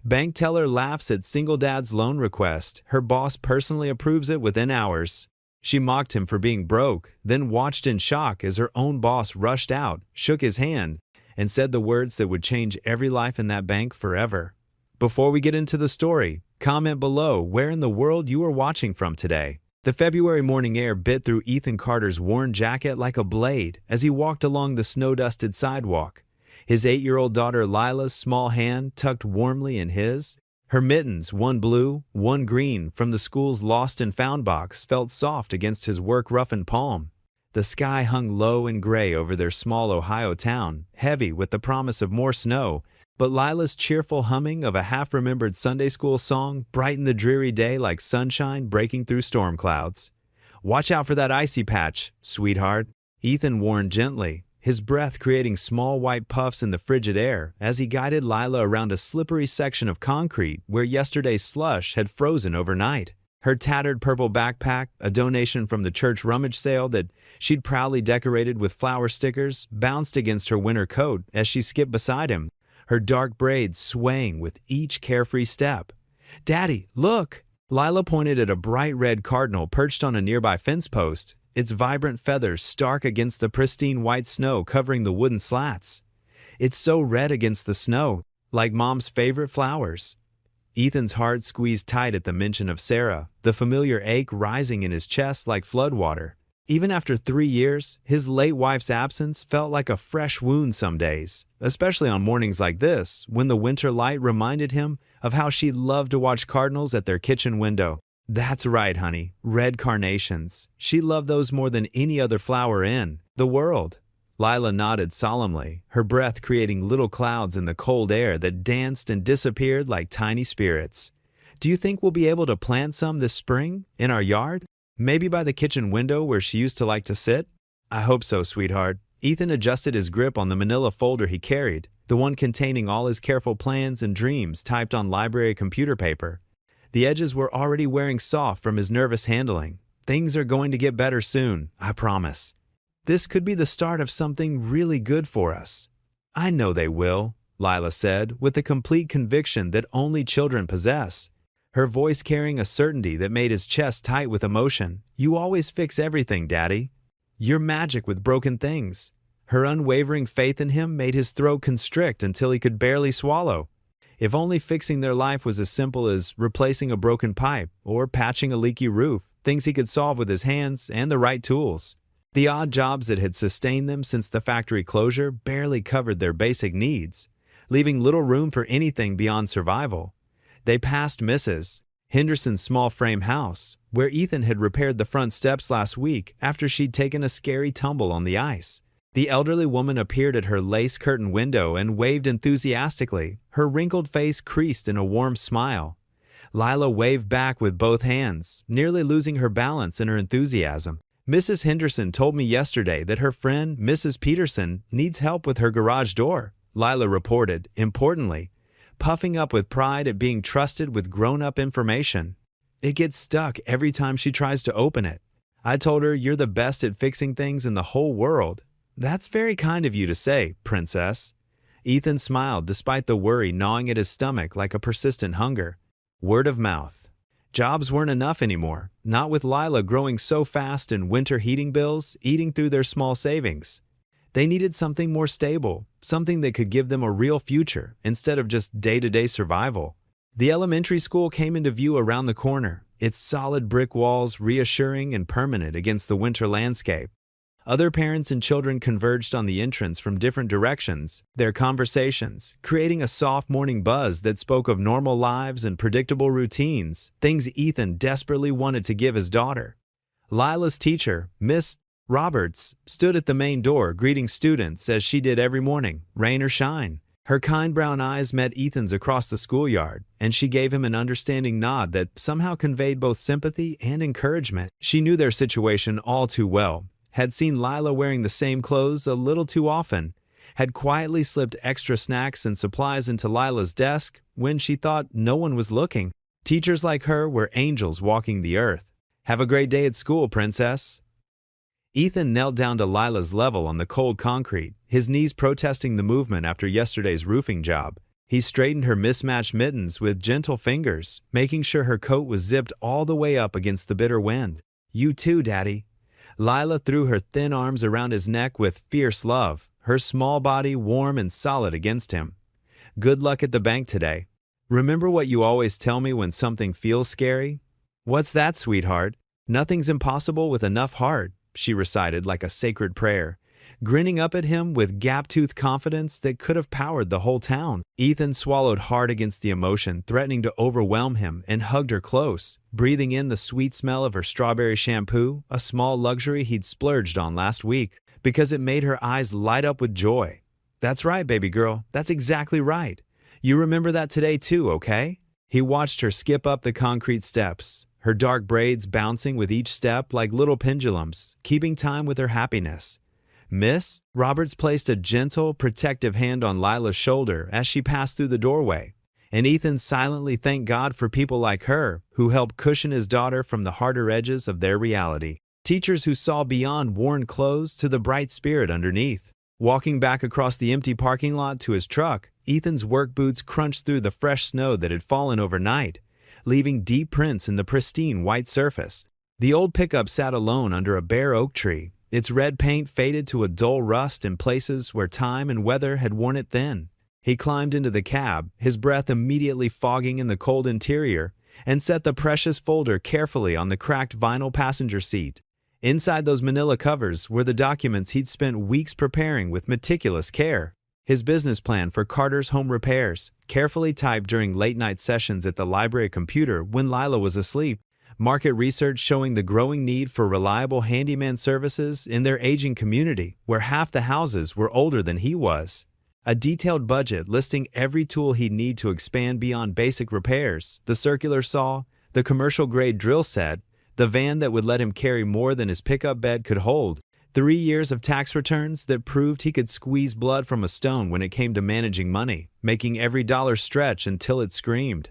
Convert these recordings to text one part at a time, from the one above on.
Bank teller laughs at single dad's loan request. Her boss personally approves it within hours. She mocked him for being broke, then watched in shock as her own boss rushed out, shook his hand, and said the words that would change every life in that bank forever. Before we get into the story, comment below where in the world you are watching from today. The February morning air bit through Ethan Carter's worn jacket like a blade as he walked along the snow-dusted sidewalk. His 8-year-old daughter Lila's small hand tucked warmly in his. Her mittens, one blue, one green, from the school's lost and found box, felt soft against his work-roughened palm. The sky hung low and gray over their small Ohio town, heavy with the promise of more snow, but Lila's cheerful humming of a half-remembered Sunday school song brightened the dreary day like sunshine breaking through storm clouds. "Watch out for that icy patch, sweetheart," Ethan warned gently, his breath creating small white puffs in the frigid air as he guided Lila around a slippery section of concrete where yesterday's slush had frozen overnight. Her tattered purple backpack, a donation from the church rummage sale that she'd proudly decorated with flower stickers, bounced against her winter coat as she skipped beside him, her dark braids swaying with each carefree step. "Daddy, look!" Lila pointed at a bright red cardinal perched on a nearby fence post, its vibrant feathers stark against the pristine white snow covering the wooden slats. "It's so red against the snow, like Mom's favorite flowers." Ethan's heart squeezed tight at the mention of Sarah, the familiar ache rising in his chest like floodwater. Even after 3 years, his late wife's absence felt like a fresh wound some days, especially on mornings like this, when the winter light reminded him of how she loved to watch cardinals at their kitchen window. "That's right, honey, red carnations. She loved those more than any other flower in the world." Lila nodded solemnly, her breath creating little clouds in the cold air that danced and disappeared like tiny spirits. "Do you think we'll be able to plant some this spring, in our yard? Maybe by the kitchen window where she used to like to sit?" "I hope so, sweetheart." Ethan adjusted his grip on the manila folder he carried, the one containing all his careful plans and dreams typed on library computer paper. The edges were already wearing soft from his nervous handling. "Things are going to get better soon, I promise. This could be the start of something really good for us." "I know they will," Lila said, with the complete conviction that only children possess, her voice carrying a certainty that made his chest tight with emotion. "You always fix everything, Daddy. You're magic with broken things." Her unwavering faith in him made his throat constrict until he could barely swallow. If only fixing their life was as simple as replacing a broken pipe or patching a leaky roof, things he could solve with his hands and the right tools. The odd jobs that had sustained them since the factory closure barely covered their basic needs, leaving little room for anything beyond survival. They passed Mrs. Henderson's small frame house, where Ethan had repaired the front steps last week after she'd taken a scary tumble on the ice. The elderly woman appeared at her lace-curtained window and waved enthusiastically, her wrinkled face creased in a warm smile. Lila waved back with both hands, nearly losing her balance in her enthusiasm. "Mrs. Henderson told me yesterday that her friend, Mrs. Peterson, needs help with her garage door," Lila reported, importantly, puffing up with pride at being trusted with grown-up information. "It gets stuck every time she tries to open it. I told her you're the best at fixing things in the whole world." "That's very kind of you to say, Princess." Ethan smiled despite the worry gnawing at his stomach like a persistent hunger. Word of mouth. Jobs weren't enough anymore, not with Lila growing so fast and winter heating bills eating through their small savings. They needed something more stable, something that could give them a real future instead of just day-to-day survival. The elementary school came into view around the corner, its solid brick walls reassuring and permanent against the winter landscape. Other parents and children converged on the entrance from different directions, their conversations, creating a soft morning buzz that spoke of normal lives and predictable routines, things Ethan desperately wanted to give his daughter. Lila's teacher, Miss Roberts, stood at the main door greeting students as she did every morning, rain or shine. Her kind brown eyes met Ethan's across the schoolyard, and she gave him an understanding nod that somehow conveyed both sympathy and encouragement. She knew their situation all too well, had seen Lila wearing the same clothes a little too often, had quietly slipped extra snacks and supplies into Lila's desk when she thought no one was looking. Teachers like her were angels walking the earth. "Have a great day at school, Princess." Ethan knelt down to Lila's level on the cold concrete, his knees protesting the movement after yesterday's roofing job. He straightened her mismatched mittens with gentle fingers, making sure her coat was zipped all the way up against the bitter wind. "You too, Daddy." Lila threw her thin arms around his neck with fierce love, her small body warm and solid against him. "Good luck at the bank today. Remember what you always tell me when something feels scary?" "What's that, sweetheart?" "Nothing's impossible with enough heart," she recited like a sacred prayer, grinning up at him with gap-toothed confidence that could have powered the whole town. Ethan swallowed hard against the emotion threatening to overwhelm him and hugged her close, breathing in the sweet smell of her strawberry shampoo, a small luxury he'd splurged on last week, because it made her eyes light up with joy. "That's right, baby girl. That's exactly right. You remember that today too, okay?" He watched her skip up the concrete steps, her dark braids bouncing with each step like little pendulums, keeping time with her happiness. "Miss?" Roberts placed a gentle, protective hand on Lila's shoulder as she passed through the doorway, and Ethan silently thanked God for people like her who helped cushion his daughter from the harder edges of their reality. Teachers who saw beyond worn clothes to the bright spirit underneath. Walking back across the empty parking lot to his truck, Ethan's work boots crunched through the fresh snow that had fallen overnight, leaving deep prints in the pristine white surface. The old pickup sat alone under a bare oak tree, its red paint faded to a dull rust in places where time and weather had worn it thin. He climbed into the cab, his breath immediately fogging in the cold interior, and set the precious folder carefully on the cracked vinyl passenger seat. Inside those manila covers were the documents he'd spent weeks preparing with meticulous care. His business plan for Carter's home repairs, carefully typed during late-night sessions at the library computer when Lila was asleep. Market research showing the growing need for reliable handyman services in their aging community, where half the houses were older than he was. A detailed budget listing every tool he'd need to expand beyond basic repairs, the circular saw, the commercial-grade drill set, the van that would let him carry more than his pickup bed could hold, 3 years of tax returns that proved he could squeeze blood from a stone when it came to managing money, making every dollar stretch until it screamed.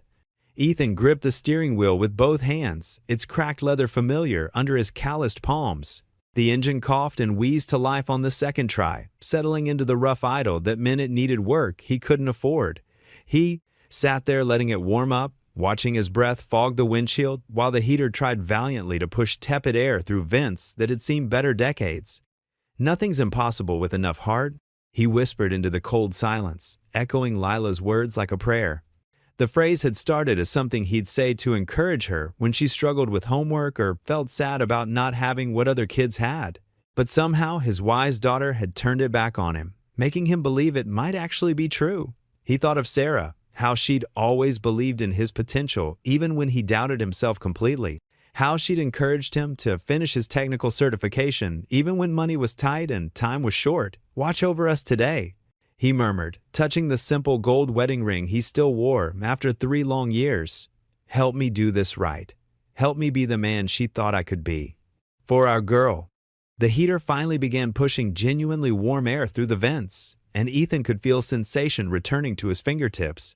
Ethan gripped the steering wheel with both hands, its cracked leather familiar under his calloused palms. The engine coughed and wheezed to life on the second try, settling into the rough idle that meant it needed work he couldn't afford. He sat there letting it warm up, watching his breath fog the windshield while the heater tried valiantly to push tepid air through vents that had seen better decades. "Nothing's impossible with enough heart," he whispered into the cold silence, echoing Lila's words like a prayer. The phrase had started as something he'd say to encourage her when she struggled with homework or felt sad about not having what other kids had. But somehow his wise daughter had turned it back on him, making him believe it might actually be true. He thought of Sarah, how she'd always believed in his potential even when he doubted himself completely, how she'd encouraged him to finish his technical certification even when money was tight and time was short. "Watch over us today," he murmured, touching the simple gold wedding ring he still wore after 3 long years. "Help me do this right. Help me be the man she thought I could be. For our girl." The heater finally began pushing genuinely warm air through the vents, and Ethan could feel sensation returning to his fingertips.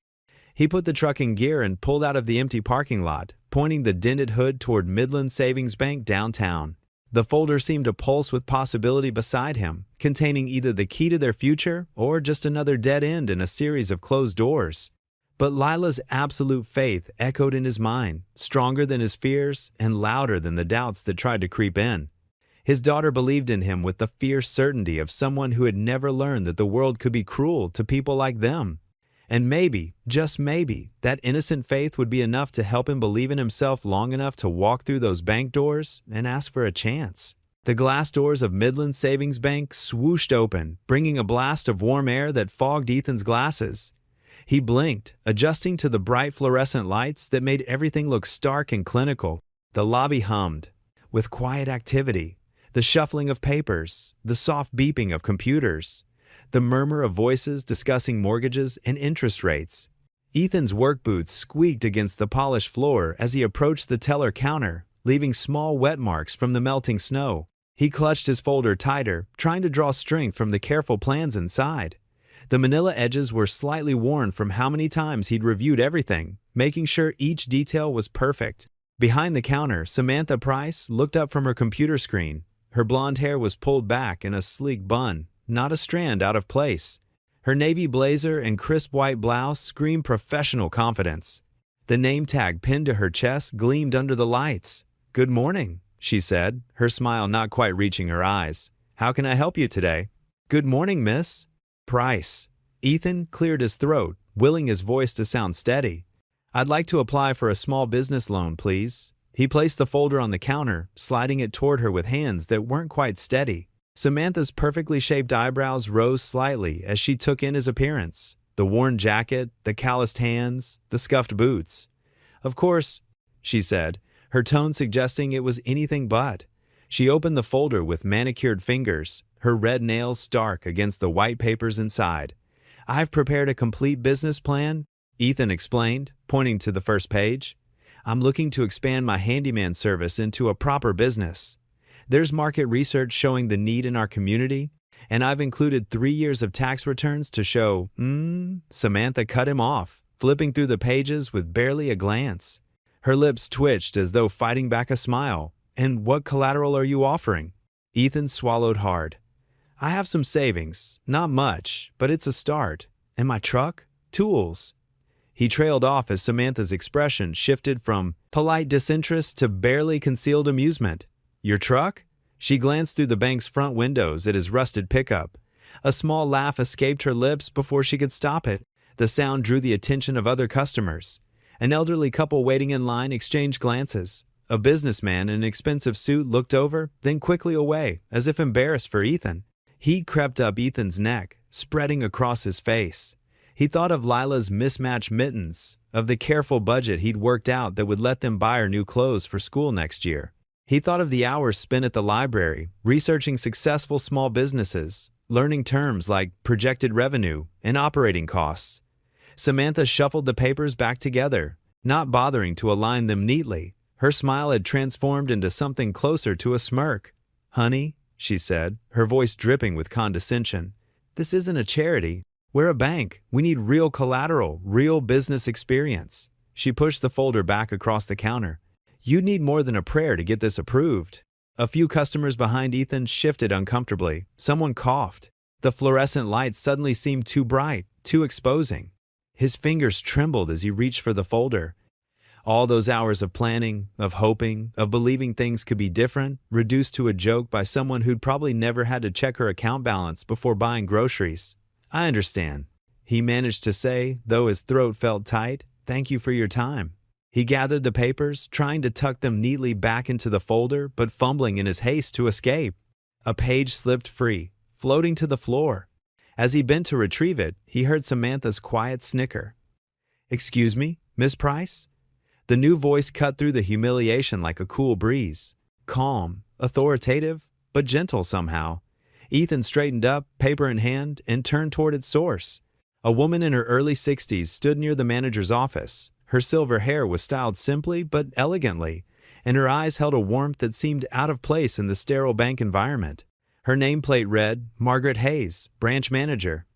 He put the truck in gear and pulled out of the empty parking lot, pointing the dented hood toward Midland Savings Bank downtown. The folder seemed to pulse with possibility beside him, containing either the key to their future or just another dead end in a series of closed doors. But Lila's absolute faith echoed in his mind, stronger than his fears and louder than the doubts that tried to creep in. His daughter believed in him with the fierce certainty of someone who had never learned that the world could be cruel to people like them. And maybe, just maybe, that innocent faith would be enough to help him believe in himself long enough to walk through those bank doors and ask for a chance. The glass doors of Midland Savings Bank swooshed open, bringing a blast of warm air that fogged Ethan's glasses. He blinked, adjusting to the bright fluorescent lights that made everything look stark and clinical. The lobby hummed, with quiet activity, the shuffling of papers, the soft beeping of computers, the murmur of voices discussing mortgages and interest rates. Ethan's work boots squeaked against the polished floor as he approached the teller counter, leaving small wet marks from the melting snow. He clutched his folder tighter, trying to draw strength from the careful plans inside. The manila edges were slightly worn from how many times he'd reviewed everything, making sure each detail was perfect. Behind the counter, Samantha Price looked up from her computer screen. Her blonde hair was pulled back in a sleek bun, not a strand out of place. Her navy blazer and crisp white blouse screamed professional confidence. The name tag pinned to her chest gleamed under the lights. "Good morning," she said, her smile not quite reaching her eyes. "How can I help you today?" "Good morning, miss." "Price." Ethan cleared his throat, willing his voice to sound steady. "I'd like to apply for a small business loan, please." He placed the folder on the counter, sliding it toward her with hands that weren't quite steady. Samantha's perfectly shaped eyebrows rose slightly as she took in his appearance. The worn jacket, the calloused hands, the scuffed boots. "Of course," she said, her tone suggesting it was anything but. She opened the folder with manicured fingers, her red nails stark against the white papers inside. "I've prepared a complete business plan," Ethan explained, pointing to the first page. "I'm looking to expand my handyman service into a proper business. There's market research showing the need in our community, and I've included 3 years of tax returns to show." Samantha cut him off, flipping through the pages with barely a glance. Her lips twitched as though fighting back a smile. "And what collateral are you offering?" Ethan swallowed hard. "I have some savings, not much, but it's a start. And my truck? Tools." He trailed off as Samantha's expression shifted from polite disinterest to barely concealed amusement. "Your truck?" She glanced through the bank's front windows at his rusted pickup. A small laugh escaped her lips before she could stop it. The sound drew the attention of other customers. An elderly couple waiting in line exchanged glances. A businessman in an expensive suit looked over, then quickly away, as if embarrassed for Ethan. Heat crept up Ethan's neck, spreading across his face. He thought of Lila's mismatched mittens, of the careful budget he'd worked out that would let them buy her new clothes for school next year. He thought of the hours spent at the library, researching successful small businesses, learning terms like projected revenue and operating costs. Samantha shuffled the papers back together, not bothering to align them neatly. Her smile had transformed into something closer to a smirk. "Honey," she said, her voice dripping with condescension, "this isn't a charity. We're a bank. We need real collateral, real business experience." She pushed the folder back across the counter. "You'd need more than a prayer to get this approved." A few customers behind Ethan shifted uncomfortably. Someone coughed. The fluorescent light suddenly seemed too bright, too exposing. His fingers trembled as he reached for the folder. All those hours of planning, of hoping, of believing things could be different, reduced to a joke by someone who'd probably never had to check her account balance before buying groceries. "I understand," he managed to say, though his throat felt tight. "Thank you for your time." He gathered the papers, trying to tuck them neatly back into the folder, but fumbling in his haste to escape. A page slipped free, floating to the floor. As he bent to retrieve it, he heard Samantha's quiet snicker. "Excuse me, Miss Price?" The new voice cut through the humiliation like a cool breeze. Calm, authoritative, but gentle somehow. Ethan straightened up, paper in hand, and turned toward its source. A woman in her early 60s stood near the manager's office. Her silver hair was styled simply but elegantly, and her eyes held a warmth that seemed out of place in the sterile bank environment. Her nameplate read, "Margaret Hayes, branch manager."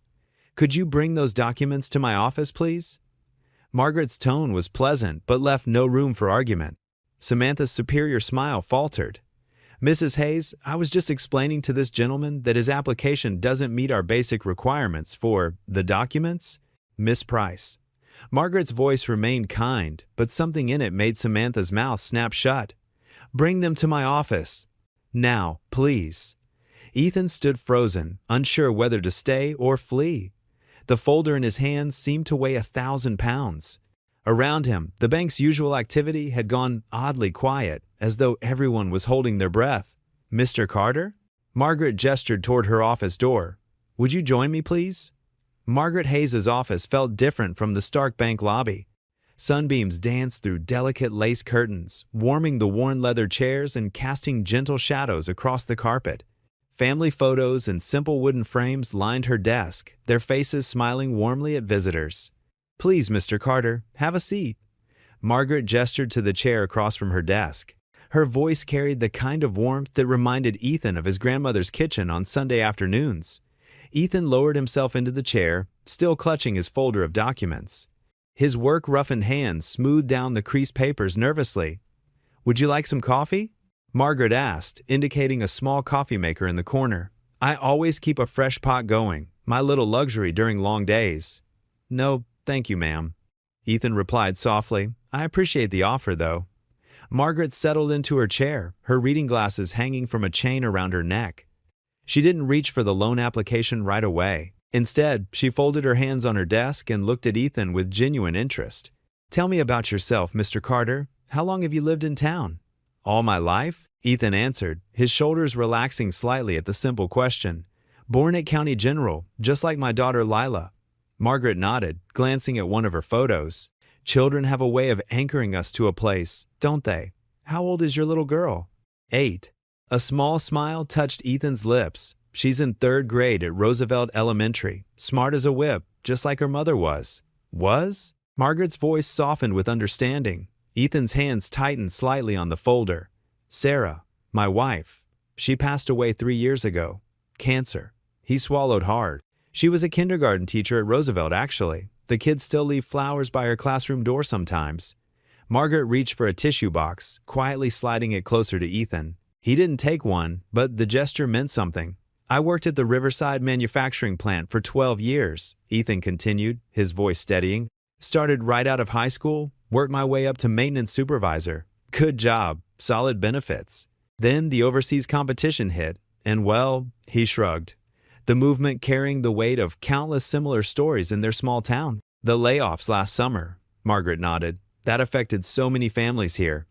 "Could you bring those documents to my office, please?" Margaret's tone was pleasant but left no room for argument. Samantha's superior smile faltered. "Mrs. Hayes, I was just explaining to this gentleman that his application doesn't meet our basic requirements for the documents." "Miss Price." Margaret's voice remained kind, but something in it made Samantha's mouth snap shut. "Bring them to my office. Now, please." Ethan stood frozen, unsure whether to stay or flee. The folder in his hands seemed to weigh 1,000 pounds. Around him, the bank's usual activity had gone oddly quiet, as though everyone was holding their breath. "Mr. Carter?" Margaret gestured toward her office door. "Would you join me, please?" Margaret Hayes' office felt different from the stark bank lobby. Sunbeams danced through delicate lace curtains, warming the worn leather chairs and casting gentle shadows across the carpet. Family photos and simple wooden frames lined her desk, their faces smiling warmly at visitors. "Please, Mr. Carter, have a seat." Margaret gestured to the chair across from her desk. Her voice carried the kind of warmth that reminded Ethan of his grandmother's kitchen on Sunday afternoons. Ethan lowered himself into the chair, still clutching his folder of documents. His work-roughened hands smoothed down the creased papers nervously. "Would you like some coffee?" Margaret asked, indicating a small coffee maker in the corner. "I always keep a fresh pot going. My little luxury during long days." "No, thank you, ma'am." Ethan replied softly. "I appreciate the offer, though." Margaret settled into her chair, her reading glasses hanging from a chain around her neck. She didn't reach for the loan application right away. Instead, she folded her hands on her desk and looked at Ethan with genuine interest. "Tell me about yourself, Mr. Carter. How long have you lived in town?" "All my life," Ethan answered, his shoulders relaxing slightly at the simple question. "Born at County General, just like my daughter Lila." Margaret nodded, glancing at one of her photos. "Children have a way of anchoring us to a place, don't they? How old is your little girl?" 8. A small smile touched Ethan's lips. "She's in 3rd grade at Roosevelt Elementary, smart as a whip, just like her mother was." "Was?" Margaret's voice softened with understanding. Ethan's hands tightened slightly on the folder. "Sarah, my wife. She passed away 3 years ago. Cancer." He swallowed hard. "She was a kindergarten teacher at Roosevelt, actually. The kids still leave flowers by her classroom door sometimes." Margaret reached for a tissue box, quietly sliding it closer to Ethan. He didn't take one, but the gesture meant something. "I worked at the Riverside manufacturing plant for 12 years, Ethan continued, his voice steadying. "Started right out of high school, worked my way up to maintenance supervisor. Good job, solid benefits. Then the overseas competition hit, and well," he shrugged. "The movement carrying the weight of countless similar stories in their small town. The layoffs last summer," Margaret nodded. "That affected so many families here."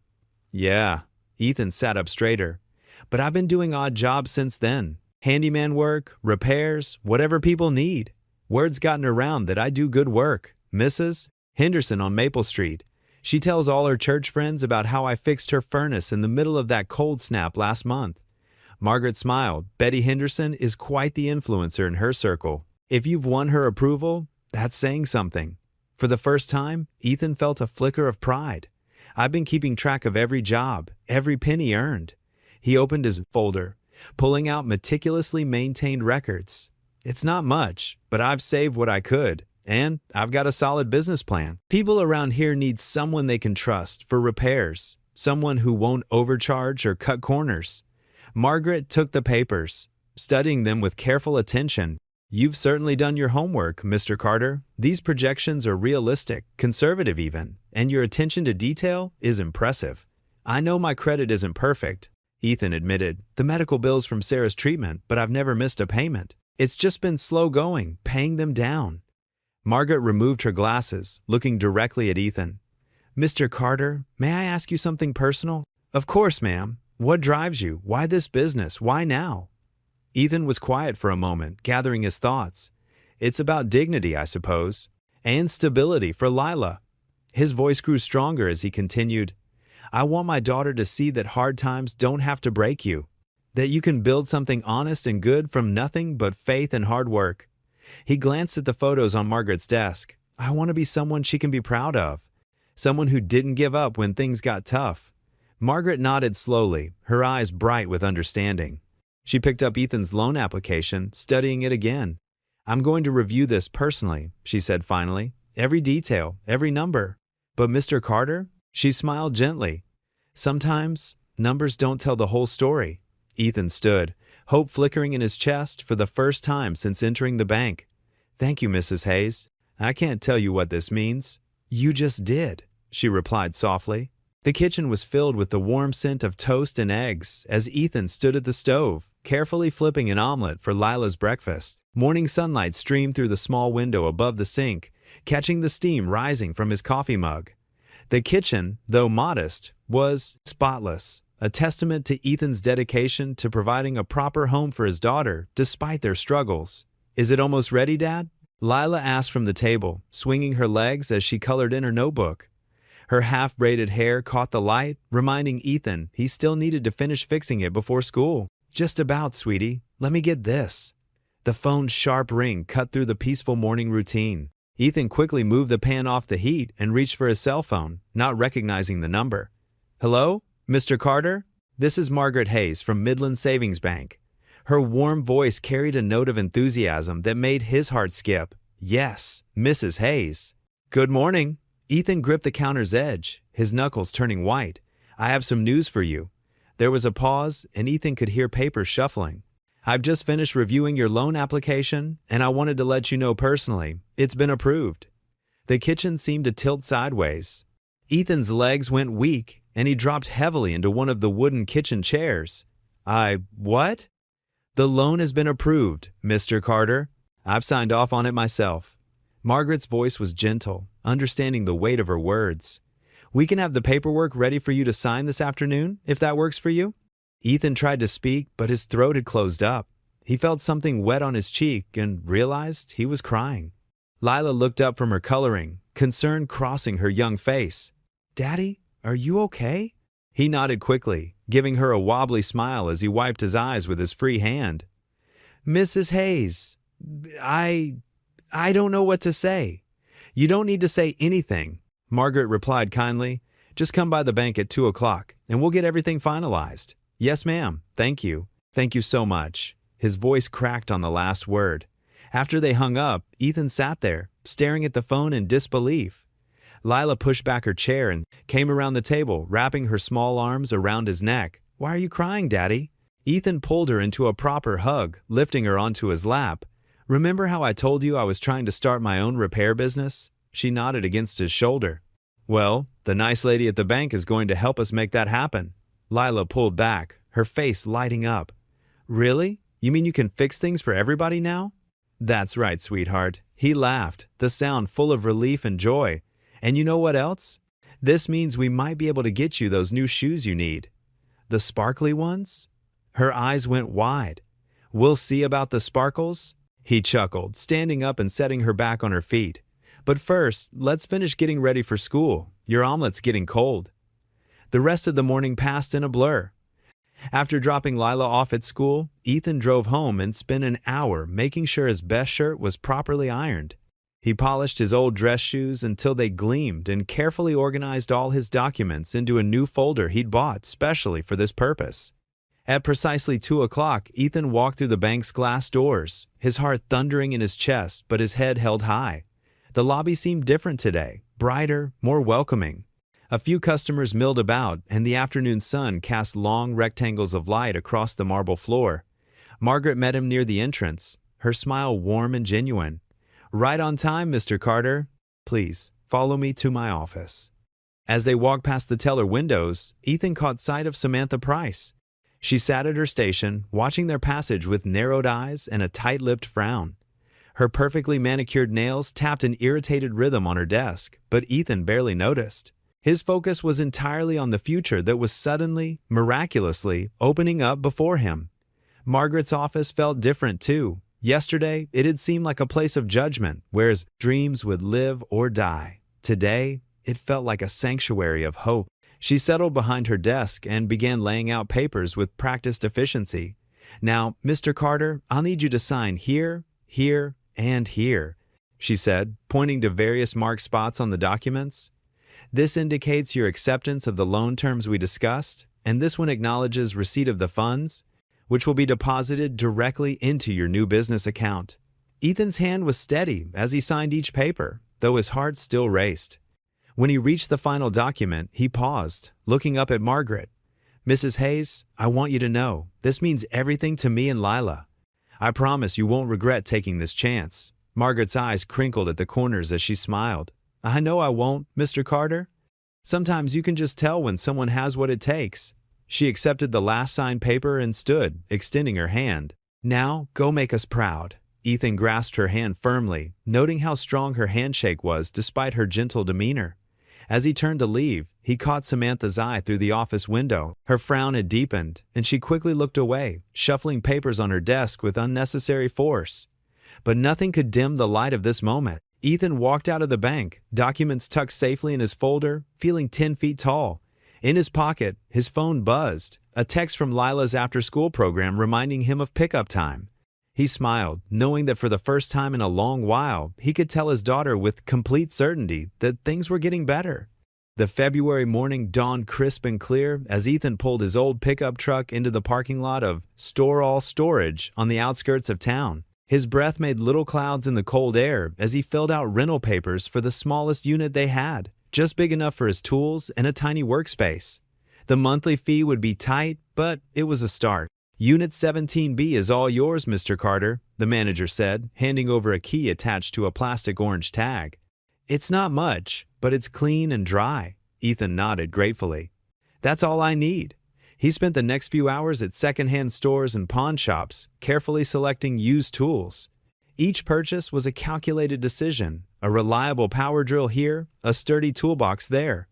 "Yeah." Ethan sat up straighter. "But I've been doing odd jobs since then. Handyman work, repairs, whatever people need. Word's gotten around that I do good work. Mrs. Henderson on Maple Street. She tells all her church friends about how I fixed her furnace in the middle of that cold snap last month." Margaret smiled. "Betty Henderson is quite the influencer in her circle. If you've won her approval, that's saying something." For the first time, Ethan felt a flicker of pride. "I've been keeping track of every job, every penny earned." He opened his folder, pulling out meticulously maintained records. "It's not much, but I've saved what I could, and I've got a solid business plan. People around here need someone they can trust for repairs, someone who won't overcharge or cut corners." Margaret took the papers, studying them with careful attention. "You've certainly done your homework, Mr. Carter. These projections are realistic, conservative even, and your attention to detail is impressive." "I know my credit isn't perfect," Ethan admitted. "The medical bills from Sarah's treatment, but I've never missed a payment. It's just been slow going, paying them down." Margaret removed her glasses, looking directly at Ethan. "Mr. Carter, may I ask you something personal?" "Of course, ma'am. What drives you? Why this business? Why now?" Ethan was quiet for a moment, gathering his thoughts. "It's about dignity, I suppose, and stability for Lila." His voice grew stronger as he continued. "I want my daughter to see that hard times don't have to break you, that you can build something honest and good from nothing but faith and hard work." He glanced at the photos on Margaret's desk. "I want to be someone she can be proud of, someone who didn't give up when things got tough." Margaret nodded slowly, her eyes bright with understanding. She picked up Ethan's loan application, studying it again. "I'm going to review this personally," she said finally. "Every detail, every number." "But Mr. Carter?" She smiled gently. "Sometimes numbers don't tell the whole story." Ethan stood, hope flickering in his chest for the first time since entering the bank. "Thank you, Mrs. Hayes. I can't tell you what this means." "You just did," she replied softly. The kitchen was filled with the warm scent of toast and eggs as Ethan stood at the stove, carefully flipping an omelet for Lila's breakfast. Morning sunlight streamed through the small window above the sink, catching the steam rising from his coffee mug. The kitchen, though modest, was spotless, a testament to Ethan's dedication to providing a proper home for his daughter despite their struggles. "Is it almost ready, Dad?" Lila asked from the table, swinging her legs as she colored in her notebook. Her half-braided hair caught the light, reminding Ethan he still needed to finish fixing it before school. "Just about, sweetie. Let me get this." The phone's sharp ring cut through the peaceful morning routine. Ethan quickly moved the pan off the heat and reached for his cell phone, not recognizing the number. "Hello? Mr. Carter? This is Margaret Hayes from Midland Savings Bank." Her warm voice carried a note of enthusiasm that made his heart skip. Yes, Mrs. Hayes. "Good morning." Ethan gripped the counter's edge, his knuckles turning white. "I have some news for you." There was a pause, and Ethan could hear papers shuffling. I've just finished reviewing your loan application, and I wanted to let you know personally, it's been approved. The kitchen seemed to tilt sideways. Ethan's legs went weak, and he dropped heavily into one of the wooden kitchen chairs. What? The loan has been approved, Mr. Carter. I've signed off on it myself. Margaret's voice was gentle, understanding the weight of her words. We can have the paperwork ready for you to sign this afternoon, if that works for you. Ethan tried to speak, but his throat had closed up. He felt something wet on his cheek and realized he was crying. Lila looked up from her coloring, concern crossing her young face. Daddy, are you okay? He nodded quickly, giving her a wobbly smile as he wiped his eyes with his free hand. Mrs. Hayes, I don't know what to say. You don't need to say anything, Margaret replied kindly. Just come by the bank at 2 o'clock, and we'll get everything finalized. Yes, ma'am. Thank you. Thank you so much. His voice cracked on the last word. After they hung up, Ethan sat there, staring at the phone in disbelief. Lila pushed back her chair and came around the table, wrapping her small arms around his neck. Why are you crying, Daddy? Ethan pulled her into a proper hug, lifting her onto his lap. Remember how I told you I was trying to start my own repair business? She nodded against his shoulder. Well, the nice lady at the bank is going to help us make that happen. Lila pulled back, her face lighting up. Really? You mean you can fix things for everybody now? That's right, sweetheart. He laughed, the sound full of relief and joy. And you know what else? This means we might be able to get you those new shoes you need. The sparkly ones? Her eyes went wide. We'll see about the sparkles? He chuckled, standing up and setting her back on her feet. But first, let's finish getting ready for school. Your omelet's getting cold. The rest of the morning passed in a blur. After dropping Lila off at school, Ethan drove home and spent an hour making sure his best shirt was properly ironed. He polished his old dress shoes until they gleamed and carefully organized all his documents into a new folder he'd bought specially for this purpose. At precisely 2 o'clock, Ethan walked through the bank's glass doors, his heart thundering in his chest but his head held high. The lobby seemed different today, brighter, more welcoming. A few customers milled about, and the afternoon sun cast long rectangles of light across the marble floor. Margaret met him near the entrance, her smile warm and genuine. Right on time, Mr. Carter. Please, follow me to my office. As they walked past the teller windows, Ethan caught sight of Samantha Price. She sat at her station, watching their passage with narrowed eyes and a tight-lipped frown. Her perfectly manicured nails tapped an irritated rhythm on her desk, but Ethan barely noticed. His focus was entirely on the future that was suddenly, miraculously, opening up before him. Margaret's office felt different too. Yesterday, it had seemed like a place of judgment, where his dreams would live or die. Today, it felt like a sanctuary of hope. She settled behind her desk and began laying out papers with practiced efficiency. Now, Mr. Carter, I'll need you to sign here, here, and here, she said, pointing to various marked spots on the documents. This indicates your acceptance of the loan terms we discussed, and this one acknowledges receipt of the funds, which will be deposited directly into your new business account. Ethan's hand was steady as he signed each paper, though his heart still raced. When he reached the final document, he paused, looking up at Margaret. Mrs. Hayes, I want you to know, this means everything to me and Lila. I promise you won't regret taking this chance. Margaret's eyes crinkled at the corners as she smiled. I know I won't, Mr. Carter. Sometimes you can just tell when someone has what it takes. She accepted the last signed paper and stood, extending her hand. Now, go make us proud. Ethan grasped her hand firmly, noting how strong her handshake was despite her gentle demeanor. As he turned to leave, he caught Samantha's eye through the office window. Her frown had deepened, and she quickly looked away, shuffling papers on her desk with unnecessary force. But nothing could dim the light of this moment. Ethan walked out of the bank, documents tucked safely in his folder, feeling 10 feet tall. In his pocket, his phone buzzed, a text from Lila's after-school program reminding him of pickup time. He smiled, knowing that for the first time in a long while, he could tell his daughter with complete certainty that things were getting better. The February morning dawned crisp and clear as Ethan pulled his old pickup truck into the parking lot of Store All Storage on the outskirts of town. His breath made little clouds in the cold air as he filled out rental papers for the smallest unit they had, just big enough for his tools and a tiny workspace. The monthly fee would be tight, but it was a start. Unit 17B is all yours, Mr. Carter, the manager said, handing over a key attached to a plastic orange tag. It's not much, but it's clean and dry. Ethan nodded gratefully. That's all I need. He spent the next few hours at secondhand stores and pawn shops, carefully selecting used tools. Each purchase was a calculated decision, a reliable power drill here, a sturdy toolbox there.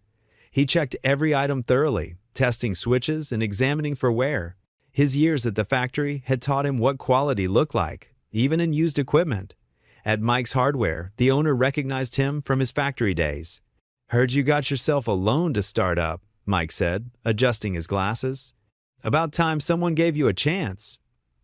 He checked every item thoroughly, testing switches and examining for wear. His years at the factory had taught him what quality looked like, even in used equipment. At Mike's Hardware, the owner recognized him from his factory days. "Heard you got yourself a loan to start up," Mike said, adjusting his glasses. "About time someone gave you a chance."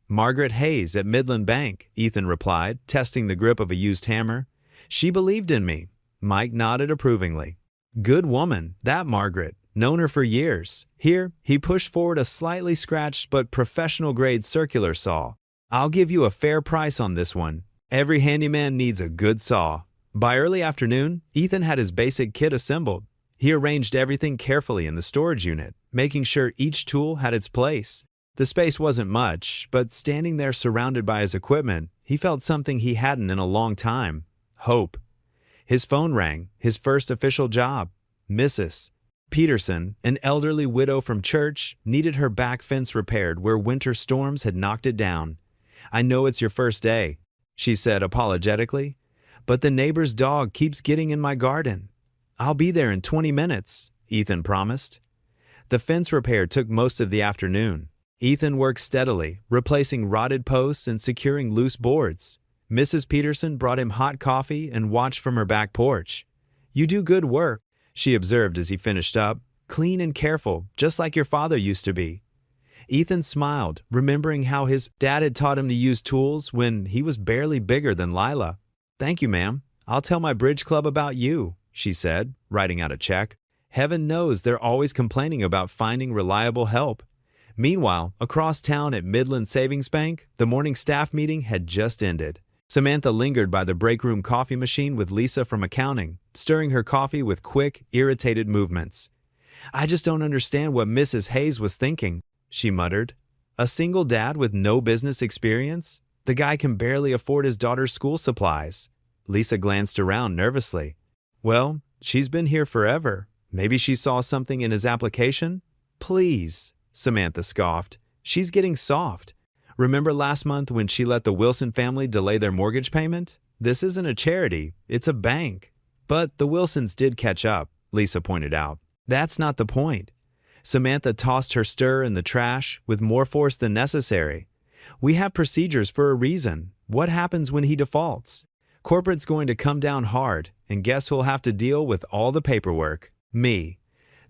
"Margaret Hayes at Midland Bank," Ethan replied, testing the grip of a used hammer. "She believed in me." Mike nodded approvingly. "Good woman, that Margaret. Known her for years." Here, he pushed forward a slightly scratched but professional-grade circular saw. "I'll give you a fair price on this one. Every handyman needs a good saw." By early afternoon, Ethan had his basic kit assembled. He arranged everything carefully in the storage unit, making sure each tool had its place. The space wasn't much, but standing there surrounded by his equipment, he felt something he hadn't in a long time: hope. His phone rang, his first official job. Mrs. Peterson, an elderly widow from church, needed her back fence repaired where winter storms had knocked it down. "I know it's your first day," she said apologetically, "but the neighbor's dog keeps getting in my garden." "I'll be there in 20 minutes, Ethan promised. The fence repair took most of the afternoon. Ethan worked steadily, replacing rotted posts and securing loose boards. Mrs. Peterson brought him hot coffee and watched from her back porch. "You do good work," she observed as he finished up. "Clean and careful, just like your father used to be." Ethan smiled, remembering how his dad had taught him to use tools when he was barely bigger than Lila. "Thank you, ma'am. I'll tell my bridge club about you," she said, writing out a check. Heaven knows they're always complaining about finding reliable help. Meanwhile, across town at Midland Savings Bank, the morning staff meeting had just ended. Samantha lingered by the break room coffee machine with Lisa from accounting, stirring her coffee with quick, irritated movements. "I just don't understand what Mrs. Hayes was thinking," she muttered. "A single dad with no business experience? The guy can barely afford his daughter's school supplies." Lisa glanced around nervously. "Well, she's been here forever. Maybe she saw something in his application?" "Please," Samantha scoffed. "She's getting soft. Remember last month when she let the Wilson family delay their mortgage payment? This isn't a charity, it's a bank." "But the Wilsons did catch up," Lisa pointed out. "That's not the point." Samantha tossed her stir in the trash with more force than necessary. "We have procedures for a reason. What happens when he defaults? Corporate's going to come down hard, and guess who'll have to deal with all the paperwork? Me."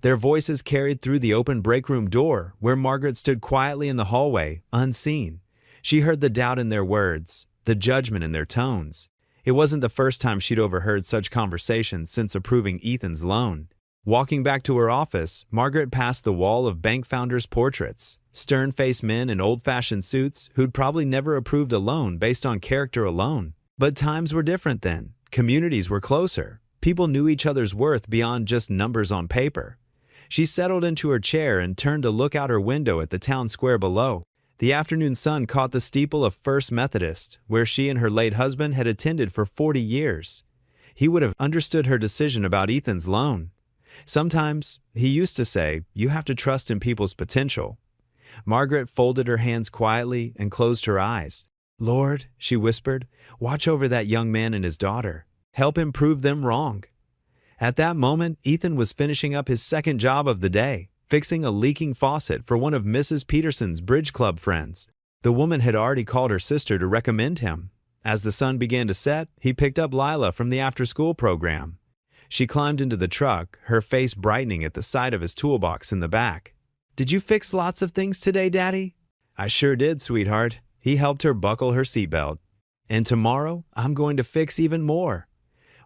Their voices carried through the open break room door, where Margaret stood quietly in the hallway, unseen. She heard the doubt in their words, the judgment in their tones. It wasn't the first time she'd overheard such conversations since approving Ethan's loan. Walking back to her office, Margaret passed the wall of bank founders' portraits, stern-faced men in old-fashioned suits who'd probably never approved a loan based on character alone. But times were different then. Communities were closer. People knew each other's worth beyond just numbers on paper. She settled into her chair and turned to look out her window at the town square below. The afternoon sun caught the steeple of First Methodist, where she and her late husband had attended for 40 years. He would have understood her decision about Ethan's loan. Sometimes, he used to say, you have to trust in people's potential. Margaret folded her hands quietly and closed her eyes. "Lord," she whispered, "watch over that young man and his daughter. Help him prove them wrong." At that moment, Ethan was finishing up his second job of the day, fixing a leaking faucet for one of Mrs. Peterson's bridge club friends. The woman had already called her sister to recommend him. As the sun began to set, he picked up Lila from the after-school program. She climbed into the truck, her face brightening at the sight of his toolbox in the back. "Did you fix lots of things today, Daddy?" "I sure did, sweetheart." He helped her buckle her seatbelt. "And tomorrow, I'm going to fix even more."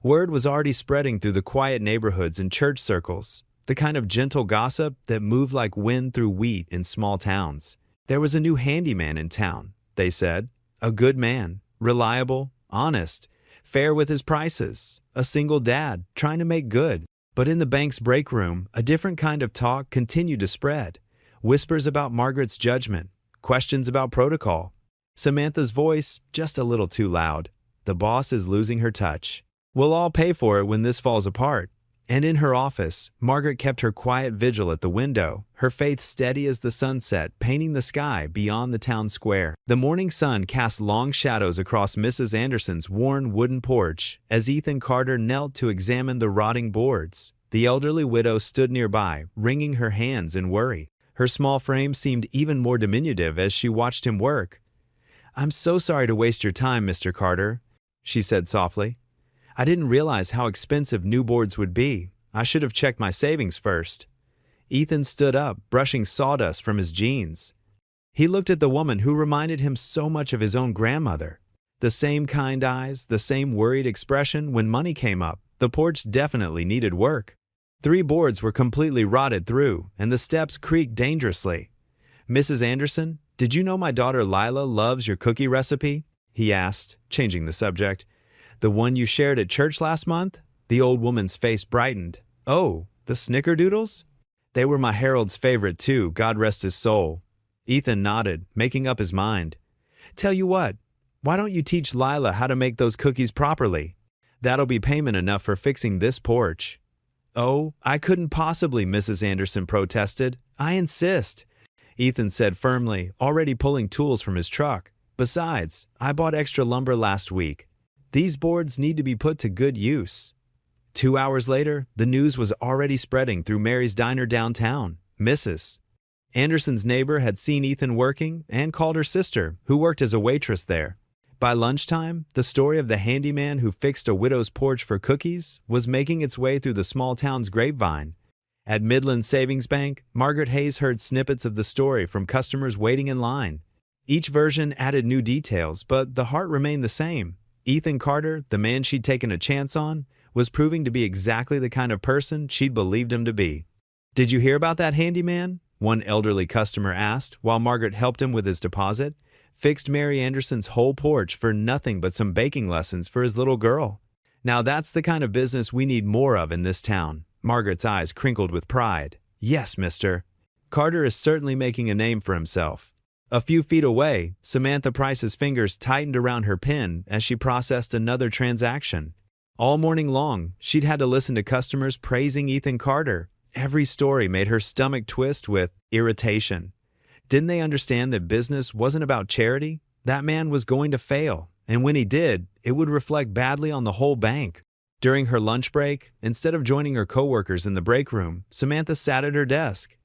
Word was already spreading through the quiet neighborhoods and church circles, the kind of gentle gossip that moved like wind through wheat in small towns. There was a new handyman in town, they said. A good man, reliable, honest, fair with his prices, a single dad, trying to make good. But in the bank's break room, a different kind of talk continued to spread. Whispers about Margaret's judgment, questions about protocol. Samantha's voice just a little too loud. The boss is losing her touch. We'll all pay for it when this falls apart. And in her office, Margaret kept her quiet vigil at the window, her faith steady as the sunset, painting the sky beyond the town square. The morning sun cast long shadows across Mrs. Anderson's worn wooden porch as Ethan Carter knelt to examine the rotting boards. The elderly widow stood nearby, wringing her hands in worry. Her small frame seemed even more diminutive as she watched him work. "I'm so sorry to waste your time, Mr. Carter," she said softly. "I didn't realize how expensive new boards would be. I should have checked my savings first." Ethan stood up, brushing sawdust from his jeans. He looked at the woman who reminded him so much of his own grandmother. The same kind eyes, the same worried expression when money came up. The porch definitely needed work. 3 boards were completely rotted through, and the steps creaked dangerously. "Mrs. Anderson, did you know my daughter Lila loves your cookie recipe?" he asked, changing the subject. "The one you shared at church last month?" The old woman's face brightened. "Oh, the snickerdoodles? They were my Harold's favorite too, God rest his soul." Ethan nodded, making up his mind. "Tell you what, why don't you teach Lila how to make those cookies properly? That'll be payment enough for fixing this porch." "Oh, I couldn't possibly," Mrs. Anderson protested. "I insist," Ethan said firmly, already pulling tools from his truck. "Besides, I bought extra lumber last week. These boards need to be put to good use." 2 hours later, the news was already spreading through Mary's diner downtown. Mrs. Anderson's neighbor had seen Ethan working and called her sister, who worked as a waitress there. By lunchtime, the story of the handyman who fixed a widow's porch for cookies was making its way through the small town's grapevine. At Midland Savings Bank, Margaret Hayes heard snippets of the story from customers waiting in line. Each version added new details, but the heart remained the same. Ethan Carter, the man she'd taken a chance on, was proving to be exactly the kind of person she'd believed him to be. "Did you hear about that handyman?" one elderly customer asked while Margaret helped him with his deposit. "Fixed Mary Anderson's whole porch for nothing but some baking lessons for his little girl. Now that's the kind of business we need more of in this town." Margaret's eyes crinkled with pride. "Yes, mister. Carter is certainly making a name for himself." A few feet away, Samantha Price's fingers tightened around her pen as she processed another transaction. All morning long, she'd had to listen to customers praising Ethan Carter. Every story made her stomach twist with irritation. Didn't they understand that business wasn't about charity? That man was going to fail, and when he did, it would reflect badly on the whole bank. During her lunch break, instead of joining her coworkers in the break room, Samantha sat at her desk.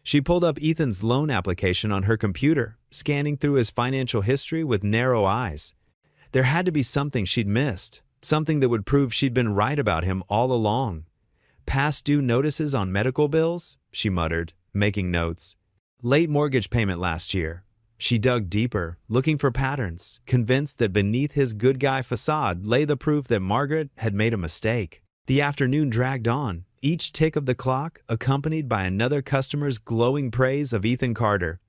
She pulled up Ethan's loan application on her computer, scanning through his financial history with narrow eyes. There had to be something she'd missed, something that would prove she'd been right about him all along. "Past due notices on medical bills," she muttered, making notes. "Late mortgage payment last year." She dug deeper, looking for patterns, convinced that beneath his good guy facade lay the proof that Margaret had made a mistake. The afternoon dragged on, each tick of the clock accompanied by another customer's glowing praise of Ethan Carter.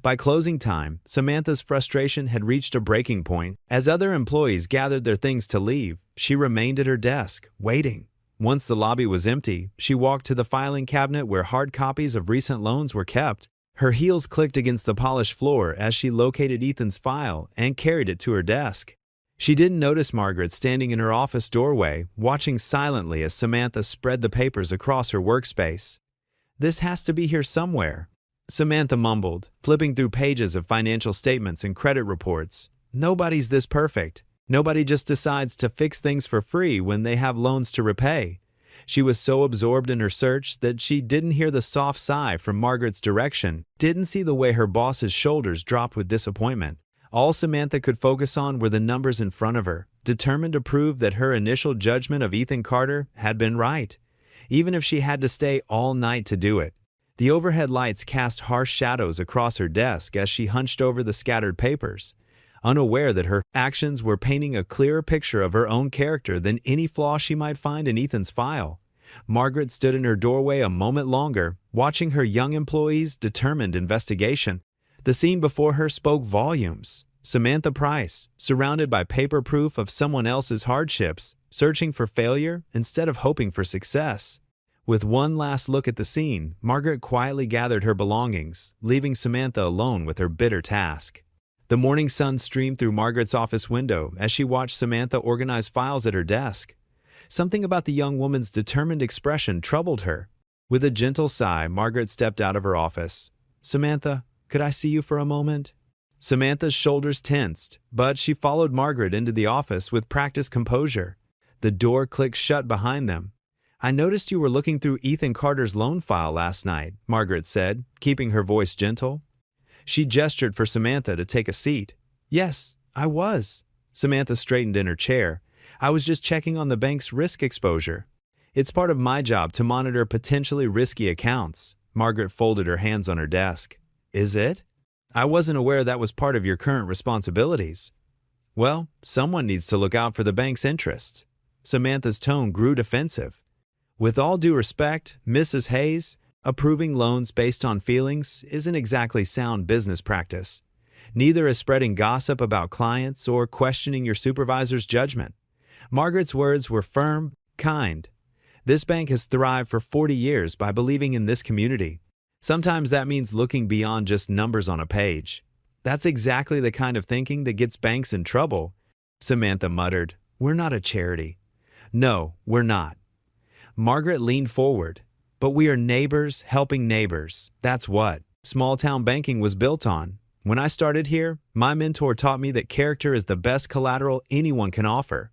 By closing time, Samantha's frustration had reached a breaking point. As other employees gathered their things to leave, she remained at her desk, waiting. Once the lobby was empty, she walked to the filing cabinet where hard copies of recent loans were kept. Her heels clicked against the polished floor as she located Ethan's file and carried it to her desk. She didn't notice Margaret standing in her office doorway, watching silently as Samantha spread the papers across her workspace. "This has to be here somewhere," Samantha mumbled, flipping through pages of financial statements and credit reports. "Nobody's this perfect. Nobody just decides to fix things for free when they have loans to repay." She was so absorbed in her search that she didn't hear the soft sigh from Margaret's direction, didn't see the way her boss's shoulders dropped with disappointment. All Samantha could focus on were the numbers in front of her, determined to prove that her initial judgment of Ethan Carter had been right, even if she had to stay all night to do it. The overhead lights cast harsh shadows across her desk as she hunched over the scattered papers, unaware that her actions were painting a clearer picture of her own character than any flaw she might find in Ethan's file. Margaret stood in her doorway a moment longer, watching her young employee's determined investigation. The scene before her spoke volumes. Samantha Price, surrounded by paper proof of someone else's hardships, searching for failure instead of hoping for success. With one last look at the scene, Margaret quietly gathered her belongings, leaving Samantha alone with her bitter task. The morning sun streamed through Margaret's office window as she watched Samantha organize files at her desk. Something about the young woman's determined expression troubled her. With a gentle sigh, Margaret stepped out of her office. "Samantha, could I see you for a moment?" Samantha's shoulders tensed, but she followed Margaret into the office with practiced composure. The door clicked shut behind them. "I noticed you were looking through Ethan Carter's loan file last night," Margaret said, keeping her voice gentle. She gestured for Samantha to take a seat. "Yes, I was." Samantha straightened in her chair. "I was just checking on the bank's risk exposure. It's part of my job to monitor potentially risky accounts." Margaret folded her hands on her desk. "Is it? I wasn't aware that was part of your current responsibilities." "Well, someone needs to look out for the bank's interests." Samantha's tone grew defensive. "With all due respect, Mrs. Hayes, approving loans based on feelings isn't exactly sound business practice. Neither is spreading gossip about clients or questioning your supervisor's judgment." Margaret's words were firm, kind. "This bank has thrived for 40 years by believing in this community. Sometimes that means looking beyond just numbers on a page. That's exactly the kind of thinking that gets banks in trouble." Samantha muttered, "We're not a charity." "No, we're not." Margaret leaned forward. "But we are neighbors helping neighbors. That's what small-town banking was built on. When I started here, my mentor taught me that character is the best collateral anyone can offer."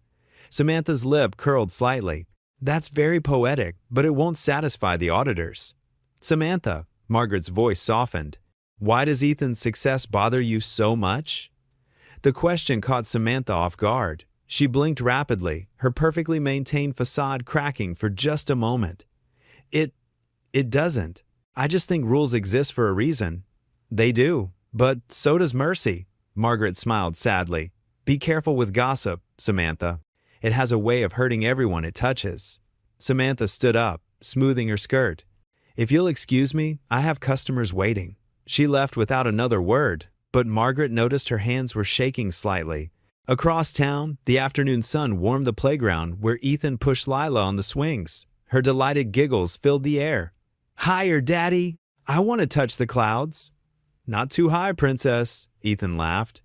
Samantha's lip curled slightly. "That's very poetic, but it won't satisfy the auditors." "Samantha," Margaret's voice softened, "why does Ethan's success bother you so much?" The question caught Samantha off guard. She blinked rapidly, her perfectly maintained facade cracking for just a moment. It doesn't. I just think rules exist for a reason." "They do, but so does mercy." Margaret smiled sadly. "Be careful with gossip, Samantha. It has a way of hurting everyone it touches." Samantha stood up, smoothing her skirt. "If you'll excuse me, I have customers waiting." She left without another word, but Margaret noticed her hands were shaking slightly. Across town, the afternoon sun warmed the playground where Ethan pushed Lila on the swings. Her delighted giggles filled the air. "Higher, Daddy! I want to touch the clouds." "Not too high, Princess," Ethan laughed.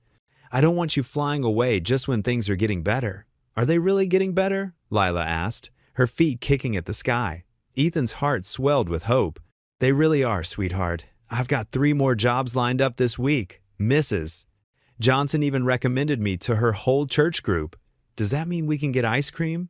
"I don't want you flying away just when things are getting better." "Are they really getting better?" Lila asked, her feet kicking at the sky. Ethan's heart swelled with hope. "They really are, sweetheart. I've got 3 more jobs lined up this week. Mrs. Johnson even recommended me to her whole church group. Does that mean we can get ice cream?"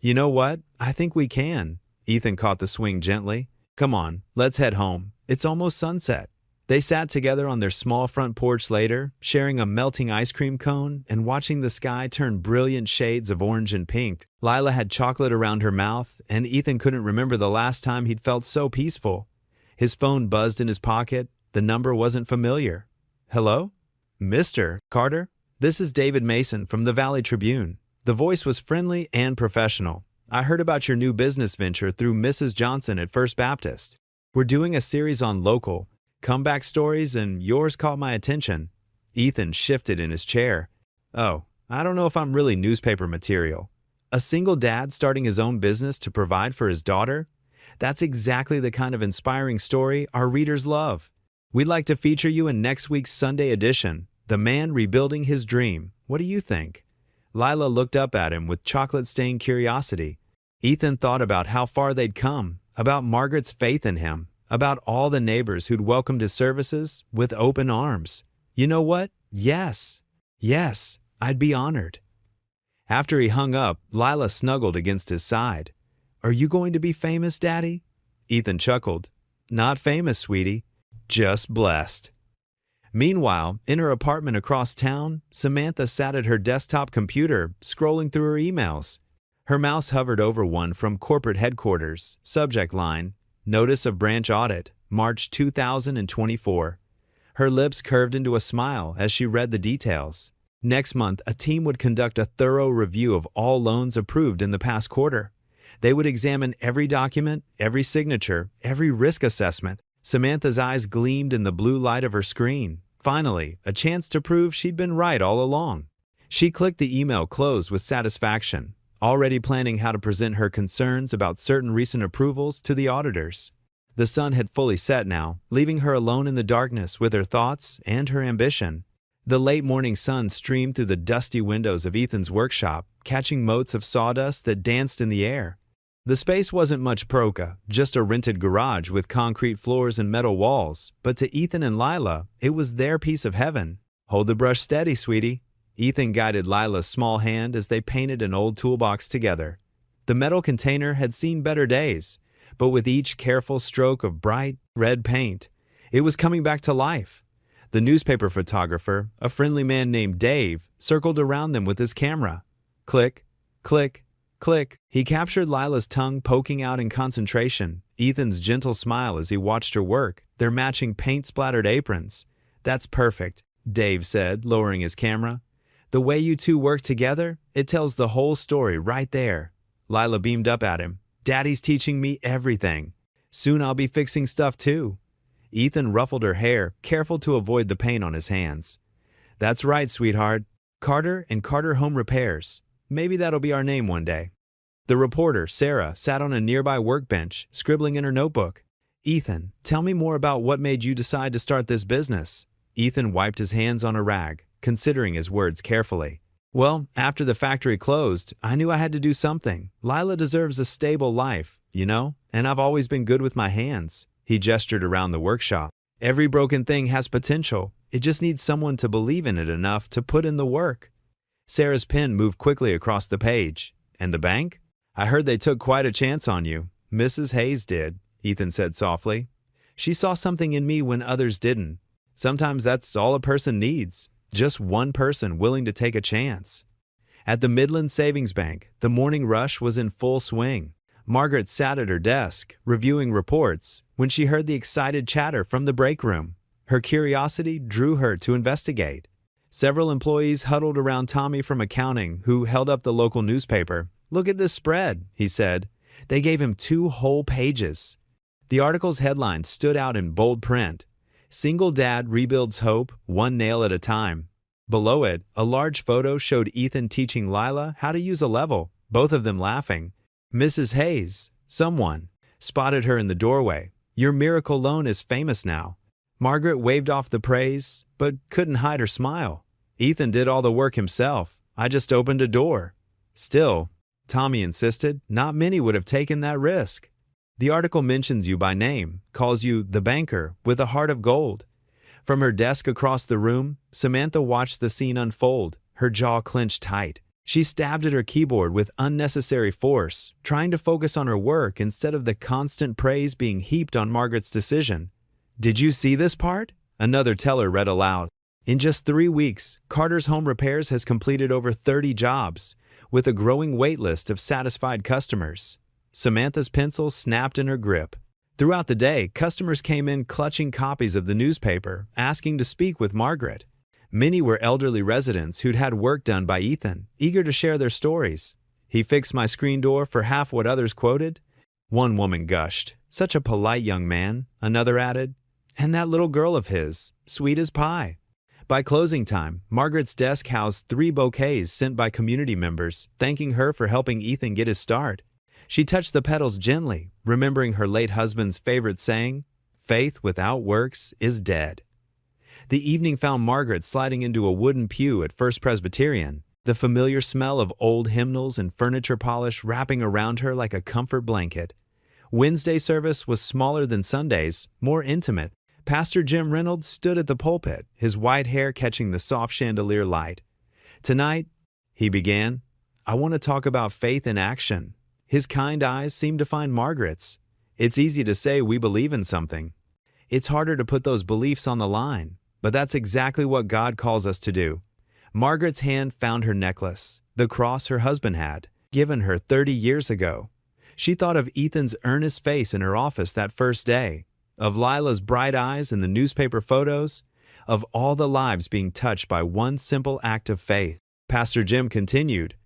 "You know what? I think we can." Ethan caught the swing gently. "Come on, let's head home. It's almost sunset." They sat together on their small front porch later, sharing a melting ice cream cone and watching the sky turn brilliant shades of orange and pink. Lila had chocolate around her mouth, and Ethan couldn't remember the last time he'd felt so peaceful. His phone buzzed in his pocket. The number wasn't familiar. "Hello? Mr. Carter? This is David Mason from the Valley Tribune." The voice was friendly and professional. "I heard about your new business venture through Mrs. Johnson at First Baptist. We're doing a series on local comeback stories, and yours caught my attention." Ethan shifted in his chair. "Oh, I don't know if I'm really newspaper material." A single dad starting his own business to provide for his daughter? That's exactly the kind of inspiring story our readers love. We'd like to feature you in next week's Sunday edition, The Man Rebuilding His Dream. What do you think? Lila looked up at him with chocolate-stained curiosity. Ethan thought about how far they'd come, about Margaret's faith in him, about all the neighbors who'd welcomed his services with open arms. "You know what? Yes, I'd be honored." After he hung up, Lila snuggled against his side. "Are you going to be famous, Daddy?" Ethan chuckled. "Not famous, sweetie. Just blessed." Meanwhile, in her apartment across town, Samantha sat at her desktop computer, scrolling through her emails. Her mouse hovered over one from corporate headquarters, subject line, "Notice of Branch Audit, March 2024. Her lips curved into a smile as she read the details. Next month, a team would conduct a thorough review of all loans approved in the past quarter. They would examine every document, every signature, every risk assessment. Samantha's eyes gleamed in the blue light of her screen. Finally, a chance to prove she'd been right all along. She clicked the email close with satisfaction. already planning how to present her concerns about certain recent approvals to the auditors. The sun had fully set now, leaving her alone in the darkness with her thoughts and her ambition. The late morning sun streamed through the dusty windows of Ethan's workshop, catching motes of sawdust that danced in the air. The space wasn't much Proka, just a rented garage with concrete floors and metal walls, but to Ethan and Lila, it was their piece of heaven. "Hold the brush steady, sweetie." Ethan guided Lila's small hand as they painted an old toolbox together. The metal container had seen better days, but with each careful stroke of bright, red paint, it was coming back to life. The newspaper photographer, a friendly man named Dave, circled around them with his camera. Click, click, click. He captured Lila's tongue poking out in concentration, Ethan's gentle smile as he watched her work, their matching paint-splattered aprons. "That's perfect," Dave said, lowering his camera. "The way you two work together, it tells the whole story right there." Lila beamed up at him. "Daddy's teaching me everything. Soon I'll be fixing stuff too." Ethan ruffled her hair, careful to avoid the paint on his hands. "That's right, sweetheart. Carter and Carter Home Repairs. Maybe that'll be our name one day." The reporter, Sarah, sat on a nearby workbench, scribbling in her notebook. "Ethan, tell me more about what made you decide to start this business." Ethan wiped his hands on a rag, considering his words carefully. "Well, after the factory closed, I knew I had to do something. Lila deserves a stable life, you know, and I've always been good with my hands." He gestured around the workshop. "Every broken thing has potential. It just needs someone to believe in it enough to put in the work." Sarah's pen moved quickly across the page. "And the bank? I heard they took quite a chance on you." "Mrs. Hayes did," Ethan said softly. "She saw something in me when others didn't. Sometimes that's all a person needs. Just one person willing to take a chance." At the Midland Savings Bank, the morning rush was in full swing. Margaret sat at her desk, reviewing reports, when she heard the excited chatter from the break room. Her curiosity drew her to investigate. Several employees huddled around Tommy from accounting, who held up the local newspaper. "Look at this spread," he said. They gave him 2 whole pages. The article's headline stood out in bold print. "Single Dad Rebuilds Hope, One Nail at a Time." Below it, a large photo showed Ethan teaching Lila how to use a level, both of them laughing. Mrs. Hayes, someone, spotted her in the doorway. "Your miracle loan is famous now." Margaret waved off the praise, but couldn't hide her smile. "Ethan did all the work himself. I just opened a door." "Still," Tommy insisted, "not many would have taken that risk." "The article mentions you by name, calls you the banker with a heart of gold." From her desk across the room, Samantha watched the scene unfold, her jaw clenched tight. She stabbed at her keyboard with unnecessary force, trying to focus on her work instead of the constant praise being heaped on Margaret's decision. "Did you see this part?" Another teller read aloud. "In just 3 weeks, Carter's Home Repairs has completed over 30 jobs, with a growing wait list of satisfied customers." Samantha's pencil snapped in her grip. Throughout the day, customers came in clutching copies of the newspaper, asking to speak with Margaret. Many were elderly residents who'd had work done by Ethan, eager to share their stories. "He fixed my screen door for half what others quoted." One woman gushed. "Such a polite young man," another added. "And that little girl of his, sweet as pie." By closing time, Margaret's desk housed 3 bouquets sent by community members, thanking her for helping Ethan get his start. She touched the petals gently, remembering her late husband's favorite saying, "Faith without works is dead." The evening found Margaret sliding into a wooden pew at First Presbyterian, the familiar smell of old hymnals and furniture polish wrapping around her like a comfort blanket. Wednesday service was smaller than Sundays, more intimate. Pastor Jim Reynolds stood at the pulpit, his white hair catching the soft chandelier light. "Tonight," he began, "I want to talk about faith in action." His kind eyes seemed to find Margaret's. "It's easy to say we believe in something. It's harder to put those beliefs on the line. But that's exactly what God calls us to do." Margaret's hand found her necklace, the cross her husband had given her 30 years ago. She thought of Ethan's earnest face in her office that first day, of Lila's bright eyes in the newspaper photos, of all the lives being touched by one simple act of faith. Pastor Jim continued,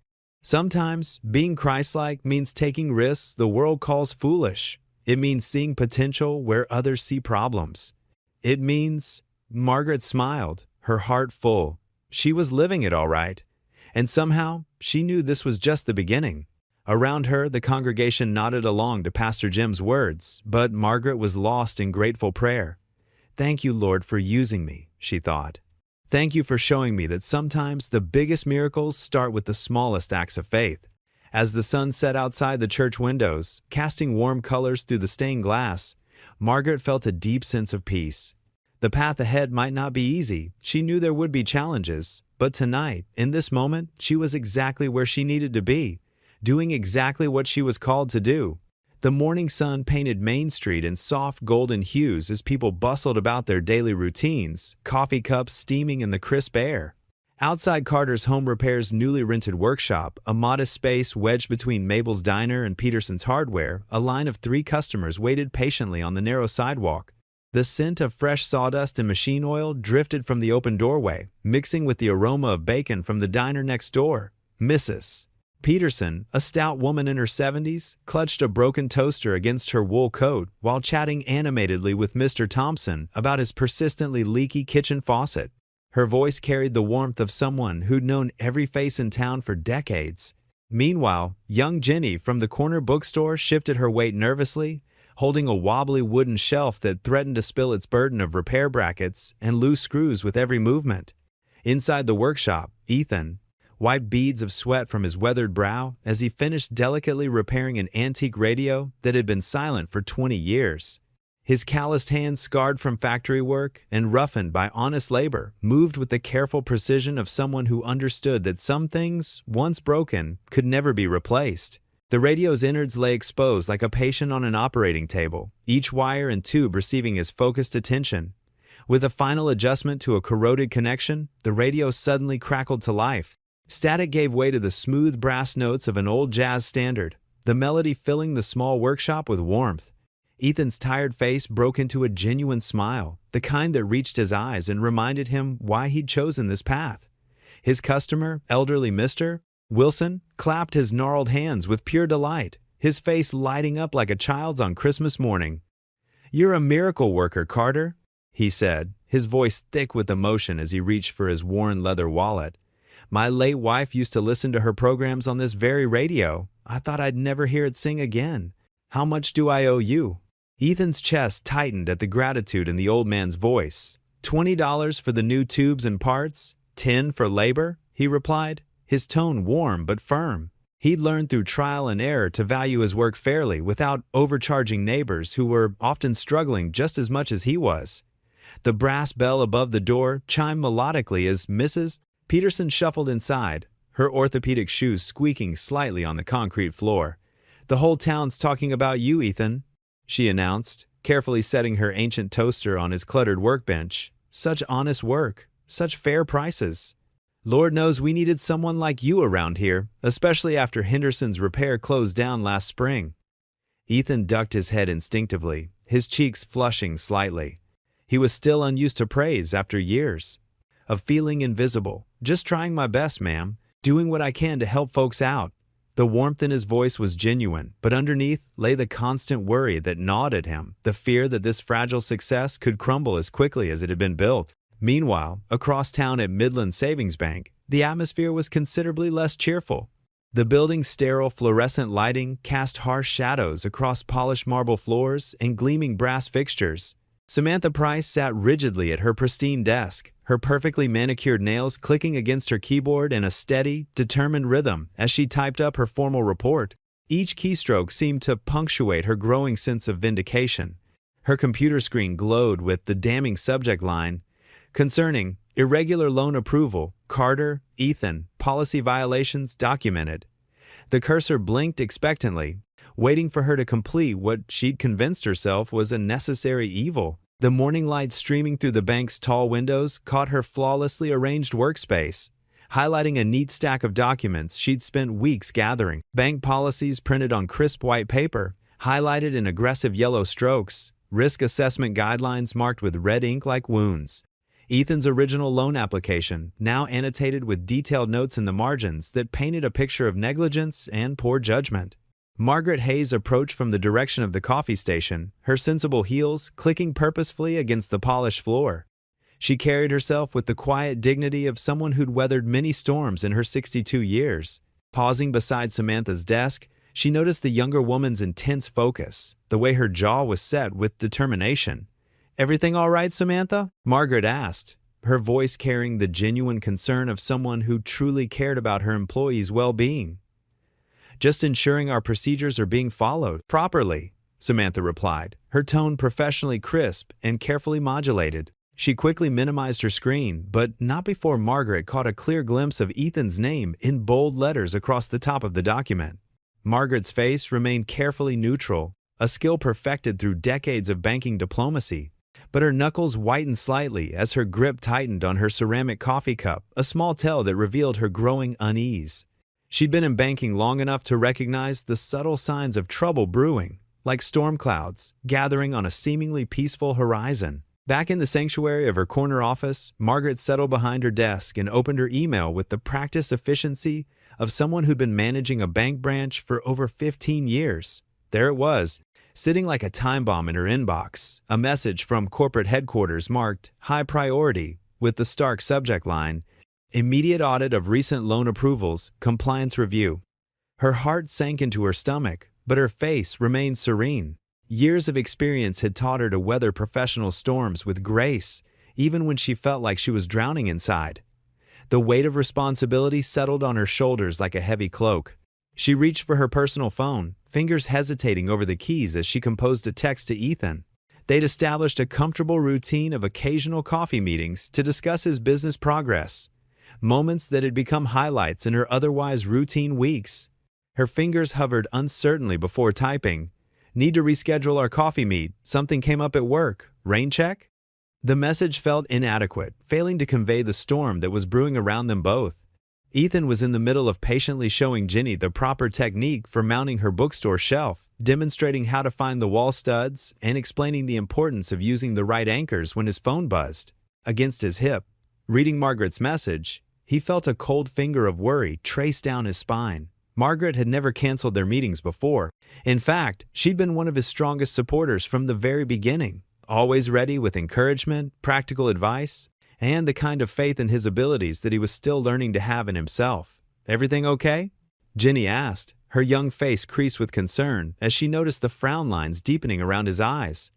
"Sometimes being Christ-like means taking risks the world calls foolish. It means seeing potential where others see problems. It means..." Margaret smiled, her heart full. She was living it all right. And somehow, she knew this was just the beginning. Around her, the congregation nodded along to Pastor Jim's words, but Margaret was lost in grateful prayer. "Thank you, Lord, for using me," she thought. "Thank you for showing me that sometimes the biggest miracles start with the smallest acts of faith." As the sun set outside the church windows, casting warm colors through the stained glass, Margaret felt a deep sense of peace. The path ahead might not be easy. She knew there would be challenges. But tonight, in this moment, she was exactly where she needed to be, doing exactly what she was called to do. The morning sun painted Main Street in soft golden hues as people bustled about their daily routines, coffee cups steaming in the crisp air. Outside Carter's Home Repair's newly rented workshop, a modest space wedged between Mabel's Diner and Peterson's Hardware, a line of 3 customers waited patiently on the narrow sidewalk. The scent of fresh sawdust and machine oil drifted from the open doorway, mixing with the aroma of bacon from the diner next door. Mrs. Peterson, a stout woman in her 70s, clutched a broken toaster against her wool coat while chatting animatedly with Mr. Thompson about his persistently leaky kitchen faucet. Her voice carried the warmth of someone who'd known every face in town for decades. Meanwhile, young Jenny from the corner bookstore shifted her weight nervously, holding a wobbly wooden shelf that threatened to spill its burden of repair brackets and loose screws with every movement. Inside the workshop, Ethan wiped beads of sweat from his weathered brow as he finished delicately repairing an antique radio that had been silent for 20 years. His calloused hands, scarred from factory work and roughened by honest labor, moved with the careful precision of someone who understood that some things, once broken, could never be replaced. The radio's innards lay exposed like a patient on an operating table, each wire and tube receiving his focused attention. With a final adjustment to a corroded connection, the radio suddenly crackled to life. Static gave way to the smooth brass notes of an old jazz standard, the melody filling the small workshop with warmth. Ethan's tired face broke into a genuine smile, the kind that reached his eyes and reminded him why he'd chosen this path. His customer, elderly Mr. Wilson, clapped his gnarled hands with pure delight, his face lighting up like a child's on Christmas morning. "You're a miracle worker, Carter," he said, his voice thick with emotion as he reached for his worn leather wallet. "My late wife used to listen to her programs on this very radio. I thought I'd never hear it sing again. How much do I owe you?" Ethan's chest tightened at the gratitude in the old man's voice. $20 for the new tubes and parts, 10 for labor, he replied, his tone warm but firm. He'd learned through trial and error to value his work fairly without overcharging neighbors who were often struggling just as much as he was. The brass bell above the door chimed melodically as Mrs. Peterson shuffled inside, her orthopedic shoes squeaking slightly on the concrete floor. "The whole town's talking about you, Ethan," she announced, carefully setting her ancient toaster on his cluttered workbench. "Such honest work, such fair prices. Lord knows we needed someone like you around here, especially after Henderson's repair closed down last spring." Ethan ducked his head instinctively, his cheeks flushing slightly. He was still unused to praise after years of feeling invisible. "Just trying my best, ma'am, doing what I can to help folks out." The warmth in his voice was genuine, but underneath lay the constant worry that gnawed at him, the fear that this fragile success could crumble as quickly as it had been built. Meanwhile, across town at Midland Savings Bank, the atmosphere was considerably less cheerful. The building's sterile fluorescent lighting cast harsh shadows across polished marble floors and gleaming brass fixtures. Samantha Price sat rigidly at her pristine desk, her perfectly manicured nails clicking against her keyboard in a steady, determined rhythm as she typed up her formal report. Each keystroke seemed to punctuate her growing sense of vindication. Her computer screen glowed with the damning subject line, "Concerning irregular loan approval, Carter, Ethan, policy violations documented." The cursor blinked expectantly, waiting for her to complete what she'd convinced herself was a necessary evil. The morning light streaming through the bank's tall windows caught her flawlessly arranged workspace, highlighting a neat stack of documents she'd spent weeks gathering. Bank policies printed on crisp white paper, highlighted in aggressive yellow strokes, risk assessment guidelines marked with red ink like wounds. Ethan's original loan application, now annotated with detailed notes in the margins that painted a picture of negligence and poor judgment. Margaret Hayes approached from the direction of the coffee station, her sensible heels clicking purposefully against the polished floor. She carried herself with the quiet dignity of someone who'd weathered many storms in her 62 years. Pausing beside Samantha's desk, she noticed the younger woman's intense focus, the way her jaw was set with determination. "Everything all right, Samantha?" Margaret asked, her voice carrying the genuine concern of someone who truly cared about her employees' well-being. "Just ensuring our procedures are being followed properly," Samantha replied, her tone professionally crisp and carefully modulated. She quickly minimized her screen, but not before Margaret caught a clear glimpse of Ethan's name in bold letters across the top of the document. Margaret's face remained carefully neutral, a skill perfected through decades of banking diplomacy, but her knuckles whitened slightly as her grip tightened on her ceramic coffee cup, a small tell that revealed her growing unease. She'd been in banking long enough to recognize the subtle signs of trouble brewing, like storm clouds gathering on a seemingly peaceful horizon. Back in the sanctuary of her corner office, Margaret settled behind her desk and opened her email with the practiced efficiency of someone who'd been managing a bank branch for over 15 years. There it was, sitting like a time bomb in her inbox, a message from corporate headquarters marked high priority with the stark subject line, "Immediate audit of recent loan approvals, compliance review." Her heart sank into her stomach, but her face remained serene. Years of experience had taught her to weather professional storms with grace, even when she felt like she was drowning inside. The weight of responsibility settled on her shoulders like a heavy cloak. She reached for her personal phone, fingers hesitating over the keys as she composed a text to Ethan. They'd established a comfortable routine of occasional coffee meetings to discuss his business progress, moments that had become highlights in her otherwise routine weeks. Her fingers hovered uncertainly before typing. "Need to reschedule our coffee meet. Something came up at work. Rain check?" The message felt inadequate, failing to convey the storm that was brewing around them both. Ethan was in the middle of patiently showing Ginny the proper technique for mounting her bookstore shelf, demonstrating how to find the wall studs and explaining the importance of using the right anchors when his phone buzzed. Against his hip, reading Margaret's message, he felt a cold finger of worry trace down his spine. Margaret had never canceled their meetings before. In fact, she'd been one of his strongest supporters from the very beginning, always ready with encouragement, practical advice, and the kind of faith in his abilities that he was still learning to have in himself. "Everything okay?" Ginny asked, her young face creased with concern as she noticed the frown lines deepening around his eyes.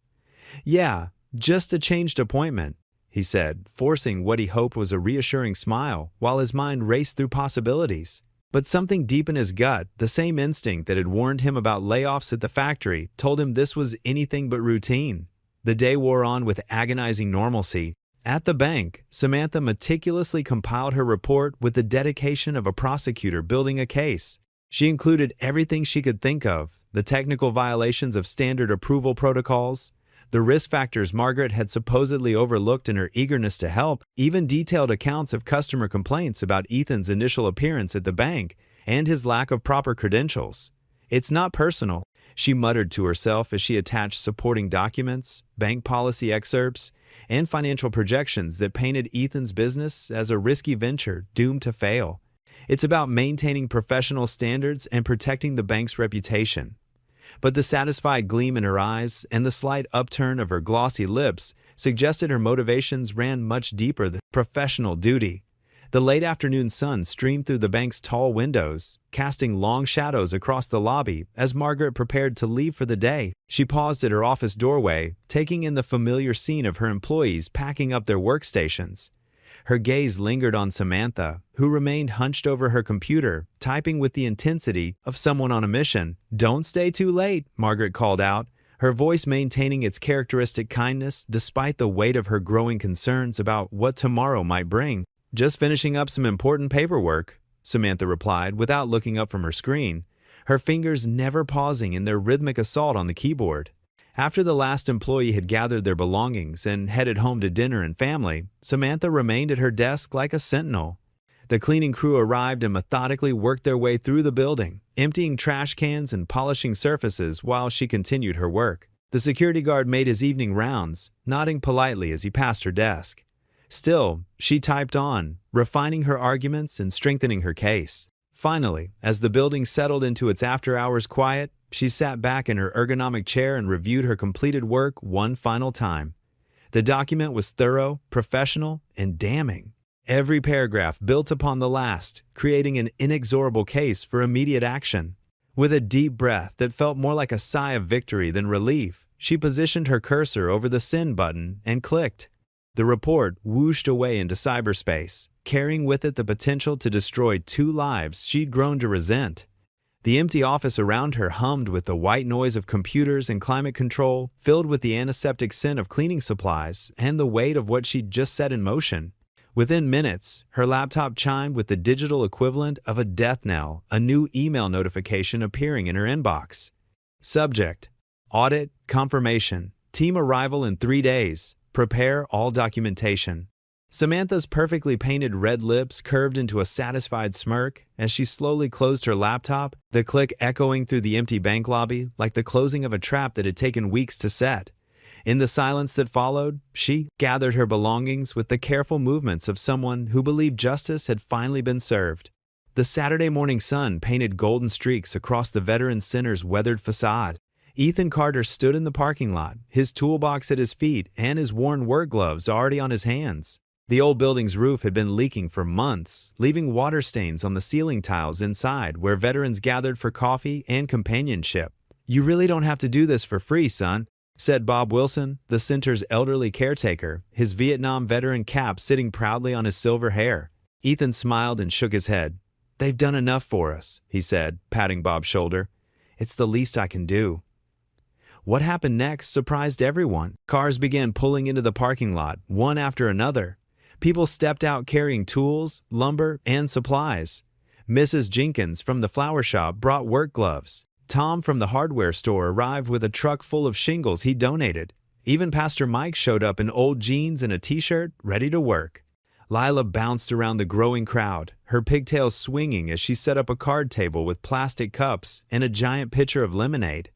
"Yeah, just a changed appointment," he said, forcing what he hoped was a reassuring smile while his mind raced through possibilities. But something deep in his gut, the same instinct that had warned him about layoffs at the factory, told him this was anything but routine. The day wore on with agonizing normalcy. At the bank, Samantha meticulously compiled her report with the dedication of a prosecutor building a case. She included everything she could think of: the technical violations of standard approval protocols, the risk factors Margaret had supposedly overlooked in her eagerness to help, even detailed accounts of customer complaints about Ethan's initial appearance at the bank and his lack of proper credentials. "It's not personal," she muttered to herself as she attached supporting documents, bank policy excerpts, and financial projections that painted Ethan's business as a risky venture doomed to fail. "It's about maintaining professional standards and protecting the bank's reputation." But the satisfied gleam in her eyes and the slight upturn of her glossy lips suggested her motivations ran much deeper than professional duty. The late afternoon sun streamed through the bank's tall windows, casting long shadows across the lobby as Margaret prepared to leave for the day. She paused at her office doorway, taking in the familiar scene of her employees packing up their workstations. Her gaze lingered on Samantha, who remained hunched over her computer, typing with the intensity of someone on a mission. "Don't stay too late," Margaret called out, her voice maintaining its characteristic kindness despite the weight of her growing concerns about what tomorrow might bring. "Just finishing up some important paperwork," Samantha replied without looking up from her screen, her fingers never pausing in their rhythmic assault on the keyboard. After the last employee had gathered their belongings and headed home to dinner and family, Samantha remained at her desk like a sentinel. The cleaning crew arrived and methodically worked their way through the building, emptying trash cans and polishing surfaces while she continued her work. The security guard made his evening rounds, nodding politely as he passed her desk. Still, she typed on, refining her arguments and strengthening her case. Finally, as the building settled into its after-hours quiet, she sat back in her ergonomic chair and reviewed her completed work one final time. The document was thorough, professional, and damning. Every paragraph built upon the last, creating an inexorable case for immediate action. With a deep breath that felt more like a sigh of victory than relief, she positioned her cursor over the send button and clicked. The report whooshed away into cyberspace, carrying with it the potential to destroy 2 lives she'd grown to resent. The empty office around her hummed with the white noise of computers and climate control, filled with the antiseptic scent of cleaning supplies and the weight of what she'd just set in motion. Within minutes, her laptop chimed with the digital equivalent of a death knell, a new email notification appearing in her inbox. Subject: Audit Confirmation. Team arrival in 3 days. Prepare all documentation. Samantha's perfectly painted red lips curved into a satisfied smirk as she slowly closed her laptop, the click echoing through the empty bank lobby like the closing of a trap that had taken weeks to set. In the silence that followed, she gathered her belongings with the careful movements of someone who believed justice had finally been served. The Saturday morning sun painted golden streaks across the Veterans Center's weathered facade. Ethan Carter stood in the parking lot, his toolbox at his feet and his worn work gloves already on his hands. The old building's roof had been leaking for months, leaving water stains on the ceiling tiles inside where veterans gathered for coffee and companionship. "You really don't have to do this for free, son," said Bob Wilson, the center's elderly caretaker, his Vietnam veteran cap sitting proudly on his silver hair. Ethan smiled and shook his head. "They've done enough for us," he said, patting Bob's shoulder. "It's the least I can do." What happened next surprised everyone. Cars began pulling into the parking lot, one after another. People stepped out carrying tools, lumber, and supplies. Mrs. Jenkins from the flower shop brought work gloves. Tom from the hardware store arrived with a truck full of shingles he donated. Even Pastor Mike showed up in old jeans and a t-shirt, ready to work. Lila bounced around the growing crowd, her pigtails swinging as she set up a card table with plastic cups and a giant pitcher of lemonade.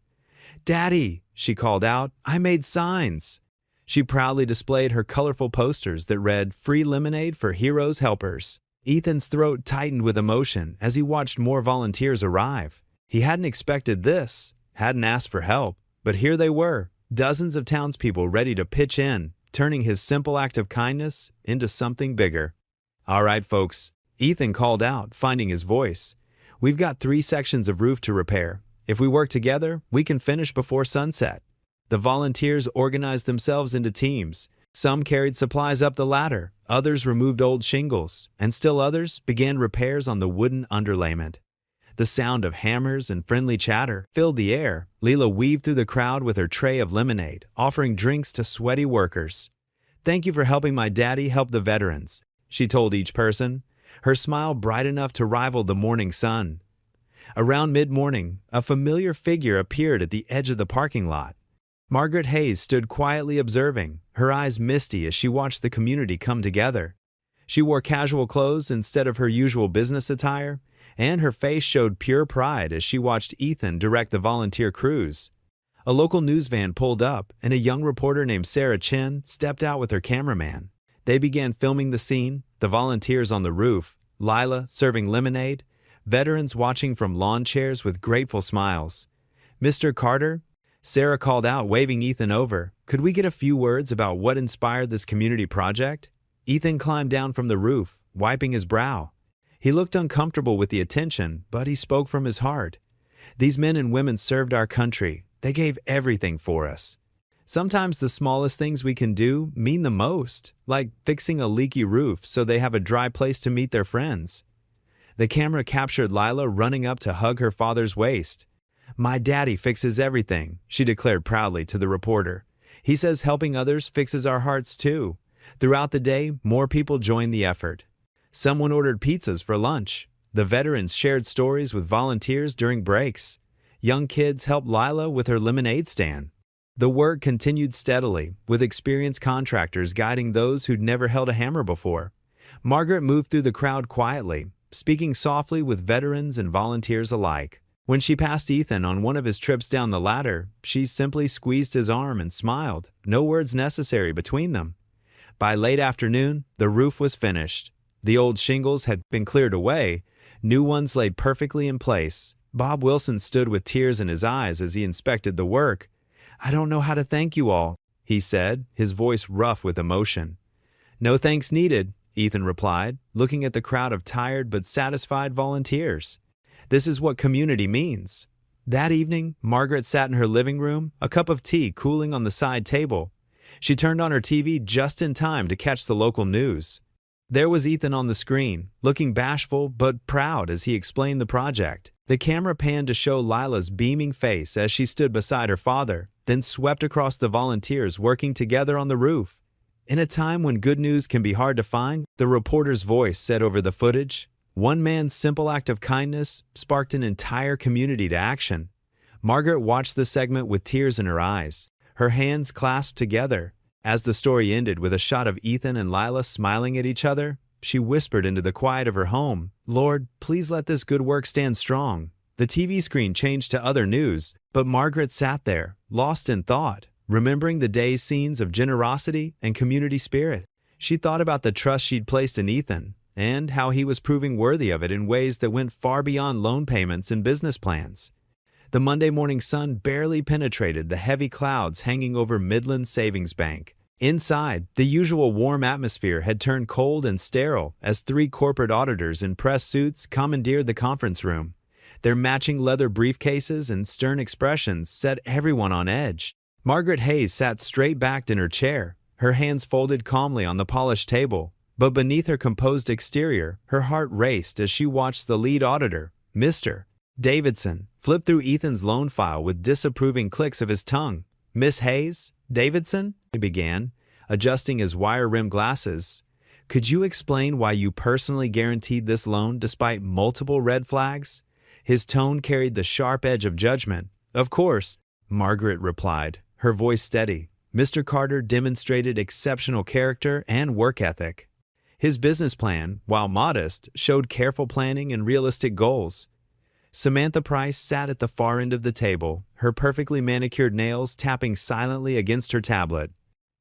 "Daddy," she called out, "I made signs." She proudly displayed her colorful posters that read, "Free lemonade for heroes helpers." Ethan's throat tightened with emotion as he watched more volunteers arrive. He hadn't expected this, hadn't asked for help, but here they were, dozens of townspeople ready to pitch in, turning his simple act of kindness into something bigger. "All right, folks," Ethan called out, finding his voice. "We've got 3 sections of roof to repair. If we work together, we can finish before sunset." The volunteers organized themselves into teams. Some carried supplies up the ladder, others removed old shingles, and still others began repairs on the wooden underlayment. The sound of hammers and friendly chatter filled the air. Leela weaved through the crowd with her tray of lemonade, offering drinks to sweaty workers. "Thank you for helping my daddy help the veterans," she told each person, her smile bright enough to rival the morning sun. Around mid-morning, a familiar figure appeared at the edge of the parking lot. Margaret Hayes stood quietly observing, her eyes misty as she watched the community come together. She wore casual clothes instead of her usual business attire, and her face showed pure pride as she watched Ethan direct the volunteer crews. A local news van pulled up, and a young reporter named Sarah Chen stepped out with her cameraman. They began filming the scene, the volunteers on the roof, Lila serving lemonade, veterans watching from lawn chairs with grateful smiles. "Mr. Carter," Sarah called out, waving Ethan over, "could we get a few words about what inspired this community project?" Ethan climbed down from the roof, wiping his brow. He looked uncomfortable with the attention, but he spoke from his heart. "These men and women served our country. They gave everything for us. Sometimes the smallest things we can do mean the most, like fixing a leaky roof so they have a dry place to meet their friends." The camera captured Lila running up to hug her father's waist. "My daddy fixes everything," she declared proudly to the reporter. "He says helping others fixes our hearts too." Throughout the day, more people joined the effort. Someone ordered pizzas for lunch. The veterans shared stories with volunteers during breaks. Young kids helped Lila with her lemonade stand. The work continued steadily, with experienced contractors guiding those who'd never held a hammer before. Margaret moved through the crowd quietly, speaking softly with veterans and volunteers alike. When she passed Ethan on one of his trips down the ladder, she simply squeezed his arm and smiled, no words necessary between them. By late afternoon, the roof was finished. The old shingles had been cleared away, new ones laid perfectly in place. Bob Wilson stood with tears in his eyes as he inspected the work. "I don't know how to thank you all," he said, his voice rough with emotion. "No thanks needed," Ethan replied, looking at the crowd of tired but satisfied volunteers. "This is what community means." That evening, Margaret sat in her living room, a cup of tea cooling on the side table. She turned on her TV just in time to catch the local news. There was Ethan on the screen, looking bashful but proud as he explained the project. The camera panned to show Lila's beaming face as she stood beside her father, then swept across the volunteers working together on the roof. In a time when good news can be hard to find, the reporter's voice said over the footage, "One man's simple act of kindness sparked an entire community to action." Margaret watched the segment with tears in her eyes, her hands clasped together. As the story ended with a shot of Ethan and Lila smiling at each other, she whispered into the quiet of her home, "Lord, please let this good work stand strong." The TV screen changed to other news, but Margaret sat there, lost in thought, remembering the day's scenes of generosity and community spirit. She thought about the trust she'd placed in Ethan, and how he was proving worthy of it in ways that went far beyond loan payments and business plans. The Monday morning sun barely penetrated the heavy clouds hanging over Midland Savings Bank. Inside, the usual warm atmosphere had turned cold and sterile as three corporate auditors in press suits commandeered the conference room. Their matching leather briefcases and stern expressions set everyone on edge. Margaret Hayes sat straight-backed in her chair, her hands folded calmly on the polished table. But beneath her composed exterior, her heart raced as she watched the lead auditor, Mr. Davidson, flip through Ethan's loan file with disapproving clicks of his tongue. "Miss Hayes? Davidson?" he began, adjusting his wire-rimmed glasses. "Could you explain why you personally guaranteed this loan despite multiple red flags?" His tone carried the sharp edge of judgment. "Of course," Margaret replied, her voice steady. "Mr. Carter demonstrated exceptional character and work ethic. His business plan, while modest, showed careful planning and realistic goals." Samantha Price sat at the far end of the table, her perfectly manicured nails tapping silently against her tablet.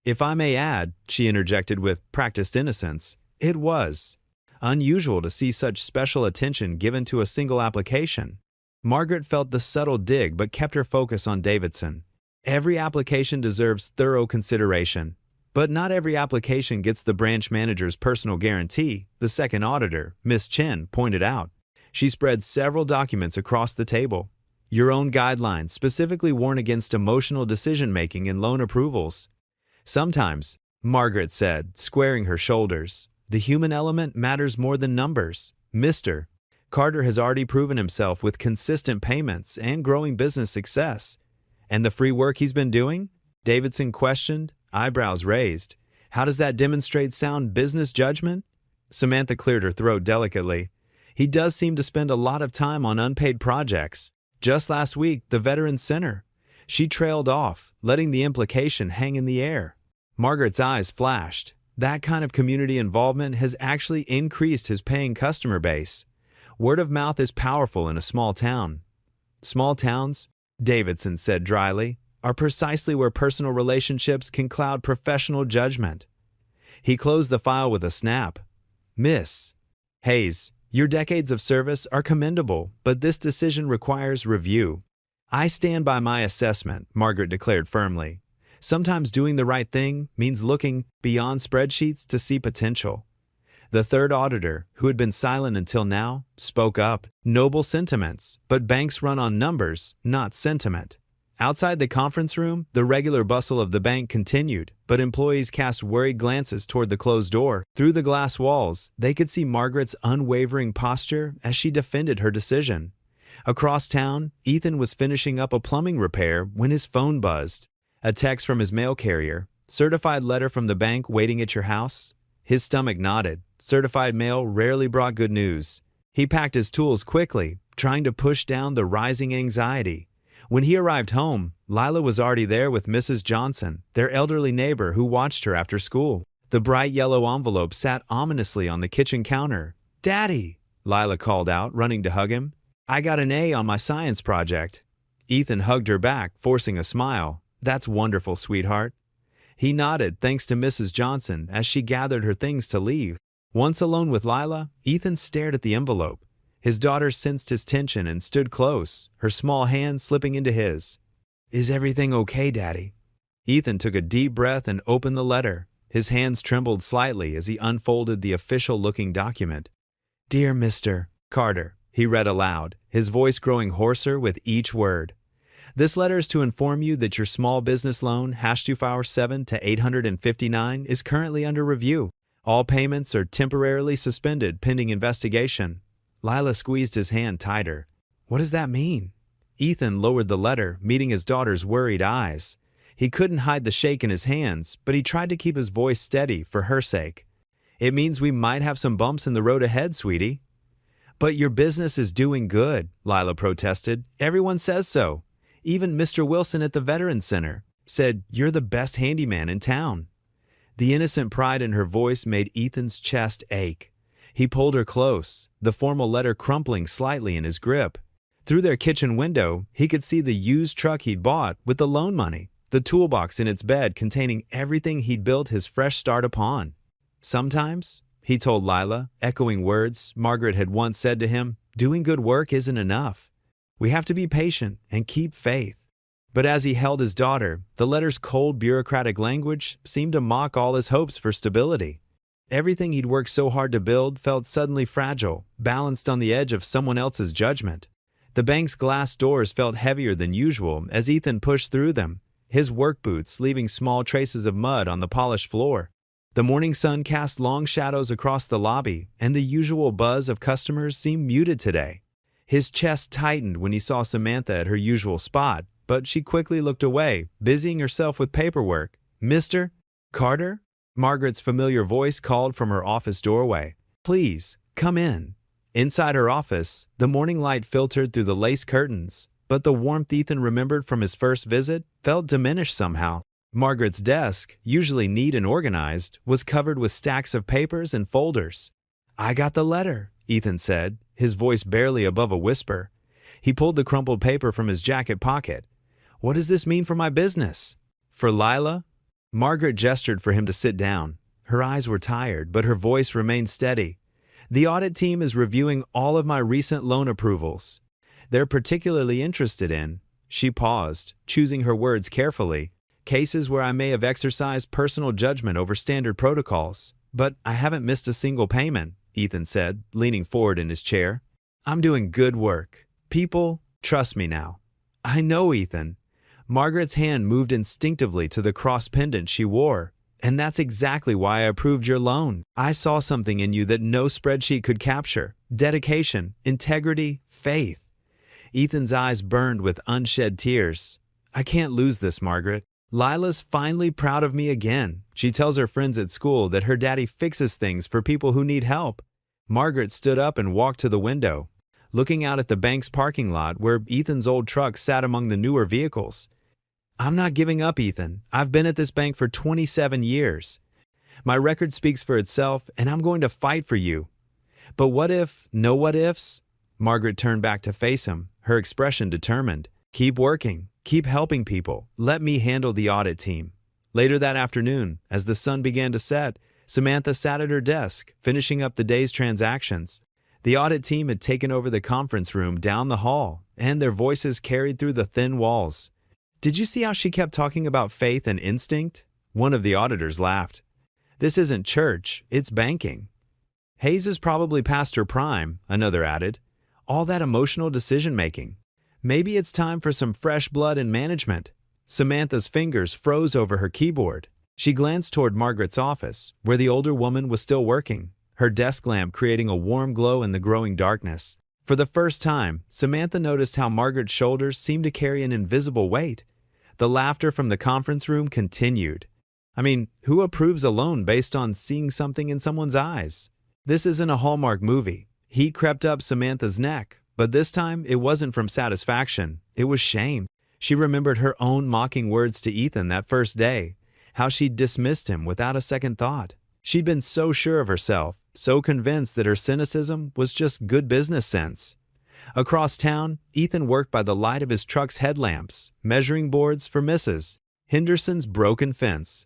"If I may add," she interjected with practiced innocence, "it was unusual to see such special attention given to a single application." Margaret felt the subtle dig but kept her focus on Davidson. Every application deserves thorough consideration. But not every application gets the branch manager's personal guarantee, the second auditor, Miss Chen, pointed out. She spread several documents across the table. "Your own guidelines specifically warn against emotional decision-making in loan approvals." "Sometimes," Margaret said, squaring her shoulders, "the human element matters more than numbers. Mr. Carter has already proven himself with consistent payments and growing business success." "And the free work he's been doing?" Davidson questioned, eyebrows raised. "How does that demonstrate sound business judgment?" Samantha cleared her throat delicately. "He does seem to spend a lot of time on unpaid projects. Just last week, the Veterans Center." She trailed off, letting the implication hang in the air. Margaret's eyes flashed. That kind of community involvement has actually increased his paying customer base. Word of mouth is powerful in a small town. "Small towns," Davidson said dryly, "are precisely where personal relationships can cloud professional judgment." He closed the file with a snap. "Miss Hayes, your decades of service are commendable, but this decision requires review." "I stand by my assessment," Margaret declared firmly. "Sometimes doing the right thing means looking beyond spreadsheets to see potential." The third auditor, who had been silent until now, spoke up. "Noble sentiments, but banks run on numbers, not sentiment." Outside the conference room, the regular bustle of the bank continued, but employees cast worried glances toward the closed door. Through the glass walls, they could see Margaret's unwavering posture as she defended her decision. Across town, Ethan was finishing up a plumbing repair when his phone buzzed. A text from his mail carrier. "Certified letter from the bank waiting at your house?" His stomach nodded. Certified mail rarely brought good news. He packed his tools quickly, trying to push down the rising anxiety. When he arrived home, Lila was already there with Mrs. Johnson, their elderly neighbor who watched her after school. The bright yellow envelope sat ominously on the kitchen counter. "Daddy!" Lila called out, running to hug him. "I got an A on my science project." Ethan hugged her back, forcing a smile. "That's wonderful, sweetheart." He nodded thanks to Mrs. Johnson as she gathered her things to leave. Once alone with Lila, Ethan stared at the envelope. His daughter sensed his tension and stood close, her small hand slipping into his. "Is everything okay, Daddy?" Ethan took a deep breath and opened the letter. His hands trembled slightly as he unfolded the official-looking document. "Dear Mr. Carter," he read aloud, his voice growing hoarser with each word. "This letter is to inform you that your small business loan, #257 to 859, is currently under review. All payments are temporarily suspended pending investigation." Lila squeezed his hand tighter. "What does that mean?" Ethan lowered the letter, meeting his daughter's worried eyes. He couldn't hide the shake in his hands, but he tried to keep his voice steady for her sake. "It means we might have some bumps in the road ahead, sweetie." "But your business is doing good," Lila protested. "Everyone says so. Even Mr. Wilson at the Veterans Center said you're the best handyman in town." The innocent pride in her voice made Ethan's chest ache. He pulled her close, the formal letter crumpling slightly in his grip. Through their kitchen window, he could see the used truck he'd bought with the loan money, the toolbox in its bed containing everything he'd built his fresh start upon. "Sometimes," he told Lila, echoing words Margaret had once said to him, "doing good work isn't enough. We have to be patient and keep faith." But as he held his daughter, the letter's cold bureaucratic language seemed to mock all his hopes for stability. Everything he'd worked so hard to build felt suddenly fragile, balanced on the edge of someone else's judgment. The bank's glass doors felt heavier than usual as Ethan pushed through them, his work boots leaving small traces of mud on the polished floor. The morning sun cast long shadows across the lobby, and the usual buzz of customers seemed muted today. His chest tightened when he saw Samantha at her usual spot, but she quickly looked away, busying herself with paperwork. "Mr. Carter?" Margaret's familiar voice called from her office doorway. "Please, come in." Inside her office, the morning light filtered through the lace curtains, but the warmth Ethan remembered from his first visit felt diminished somehow. Margaret's desk, usually neat and organized, was covered with stacks of papers and folders. "I got the letter," Ethan said, his voice barely above a whisper. He pulled the crumpled paper from his jacket pocket. "What does this mean for my business?" "For Lila?" Margaret gestured for him to sit down. Her eyes were tired, but her voice remained steady. "The audit team is reviewing all of my recent loan approvals. They're particularly interested in," she paused, choosing her words carefully, "cases where I may have exercised personal judgment over standard protocols. But I haven't missed a single payment," Ethan said, leaning forward in his chair. "I'm doing good work. People trust me now." "I know, Ethan." Margaret's hand moved instinctively to the cross pendant she wore. "And that's exactly why I approved your loan. I saw something in you that no spreadsheet could capture. Dedication, integrity, faith." Ethan's eyes burned with unshed tears. "I can't lose this, Margaret. Lila's finally proud of me again. She tells her friends at school that her daddy fixes things for people who need help." Margaret stood up and walked to the window, looking out at the bank's parking lot where Ethan's old truck sat among the newer vehicles. "I'm not giving up, Ethan. I've been at this bank for 27 years. My record speaks for itself, and I'm going to fight for you." "But what if, no what ifs?" Margaret turned back to face him, her expression determined. "Keep working. Keep helping people. Let me handle the audit team." Later that afternoon, as the sun began to set, Samantha sat at her desk, finishing up the day's transactions. The audit team had taken over the conference room down the hall, and their voices carried through the thin walls. "Did you see how she kept talking about faith and instinct?" One of the auditors laughed. "This isn't church, it's banking." "Hayes is probably past her prime," another added. "All that emotional decision-making. Maybe it's time for some fresh blood in management." Samantha's fingers froze over her keyboard. She glanced toward Margaret's office, where the older woman was still working, her desk lamp creating a warm glow in the growing darkness. For the first time, Samantha noticed how Margaret's shoulders seemed to carry an invisible weight. The laughter from the conference room continued. I mean, who approves a loan based on seeing something in someone's eyes? This isn't a Hallmark movie. Heat crept up Samantha's neck, but this time it wasn't from satisfaction. It was shame. She remembered her own mocking words to Ethan that first day, how she'd dismissed him without a second thought. She'd been so sure of herself, so convinced that her cynicism was just good business sense. Across town, Ethan worked by the light of his truck's headlamps, measuring boards for Mrs. Henderson's broken fence.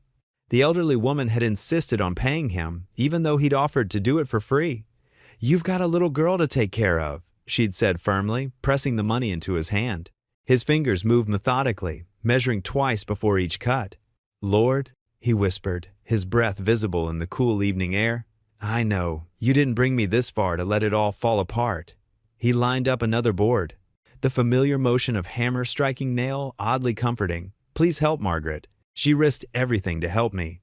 The elderly woman had insisted on paying him, even though he'd offered to do it for free. "You've got a little girl to take care of," she'd said firmly, pressing the money into his hand. His fingers moved methodically, measuring twice before each cut. Lord, he whispered, his breath visible in the cool evening air. I know, you didn't bring me this far to let it all fall apart. He lined up another board. The familiar motion of hammer striking nail oddly comforting. Please help, Margaret. She risked everything to help me.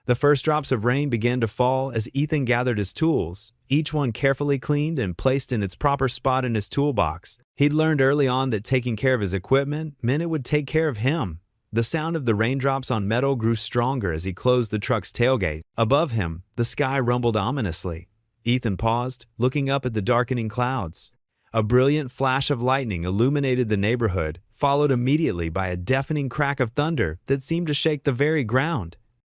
The first drops of rain began to fall as Ethan gathered his tools, each one carefully cleaned and placed in its proper spot in his toolbox. He'd learned early on that taking care of his equipment meant it would take care of him. The sound of the raindrops on metal grew stronger as he closed the truck's tailgate. Above him, the sky rumbled ominously. Ethan paused, looking up at the darkening clouds. A brilliant flash of lightning illuminated the neighborhood, followed immediately by a deafening crack of thunder that seemed to shake the very ground.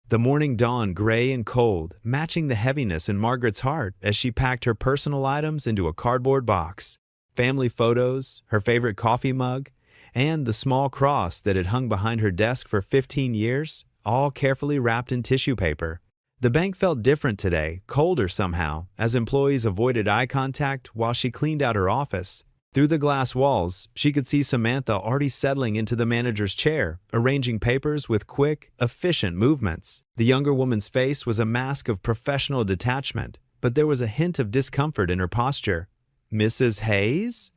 The morning dawned gray and cold, matching the heaviness in Margaret's heart as she packed her personal items into a cardboard box. Family photos, her favorite coffee mug, and the small cross that had hung behind her desk for 15 years, all carefully wrapped in tissue paper. The bank felt different today, colder somehow, as employees avoided eye contact while she cleaned out her office. Through the glass walls, she could see Samantha already settling into the manager's chair, arranging papers with quick, efficient movements. The younger woman's face was a mask of professional detachment, but there was a hint of discomfort in her posture. Mrs. Hayes?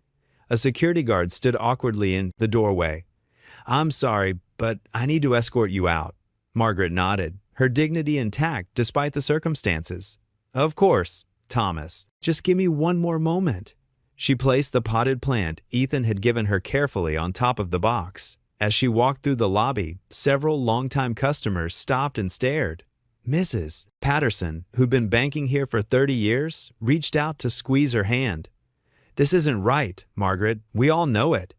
A security guard stood awkwardly in the doorway. I'm sorry, but I need to escort you out. Margaret nodded, her dignity intact despite the circumstances. Of course, Thomas. Just give me one more moment. She placed the potted plant Ethan had given her carefully on top of the box. As she walked through the lobby, several longtime customers stopped and stared. Mrs. Patterson, who'd been banking here for 30 years, reached out to squeeze her hand. This isn't right, Margaret. We all know it.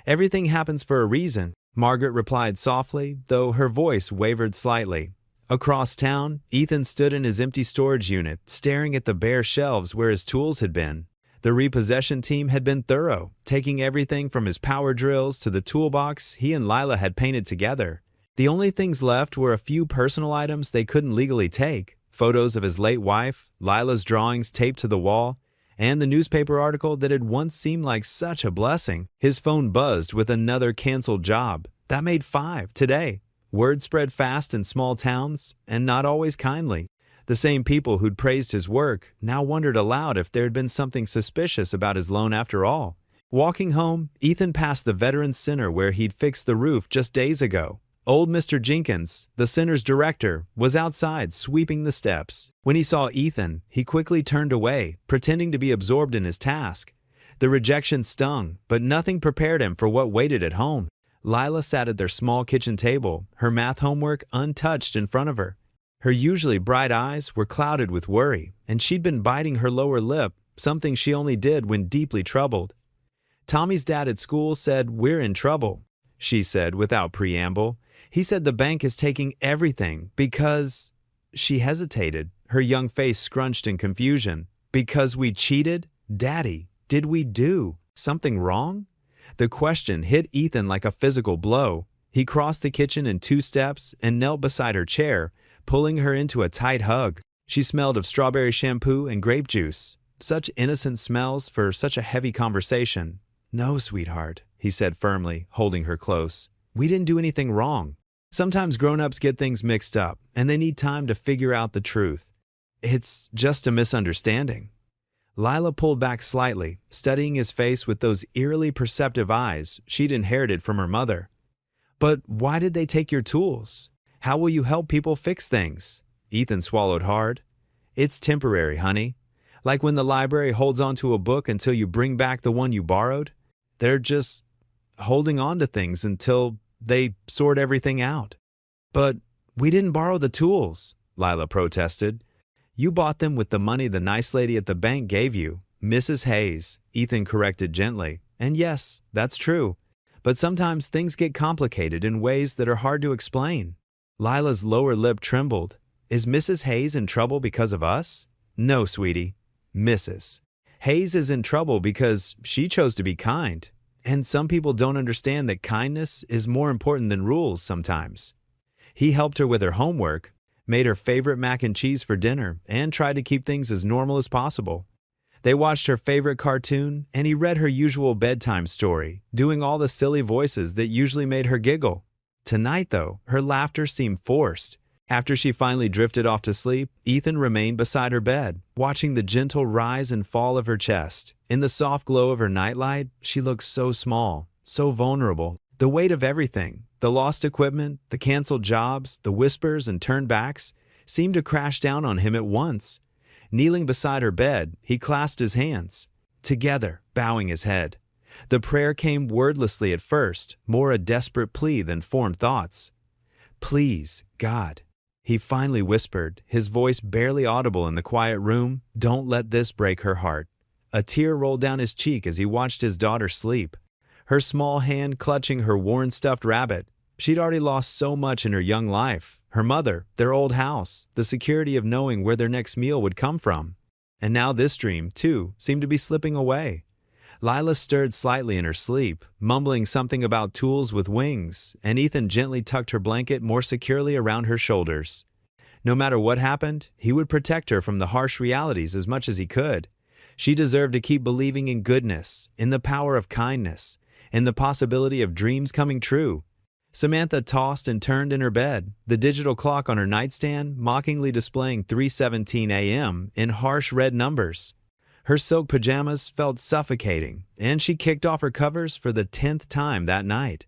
Everything happens for a reason, Margaret replied softly, though her voice wavered slightly. Across town, Ethan stood in his empty storage unit, staring at the bare shelves where his tools had been. The repossession team had been thorough, taking everything from his power drills to the toolbox he and Lila had painted together. The only things left were a few personal items they couldn't legally take, photos of his late wife, Lila's drawings taped to the wall, and the newspaper article that had once seemed like such a blessing. His phone buzzed with another canceled job. That made 5 today. Word spread fast in small towns, and not always kindly. The same people who'd praised his work now wondered aloud if there had been something suspicious about his loan after all. Walking home, Ethan passed the veteran center where he'd fixed the roof just days ago. Old Mr. Jenkins, the center's director, was outside sweeping the steps. When he saw Ethan, he quickly turned away, pretending to be absorbed in his task. The rejection stung, but nothing prepared him for what waited at home. Lila sat at their small kitchen table, her math homework untouched in front of her. Her usually bright eyes were clouded with worry, and she'd been biting her lower lip, something she only did when deeply troubled. Tommy's dad at school said, "We're in trouble," she said without preamble. He said the bank is taking everything because... She hesitated, her young face scrunched in confusion. Because we cheated? Daddy, did we do something wrong? The question hit Ethan like a physical blow. He crossed the kitchen in 2 steps and knelt beside her chair, pulling her into a tight hug. She smelled of strawberry shampoo and grape juice. Such innocent smells for such a heavy conversation. No, sweetheart, he said firmly, holding her close. We didn't do anything wrong. Sometimes grown-ups get things mixed up, and they need time to figure out the truth. It's just a misunderstanding. Lila pulled back slightly, studying his face with those eerily perceptive eyes she'd inherited from her mother. But why did they take your tools? How will you help people fix things? Ethan swallowed hard. It's temporary, honey. Like when the library holds onto a book until you bring back the one you borrowed. They're just holding on to things until they sort everything out. But we didn't borrow the tools, Lila protested. You bought them with the money the nice lady at the bank gave you. Mrs. Hayes, Ethan corrected gently. And yes, that's true. But sometimes things get complicated in ways that are hard to explain. Lila's lower lip trembled. Is Mrs. Hayes in trouble because of us? No, sweetie. Mrs. Hayes is in trouble because she chose to be kind. And some people don't understand that kindness is more important than rules sometimes. He helped her with her homework, made her favorite mac and cheese for dinner, and tried to keep things as normal as possible. They watched her favorite cartoon, and he read her usual bedtime story, doing all the silly voices that usually made her giggle. Tonight, though, her laughter seemed forced. After she finally drifted off to sleep, Ethan remained beside her bed, watching the gentle rise and fall of her chest. In the soft glow of her nightlight, she looked so small, so vulnerable. The weight of everything, the lost equipment, the canceled jobs, the whispers and turned backs, seemed to crash down on him at once. Kneeling beside her bed, he clasped his hands. Together, bowing his head. The prayer came wordlessly at first, more a desperate plea than formed thoughts. "Please, God," he finally whispered, his voice barely audible in the quiet room, "don't let this break her heart." A tear rolled down his cheek as he watched his daughter sleep, her small hand clutching her worn stuffed rabbit. She'd already lost so much in her young life. Her mother, their old house, the security of knowing where their next meal would come from. And now this dream, too, seemed to be slipping away. Lila stirred slightly in her sleep, mumbling something about tools with wings, and Ethan gently tucked her blanket more securely around her shoulders. No matter what happened, he would protect her from the harsh realities as much as he could. She deserved to keep believing in goodness, in the power of kindness, in the possibility of dreams coming true. Samantha tossed and turned in her bed, the digital clock on her nightstand mockingly displaying 3:17 a.m. in harsh red numbers. Her silk pajamas felt suffocating, and she kicked off her covers for the 10th time that night.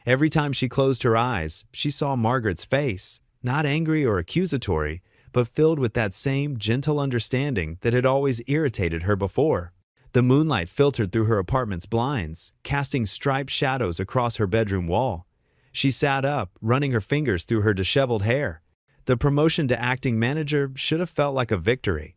Every time she closed her eyes, she saw Margaret's face, not angry or accusatory, but filled with that same gentle understanding that had always irritated her before. The moonlight filtered through her apartment's blinds, casting striped shadows across her bedroom wall. She sat up, running her fingers through her disheveled hair. The promotion to acting manager should have felt like a victory.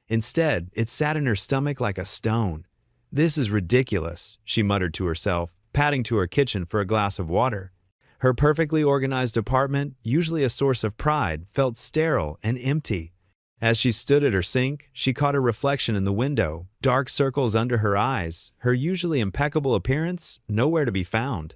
Instead, it sat in her stomach like a stone. "This is ridiculous," she muttered to herself, padding to her kitchen for a glass of water. Her perfectly organized apartment, usually a source of pride, felt sterile and empty. As she stood at her sink, she caught her reflection in the window, dark circles under her eyes, her usually impeccable appearance nowhere to be found.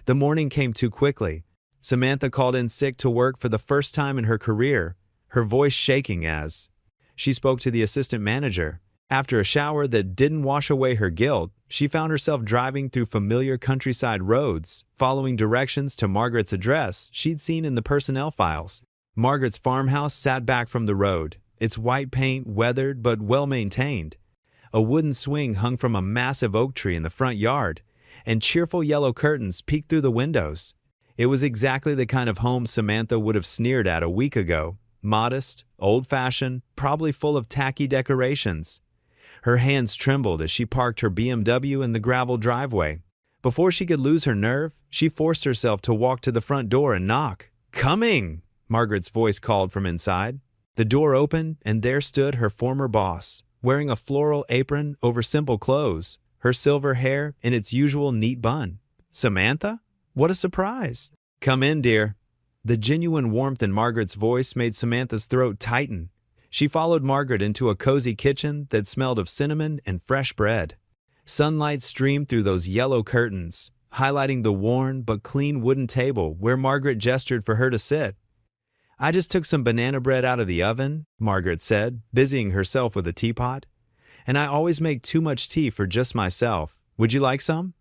The morning came too quickly. Samantha called in sick to work for the first time in her career, her voice shaking as she spoke to the assistant manager. After a shower that didn't wash away her guilt, she found herself driving through familiar countryside roads, following directions to Margaret's address she'd seen in the personnel files. Margaret's farmhouse sat back from the road, its white paint weathered but well-maintained. A wooden swing hung from a massive oak tree in the front yard, and cheerful yellow curtains peeked through the windows. It was exactly the kind of home Samantha would have sneered at a week ago. Modest, old-fashioned, probably full of tacky decorations. Her hands trembled as she parked her BMW in the gravel driveway. Before she could lose her nerve, she forced herself to walk to the front door and knock. "Coming!" Margaret's voice called from inside. The door opened, and there stood her former boss, wearing a floral apron over simple clothes, her silver hair in its usual neat bun. "Samantha? What a surprise!" "Come in, dear." The genuine warmth in Margaret's voice made Samantha's throat tighten. She followed Margaret into a cozy kitchen that smelled of cinnamon and fresh bread. Sunlight streamed through those yellow curtains, highlighting the worn but clean wooden table where Margaret gestured for her to sit. "I just took some banana bread out of the oven," Margaret said, busying herself with a teapot. "And I always make too much tea for just myself. Would you like some?"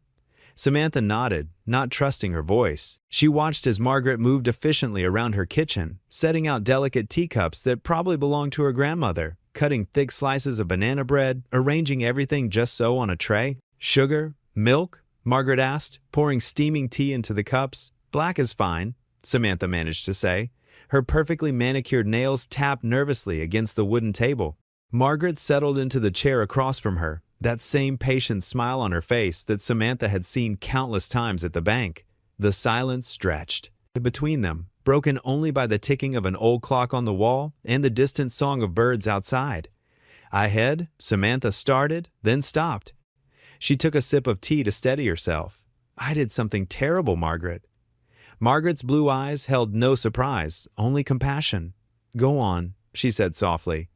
Samantha nodded, not trusting her voice. She watched as Margaret moved efficiently around her kitchen, setting out delicate teacups that probably belonged to her grandmother, cutting thick slices of banana bread, arranging everything just so on a tray. "Sugar? Milk?" Margaret asked, pouring steaming tea into the cups. "Black is fine," Samantha managed to say. Her perfectly manicured nails tapped nervously against the wooden table. Margaret settled into the chair across from her, that same patient smile on her face that Samantha had seen countless times at the bank. The silence stretched between them, broken only by the ticking of an old clock on the wall and the distant song of birds outside. Ahead, Samantha started, then stopped. She took a sip of tea to steady herself. "I did something terrible, Margaret." Margaret's blue eyes held no surprise, only compassion. "Go on," she said softly.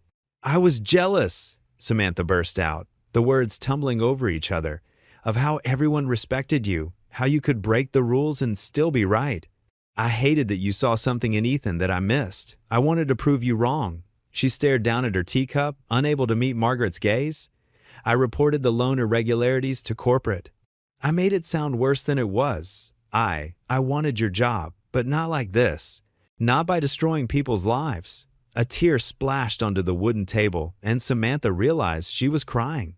"I was jealous," Samantha burst out, the words tumbling over each other, "of how everyone respected you, how you could break the rules and still be right. I hated that you saw something in Ethan that I missed. I wanted to prove you wrong." She stared down at her teacup, unable to meet Margaret's gaze. "I reported the loan irregularities to corporate. I made it sound worse than it was. I wanted your job, but not like this. Not by destroying people's lives." A tear splashed onto the wooden table, and Samantha realized she was crying.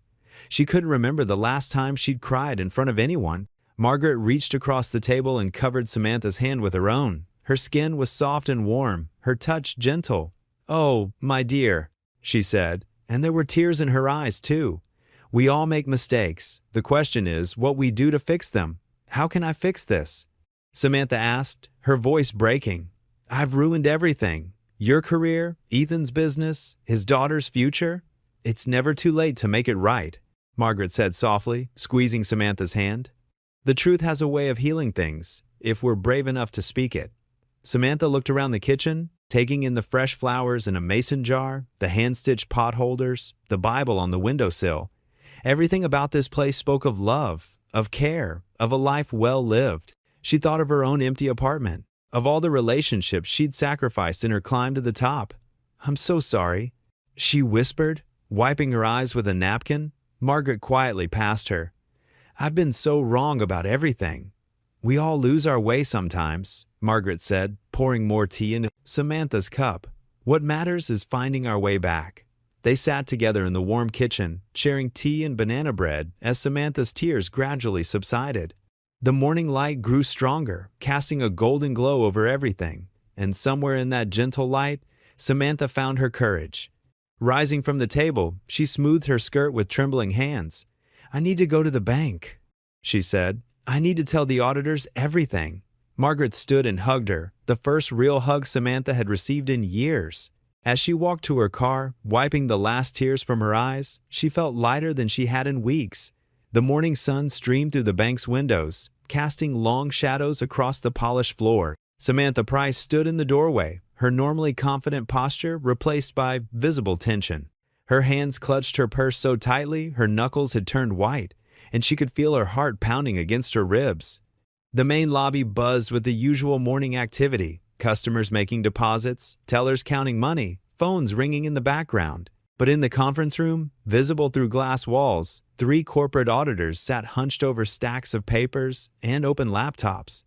She couldn't remember the last time she'd cried in front of anyone. Margaret reached across the table and covered Samantha's hand with her own. Her skin was soft and warm, her touch gentle. "Oh, my dear," she said, and there were tears in her eyes too. "We all make mistakes. The question is what we do to fix them. How can I fix this?" Samantha asked, her voice breaking. "I've ruined everything. Your career, Ethan's business, his daughter's future. It's never too late to make it right," Margaret said softly, squeezing Samantha's hand. "The truth has a way of healing things, if we're brave enough to speak it." Samantha looked around the kitchen, taking in the fresh flowers in a mason jar, the hand-stitched pot holders, the Bible on the windowsill. Everything about this place spoke of love, of care, of a life well lived. She thought of her own empty apartment, of all the relationships she'd sacrificed in her climb to the top. "I'm so sorry," she whispered, wiping her eyes with a napkin. Margaret quietly passed her. "I've been so wrong about everything." "We all lose our way sometimes," Margaret said, pouring more tea into Samantha's cup. "What matters is finding our way back." They sat together in the warm kitchen, sharing tea and banana bread as Samantha's tears gradually subsided. The morning light grew stronger, casting a golden glow over everything, and somewhere in that gentle light, Samantha found her courage. Rising from the table, she smoothed her skirt with trembling hands. "I need to go to the bank," she said. "I need to tell the auditors everything." Margaret stood and hugged her, the first real hug Samantha had received in years. As she walked to her car, wiping the last tears from her eyes, she felt lighter than she had in weeks. The morning sun streamed through the bank's windows, casting long shadows across the polished floor. Samantha Price stood in the doorway, her normally confident posture replaced by visible tension. Her hands clutched her purse so tightly her knuckles had turned white, and she could feel her heart pounding against her ribs. The main lobby buzzed with the usual morning activity, customers making deposits, tellers counting money, phones ringing in the background. But in the conference room, visible through glass walls, 3 corporate auditors sat hunched over stacks of papers and open laptops.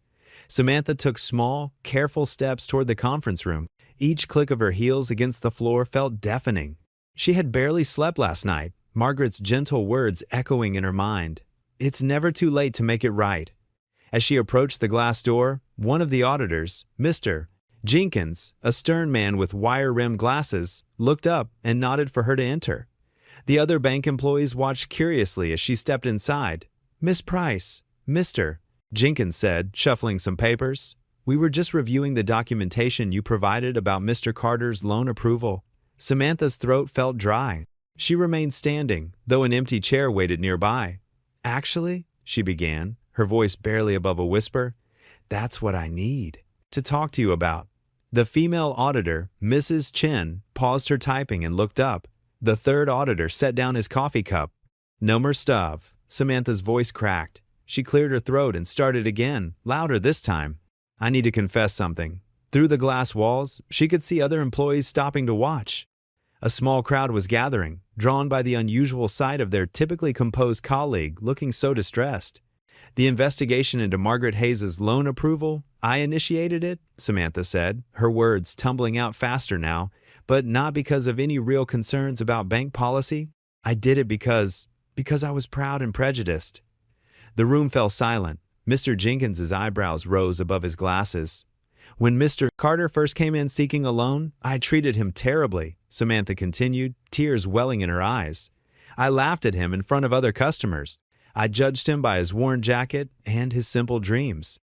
Samantha took small, careful steps toward the conference room. Each click of her heels against the floor felt deafening. She had barely slept last night, Margaret's gentle words echoing in her mind. "It's never too late to make it right." As she approached the glass door, one of the auditors, Mr. Jenkins, a stern man with wire-rimmed glasses, looked up and nodded for her to enter. The other bank employees watched curiously as she stepped inside. "Miss Price, Mr. Jenkins said, shuffling some papers. "We were just reviewing the documentation you provided about Mr. Carter's loan approval." Samantha's throat felt dry. She remained standing, though an empty chair waited nearby. "Actually," she began, her voice barely above a whisper, "that's what I need to talk to you about." The female auditor, Mrs. Chen, paused her typing and looked up. The third auditor set down his coffee cup. "No more stuff." Samantha's voice cracked. She cleared her throat and started again, louder this time. "I need to confess something." Through the glass walls, she could see other employees stopping to watch. A small crowd was gathering, drawn by the unusual sight of their typically composed colleague looking so distressed. "The investigation into Margaret Hayes' loan approval, I initiated it," Samantha said, her words tumbling out faster now, "but not because of any real concerns about bank policy. I did it because I was proud and prejudiced." The room fell silent. Mr. Jenkins's eyebrows rose above his glasses. "When Mr. Carter first came in seeking a loan, I treated him terribly," Samantha continued, tears welling in her eyes. "I laughed at him in front of other customers. I judged him by his worn jacket and his simple dreams.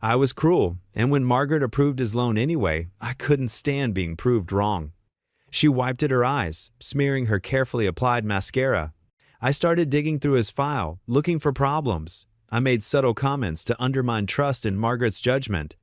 I was cruel, and when Margaret approved his loan anyway, I couldn't stand being proved wrong." She wiped at her eyes, smearing her carefully applied mascara. "I started digging through his file, looking for problems. I made subtle comments to undermine trust in Margaret's judgment.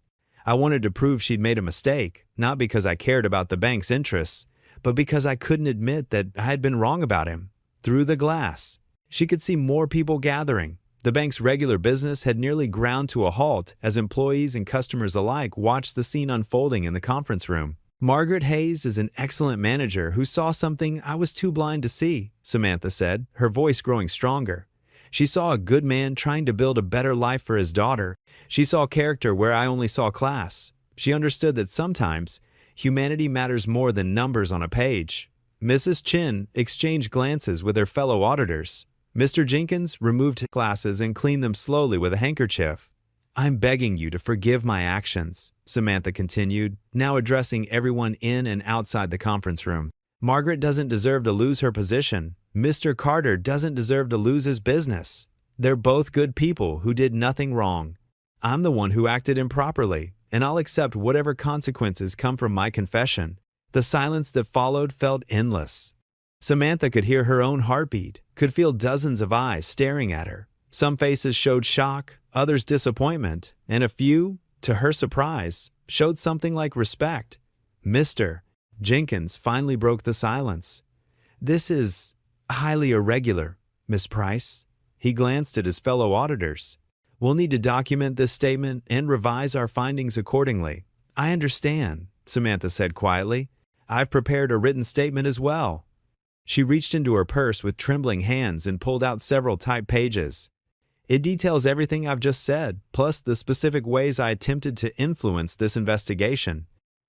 I wanted to prove she'd made a mistake, not because I cared about the bank's interests, but because I couldn't admit that I had been wrong about him." Through the glass, she could see more people gathering. The bank's regular business had nearly ground to a halt as employees and customers alike watched the scene unfolding in the conference room. "Margaret Hayes is an excellent manager who saw something I was too blind to see," Samantha said, her voice growing stronger. She saw a good man trying to build a better life for his daughter. She saw character where I only saw class. She understood that sometimes humanity matters more than numbers on a page. Mrs. Chin exchanged glances with her fellow auditors. Mr. Jenkins removed his glasses and cleaned them slowly with a handkerchief. "I'm begging you to forgive my actions," Samantha continued, now addressing everyone in and outside the conference room. "Margaret doesn't deserve to lose her position. Mr. Carter doesn't deserve to lose his business. They're both good people who did nothing wrong. I'm the one who acted improperly, and I'll accept whatever consequences come from my confession." The silence that followed felt endless. Samantha could hear her own heartbeat, could feel dozens of eyes staring at her. Some faces showed shock, others disappointment, and a few, to her surprise, showed something like respect. Mr. Jenkins finally broke the silence. "This is highly irregular, Miss Price." He glanced at his fellow auditors. "We'll need to document this statement and revise our findings accordingly." "I understand," Samantha said quietly. "I've prepared a written statement as well." She reached into her purse with trembling hands and pulled out several typed pages. "It details everything I've just said, plus the specific ways I attempted to influence this investigation.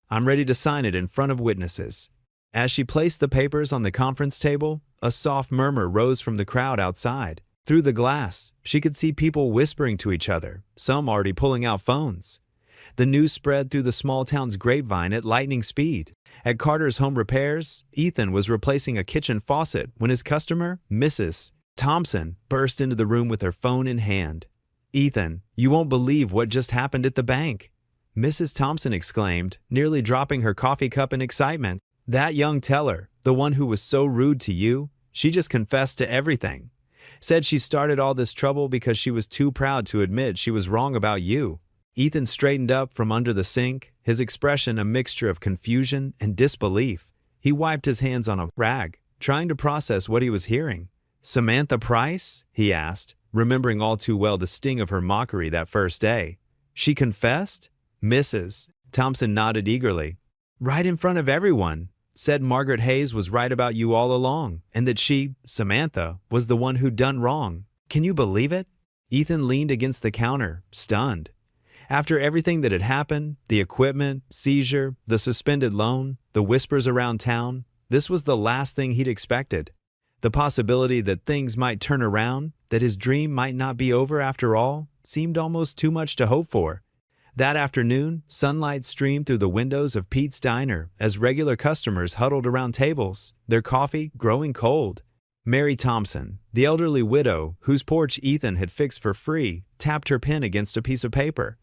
I'm ready to sign it in front of witnesses." As she placed the papers on the conference table, a soft murmur rose from the crowd outside. Through the glass, she could see people whispering to each other, some already pulling out phones. The news spread through the small town's grapevine at lightning speed. At Carter's Home Repairs, Ethan was replacing a kitchen faucet when his customer, Mrs. Thompson, burst into the room with her phone in hand. "Ethan, you won't believe what just happened at the bank," Mrs. Thompson exclaimed, nearly dropping her coffee cup in excitement. "That young teller, the one who was so rude to you, she just confessed to everything. Said she started all this trouble because she was too proud to admit she was wrong about you." Ethan straightened up from under the sink, his expression a mixture of confusion and disbelief. He wiped his hands on a rag, trying to process what he was hearing. "Samantha Price?" he asked, remembering all too well the sting of her mockery that first day. "She confessed?" Mrs. Thompson nodded eagerly. "Right in front of everyone. Said Margaret Hayes was right about you all along, and that she, Samantha, was the one who'd done wrong. Can you believe it?" Ethan leaned against the counter, stunned. After everything that had happened, the equipment, seizure, the suspended loan, the whispers around town, this was the last thing he'd expected. The possibility that things might turn around, that his dream might not be over after all, seemed almost too much to hope for. That afternoon, sunlight streamed through the windows of Pete's Diner as regular customers huddled around tables, their coffee growing cold. Mary Thompson, the elderly widow whose porch Ethan had fixed for free, tapped her pen against a piece of paper.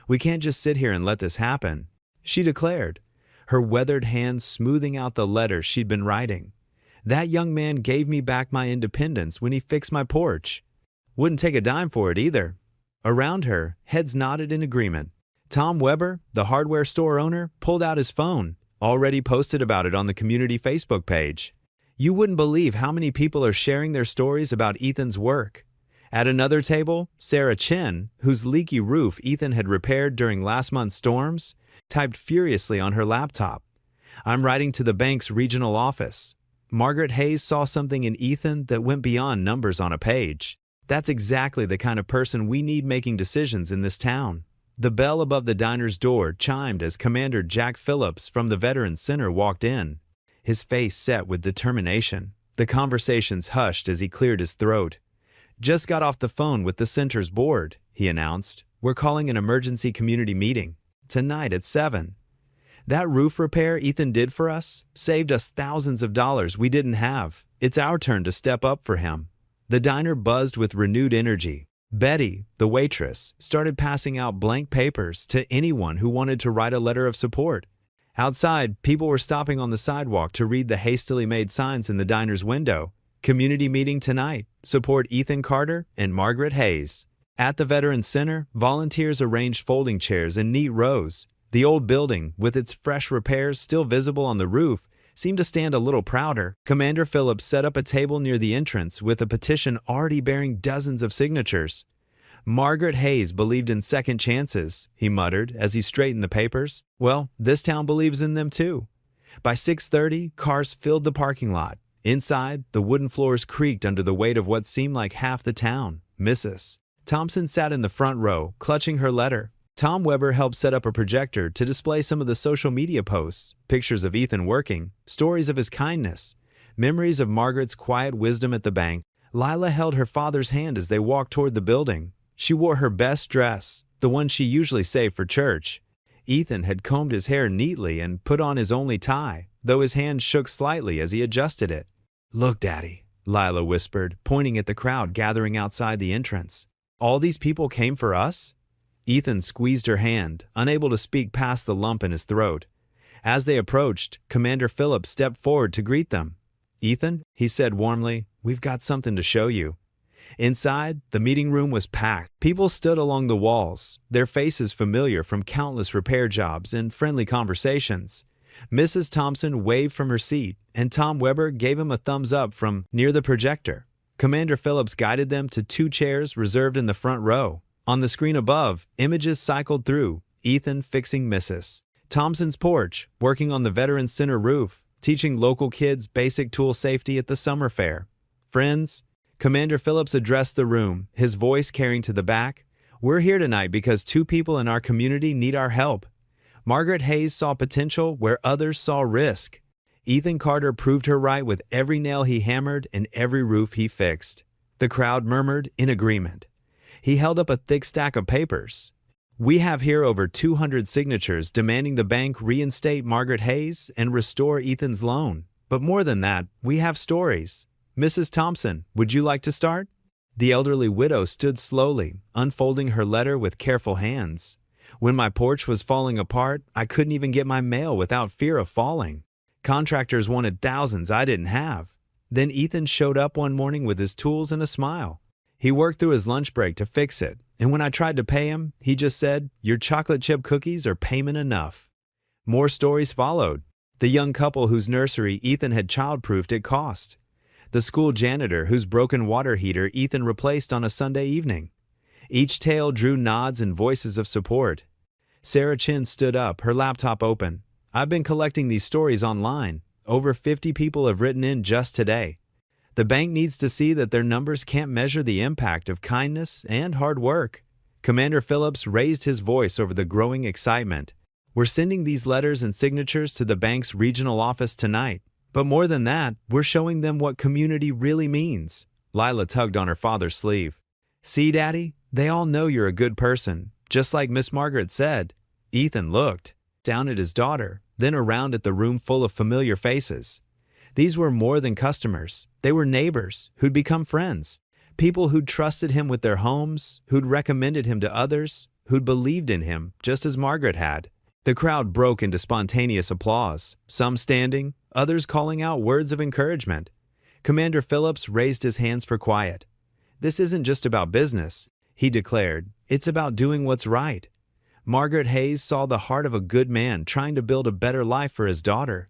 "We can't just sit here and let this happen," she declared, her weathered hands smoothing out the letters she'd been writing. "That young man gave me back my independence when he fixed my porch. Wouldn't take a dime for it either." Around her, heads nodded in agreement. Tom Weber, the hardware store owner, pulled out his phone, already posted about it on the community Facebook page. "You wouldn't believe how many people are sharing their stories about Ethan's work." At another table, Sarah Chin, whose leaky roof Ethan had repaired during last month's storms, typed furiously on her laptop. "I'm writing to the bank's regional office. Margaret Hayes saw something in Ethan that went beyond numbers on a page. That's exactly the kind of person we need making decisions in this town." The bell above the diner's door chimed as Commander Jack Phillips from the Veterans Center walked in, his face set with determination. The conversations hushed as he cleared his throat. "Just got off the phone with the center's board," he announced. "We're calling an emergency community meeting. Tonight at 7. That roof repair Ethan did for us saved us thousands of dollars we didn't have. It's our turn to step up for him." The diner buzzed with renewed energy. Betty, the waitress, started passing out blank papers to anyone who wanted to write a letter of support. Outside, people were stopping on the sidewalk to read the hastily made signs in the diner's window. "Community meeting tonight. Support Ethan Carter and Margaret Hayes." At the Veterans Center, volunteers arranged folding chairs in neat rows. The old building, with its fresh repairs still visible on the roof, seemed to stand a little prouder. Commander Phillips set up a table near the entrance with a petition already bearing dozens of signatures. "Margaret Hayes believed in second chances," he muttered as he straightened the papers. "Well, this town believes in them too." By 6:30, cars filled the parking lot. Inside, the wooden floors creaked under the weight of what seemed like half the town. Mrs. Thompson sat in the front row, clutching her letter. Tom Weber helped set up a projector to display some of the social media posts, pictures of Ethan working, stories of his kindness, memories of Margaret's quiet wisdom at the bank. Lila held her father's hand as they walked toward the building. She wore her best dress, the one she usually saved for church. Ethan had combed his hair neatly and put on his only tie, though his hand shook slightly as he adjusted it. "Look, Daddy," Lila whispered, pointing at the crowd gathering outside the entrance. "All these people came for us?" Ethan squeezed her hand, unable to speak past the lump in his throat. As they approached, Commander Phillips stepped forward to greet them. "Ethan," he said warmly, "we've got something to show you." Inside, the meeting room was packed. People stood along the walls, their faces familiar from countless repair jobs and friendly conversations. Mrs. Thompson waved from her seat, and Tom Weber gave him a thumbs up from near the projector. Commander Phillips guided them to 2 chairs reserved in the front row. On the screen above, images cycled through, Ethan fixing Mrs. Thompson's porch, working on the Veterans Center roof, teaching local kids basic tool safety at the summer fair. "Friends," Commander Phillips addressed the room, his voice carrying to the back, "we're here tonight because 2 people in our community need our help. Margaret Hayes saw potential where others saw risk. Ethan Carter proved her right with every nail he hammered and every roof he fixed." The crowd murmured in agreement. He held up a thick stack of papers. "We have here over 200 signatures demanding the bank reinstate Margaret Hayes and restore Ethan's loan. But more than that, we have stories. Mrs. Thompson, would you like to start?" The elderly widow stood slowly, unfolding her letter with careful hands. "When my porch was falling apart, I couldn't even get my mail without fear of falling. Contractors wanted thousands I didn't have. Then Ethan showed up one morning with his tools and a smile. He worked through his lunch break to fix it, and when I tried to pay him, he just said, 'Your chocolate chip cookies are payment enough.'" More stories followed. The young couple whose nursery Ethan had childproofed at cost. The school janitor whose broken water heater Ethan replaced on a Sunday evening. Each tale drew nods and voices of support. Sarah Chin stood up, her laptop open. "I've been collecting these stories online. Over 50 people have written in just today. The bank needs to see that their numbers can't measure the impact of kindness and hard work." Commander Phillips raised his voice over the growing excitement. "We're sending these letters and signatures to the bank's regional office tonight. But more than that, we're showing them what community really means." Lila tugged on her father's sleeve. "See, Daddy, they all know you're a good person, just like Miss Margaret said." Ethan looked down at his daughter, then around at the room full of familiar faces. These were more than customers. They were neighbors who'd become friends, people who'd trusted him with their homes, who'd recommended him to others, who'd believed in him just as Margaret had. The crowd broke into spontaneous applause, some standing, others calling out words of encouragement. Commander Phillips raised his hands for quiet. "This isn't just about business," he declared. "It's about doing what's right." Margaret Hayes saw the heart of a good man trying to build a better life for his daughter.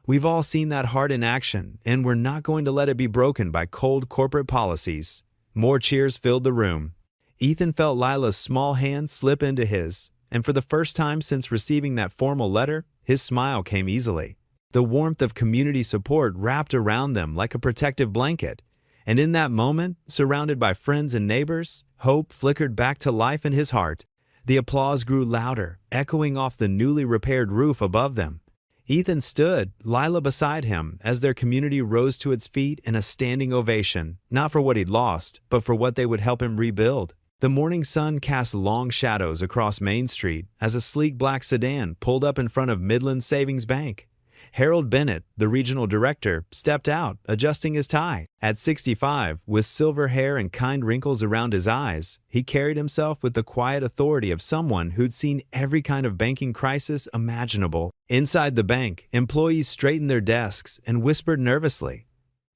We've all seen that heart in action, and we're not going to let it be broken by cold corporate policies. More cheers filled the room. Ethan felt Lila's small hand slip into his, and for the first time since receiving that formal letter, his smile came easily. The warmth of community support wrapped around them like a protective blanket, and in that moment, surrounded by friends and neighbors, hope flickered back to life in his heart. The applause grew louder, echoing off the newly repaired roof above them. Ethan stood, Lila beside him, as their community rose to its feet in a standing ovation, not for what he'd lost, but for what they would help him rebuild. The morning sun cast long shadows across Main Street as a sleek black sedan pulled up in front of Midland Savings Bank. Harold Bennett, the regional director, stepped out, adjusting his tie. At 65, with silver hair and kind wrinkles around his eyes, he carried himself with the quiet authority of someone who'd seen every kind of banking crisis imaginable. Inside the bank, employees straightened their desks and whispered nervously.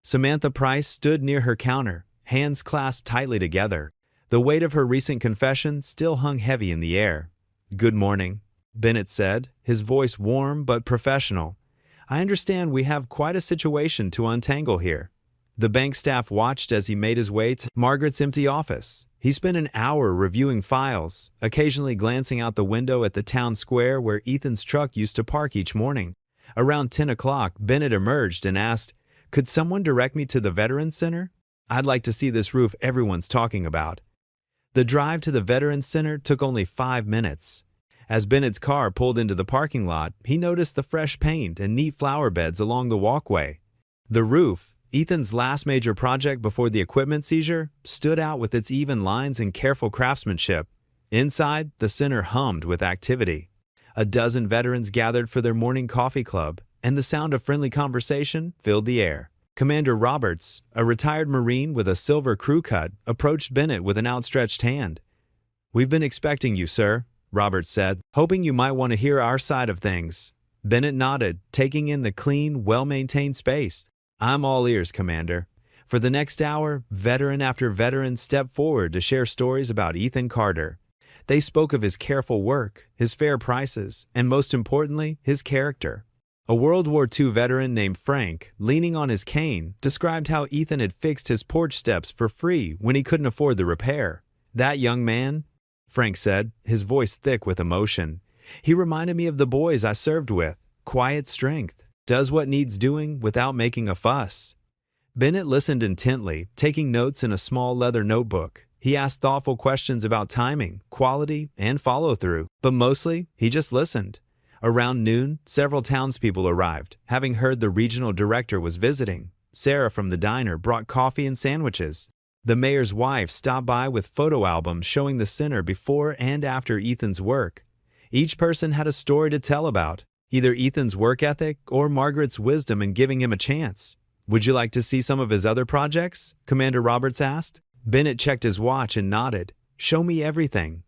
Samantha Price stood near her counter, hands clasped tightly together. The weight of her recent confession still hung heavy in the air. "Good morning," Bennett said, his voice warm but professional. "I understand we have quite a situation to untangle here." The bank staff watched as he made his way to Margaret's empty office. He spent an hour reviewing files, occasionally glancing out the window at the town square where Ethan's truck used to park each morning. Around 10 o'clock, Bennett emerged and asked, Could someone direct me to the Veterans Center? I'd like to see this roof everyone's talking about. The drive to the Veterans Center took only 5 minutes. As Bennett's car pulled into the parking lot, he noticed the fresh paint and neat flower beds along the walkway. The roof, Ethan's last major project before the equipment seizure, stood out with its even lines and careful craftsmanship. Inside, the center hummed with activity. A dozen veterans gathered for their morning coffee club, and the sound of friendly conversation filled the air. Commander Roberts, a retired Marine with a silver crew cut, approached Bennett with an outstretched hand. "We've been expecting you, sir," Roberts said, "hoping you might want to hear our side of things." Bennett nodded, taking in the clean, well-maintained space. "I'm all ears, Commander." For the next hour, veteran after veteran stepped forward to share stories about Ethan Carter. They spoke of his careful work, his fair prices, and most importantly, his character. A World War II veteran named Frank, leaning on his cane, described how Ethan had fixed his porch steps for free when he couldn't afford the repair. "That young man," Frank said, his voice thick with emotion, "he reminded me of the boys I served with. Quiet strength, does what needs doing without making a fuss." Bennett listened intently, taking notes in a small leather notebook. He asked thoughtful questions about timing, quality, and follow-through, but mostly, he just listened. Around noon, several townspeople arrived, having heard the regional director was visiting. Sarah from the diner brought coffee and sandwiches. The mayor's wife stopped by with photo albums showing the center before and after Ethan's work. Each person had a story to tell about, either Ethan's work ethic or Margaret's wisdom in giving him a chance. "Would you like to see some of his other projects?" Commander Roberts asked. Bennett checked his watch and nodded. "Show me everything."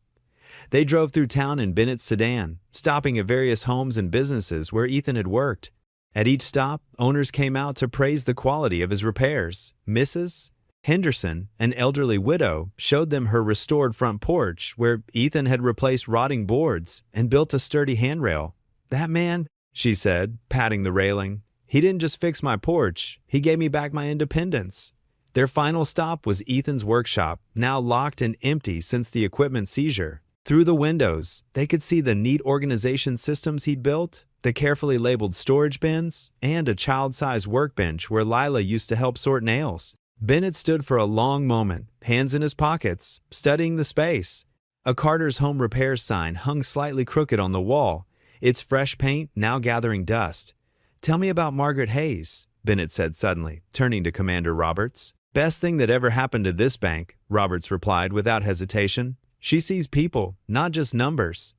They drove through town in Bennett's sedan, stopping at various homes and businesses where Ethan had worked. At each stop, owners came out to praise the quality of his repairs. Mrs. Henderson, an elderly widow, showed them her restored front porch where Ethan had replaced rotting boards and built a sturdy handrail. "That man," she said, patting the railing, "he didn't just fix my porch, he gave me back my independence." Their final stop was Ethan's workshop, now locked and empty since the equipment seizure. Through the windows, they could see the neat organization systems he'd built, the carefully labeled storage bins, and a child-sized workbench where Lila used to help sort nails. Bennett stood for a long moment, hands in his pockets, studying the space. A Carter's Home Repairs sign hung slightly crooked on the wall, its fresh paint now gathering dust. "Tell me about Margaret Hayes," Bennett said suddenly, turning to Commander Roberts. "Best thing that ever happened to this bank," Roberts replied without hesitation. "She sees people, not just numbers."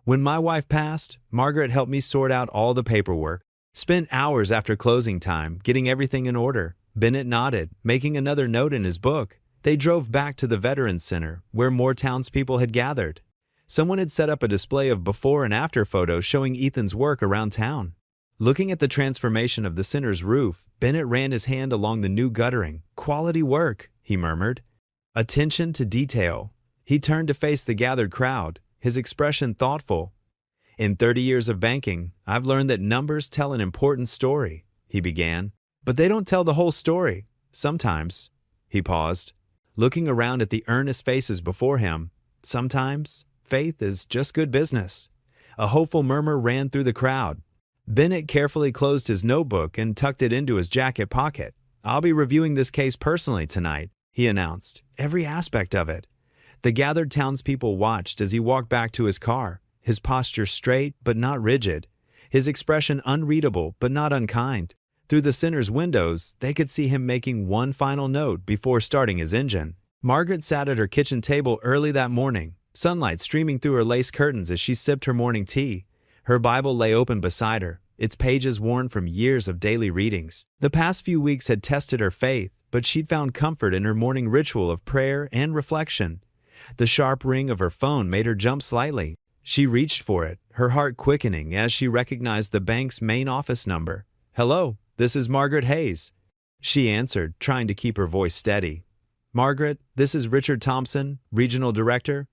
"When my wife passed, Margaret helped me sort out all the paperwork. Spent hours after closing time getting everything in order." Bennett nodded, making another note in his book. They drove back to the Veterans Center, where more townspeople had gathered. Someone had set up a display of before and after photos showing Ethan's work around town. Looking at the transformation of the center's roof, Bennett ran his hand along the new guttering. "Quality work," he murmured. "Attention to detail." He turned to face the gathered crowd, his expression thoughtful. "In 30 years of banking, I've learned that numbers tell an important story," he began. "But they don't tell the whole story. Sometimes," he paused, looking around at the earnest faces before him, "sometimes faith is just good business." A hopeful murmur ran through the crowd. Bennett carefully closed his notebook and tucked it into his jacket pocket. "I'll be reviewing this case personally tonight," he announced, "every aspect of it." The gathered townspeople watched as he walked back to his car, his posture straight but not rigid, his expression unreadable but not unkind. Through the center's windows, they could see him making one final note before starting his engine. Margaret sat at her kitchen table early that morning, sunlight streaming through her lace curtains as she sipped her morning tea. Her Bible lay open beside her, its pages worn from years of daily readings. The past few weeks had tested her faith, but she'd found comfort in her morning ritual of prayer and reflection. The sharp ring of her phone made her jump slightly. She reached for it, her heart quickening as she recognized the bank's main office number. "Hello, this is Margaret Hayes," she answered, trying to keep her voice steady. "Margaret, this is Richard Thompson, Regional Director,"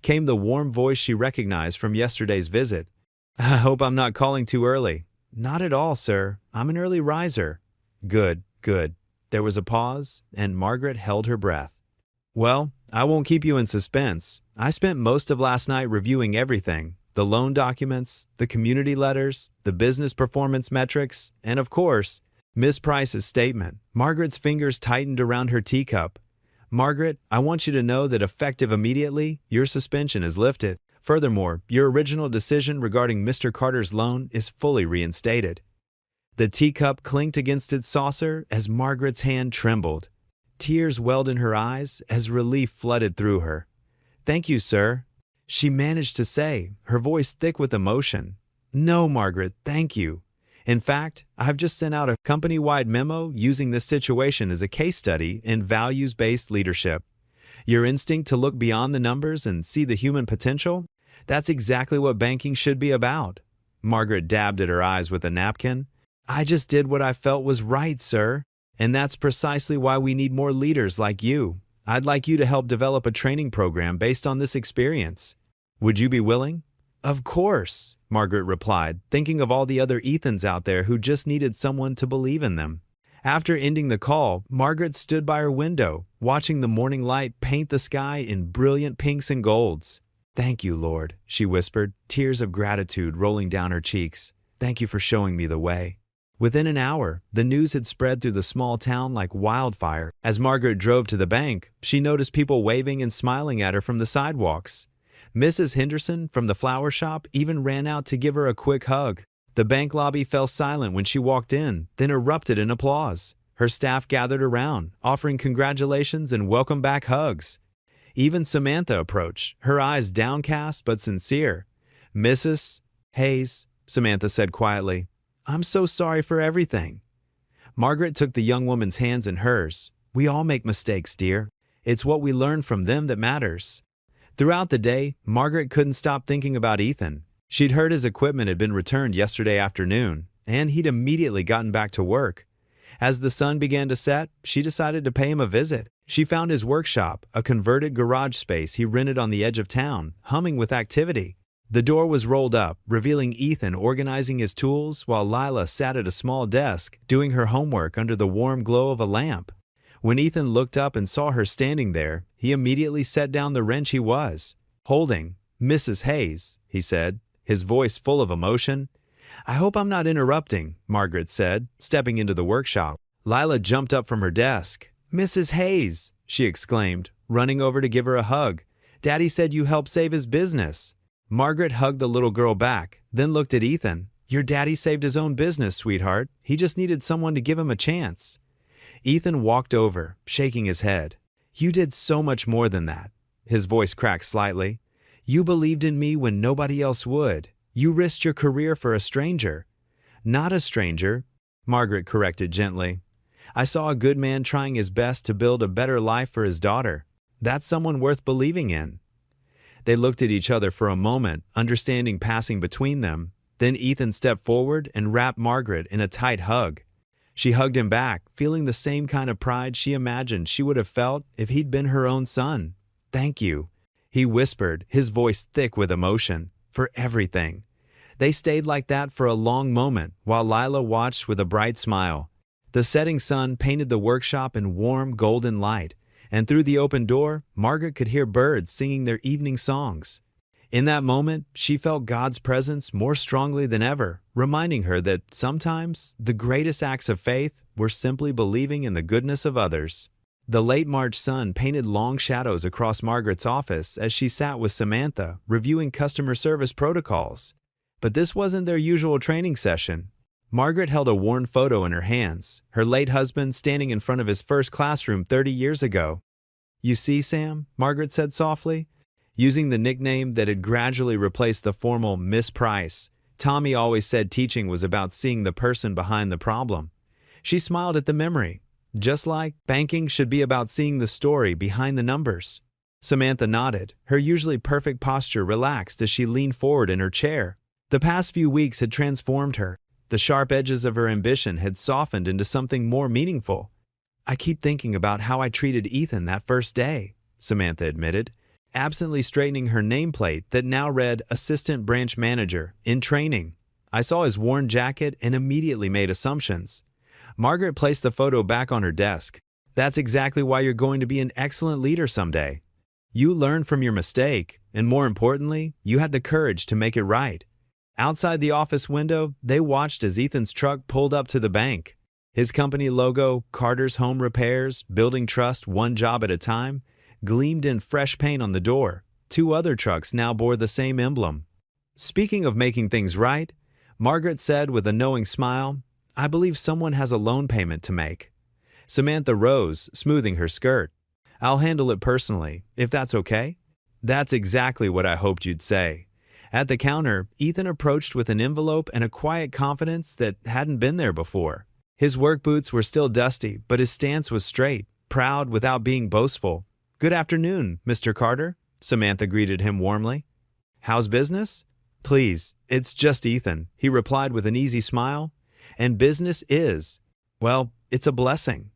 came the warm voice she recognized from yesterday's visit. "I hope I'm not calling too early." "Not at all, sir. I'm an early riser." "Good, good." There was a pause, and Margaret held her breath. "Well, I won't keep you in suspense. I spent most of last night reviewing everything. The loan documents, the community letters, the business performance metrics, and of course, Miss Price's statement. Margaret's fingers tightened around her teacup. Margaret, I want you to know that effective immediately, your suspension is lifted. Furthermore, your original decision regarding Mr. Carter's loan is fully reinstated. The teacup clinked against its saucer as Margaret's hand trembled. Tears welled in her eyes as relief flooded through her. Thank you, sir, she managed to say, her voice thick with emotion. No, Margaret, thank you. In fact, I've just sent out a company-wide memo using this situation as a case study in values-based leadership. Your instinct to look beyond the numbers and see the human potential? That's exactly what banking should be about. Margaret dabbed at her eyes with a napkin. I just did what I felt was right, sir. And that's precisely why we need more leaders like you. I'd like you to help develop a training program based on this experience. Would you be willing? Of course, Margaret replied, thinking of all the other Ethans out there who just needed someone to believe in them. After ending the call, Margaret stood by her window, watching the morning light paint the sky in brilliant pinks and golds. Thank you, Lord, she whispered, tears of gratitude rolling down her cheeks. Thank you for showing me the way. Within an hour, the news had spread through the small town like wildfire. As Margaret drove to the bank, she noticed people waving and smiling at her from the sidewalks. Mrs. Henderson from the flower shop even ran out to give her a quick hug. The bank lobby fell silent when she walked in, then erupted in applause. Her staff gathered around, offering congratulations and welcome back hugs. Even Samantha approached, her eyes downcast but sincere. Mrs. Hayes, Samantha said quietly, I'm so sorry for everything. Margaret took the young woman's hands in hers. We all make mistakes, dear. It's what we learn from them that matters. Throughout the day, Margaret couldn't stop thinking about Ethan. She'd heard his equipment had been returned yesterday afternoon, and he'd immediately gotten back to work. As the sun began to set, she decided to pay him a visit. She found his workshop, a converted garage space he rented on the edge of town, humming with activity. The door was rolled up, revealing Ethan organizing his tools while Lila sat at a small desk, doing her homework under the warm glow of a lamp. When Ethan looked up and saw her standing there, he immediately set down the wrench he was holding. Mrs. Hayes, he said, his voice full of emotion. I hope I'm not interrupting, Margaret said, stepping into the workshop. Lila jumped up from her desk. Mrs. Hayes, she exclaimed, running over to give her a hug. Daddy said you helped save his business. Margaret hugged the little girl back, then looked at Ethan. Your daddy saved his own business, sweetheart. He just needed someone to give him a chance. Ethan walked over, shaking his head. You did so much more than that. His voice cracked slightly. You believed in me when nobody else would. You risked your career for a stranger. Not a stranger, Margaret corrected gently. I saw a good man trying his best to build a better life for his daughter. That's someone worth believing in. They looked at each other for a moment, understanding passing between them. Then Ethan stepped forward and wrapped Margaret in a tight hug. She hugged him back, feeling the same kind of pride she imagined she would have felt if he'd been her own son. Thank you, he whispered, his voice thick with emotion, for everything. They stayed like that for a long moment while Lila watched with a bright smile. The setting sun painted the workshop in warm golden light, and through the open door, Margaret could hear birds singing their evening songs. In that moment, she felt God's presence more strongly than ever, reminding her that sometimes the greatest acts of faith were simply believing in the goodness of others. The late March sun painted long shadows across Margaret's office as she sat with Samantha, reviewing customer service protocols. But this wasn't their usual training session. Margaret held a worn photo in her hands, her late husband standing in front of his first classroom 30 years ago. You see, Sam, Margaret said softly. Using the nickname that had gradually replaced the formal Miss Price, Tommy always said teaching was about seeing the person behind the problem. She smiled at the memory, just like banking should be about seeing the story behind the numbers. Samantha nodded, her usually perfect posture relaxed as she leaned forward in her chair. The past few weeks had transformed her. The sharp edges of her ambition had softened into something more meaningful. I keep thinking about how I treated Ethan that first day, Samantha admitted, absently straightening her nameplate that now read Assistant Branch Manager, in training. I saw his worn jacket and immediately made assumptions. Margaret placed the photo back on her desk. That's exactly why you're going to be an excellent leader someday. You learned from your mistake, and more importantly, you had the courage to make it right. Outside the office window, they watched as Ethan's truck pulled up to the bank. His company logo, Carter's Home Repairs, Building Trust one job at a time, gleamed in fresh paint on the door. Two other trucks now bore the same emblem. Speaking of making things right, Margaret said with a knowing smile, "I believe someone has a loan payment to make." Samantha rose, smoothing her skirt. "I'll handle it personally, if that's okay." "That's exactly what I hoped you'd say." At the counter, Ethan approached with an envelope and a quiet confidence that hadn't been there before. His work boots were still dusty, but his stance was straight, proud without being boastful. "Good afternoon, Mr. Carter," Samantha greeted him warmly. "How's business?" "Please, it's just Ethan," he replied with an easy smile. "And business is, well, it's a blessing."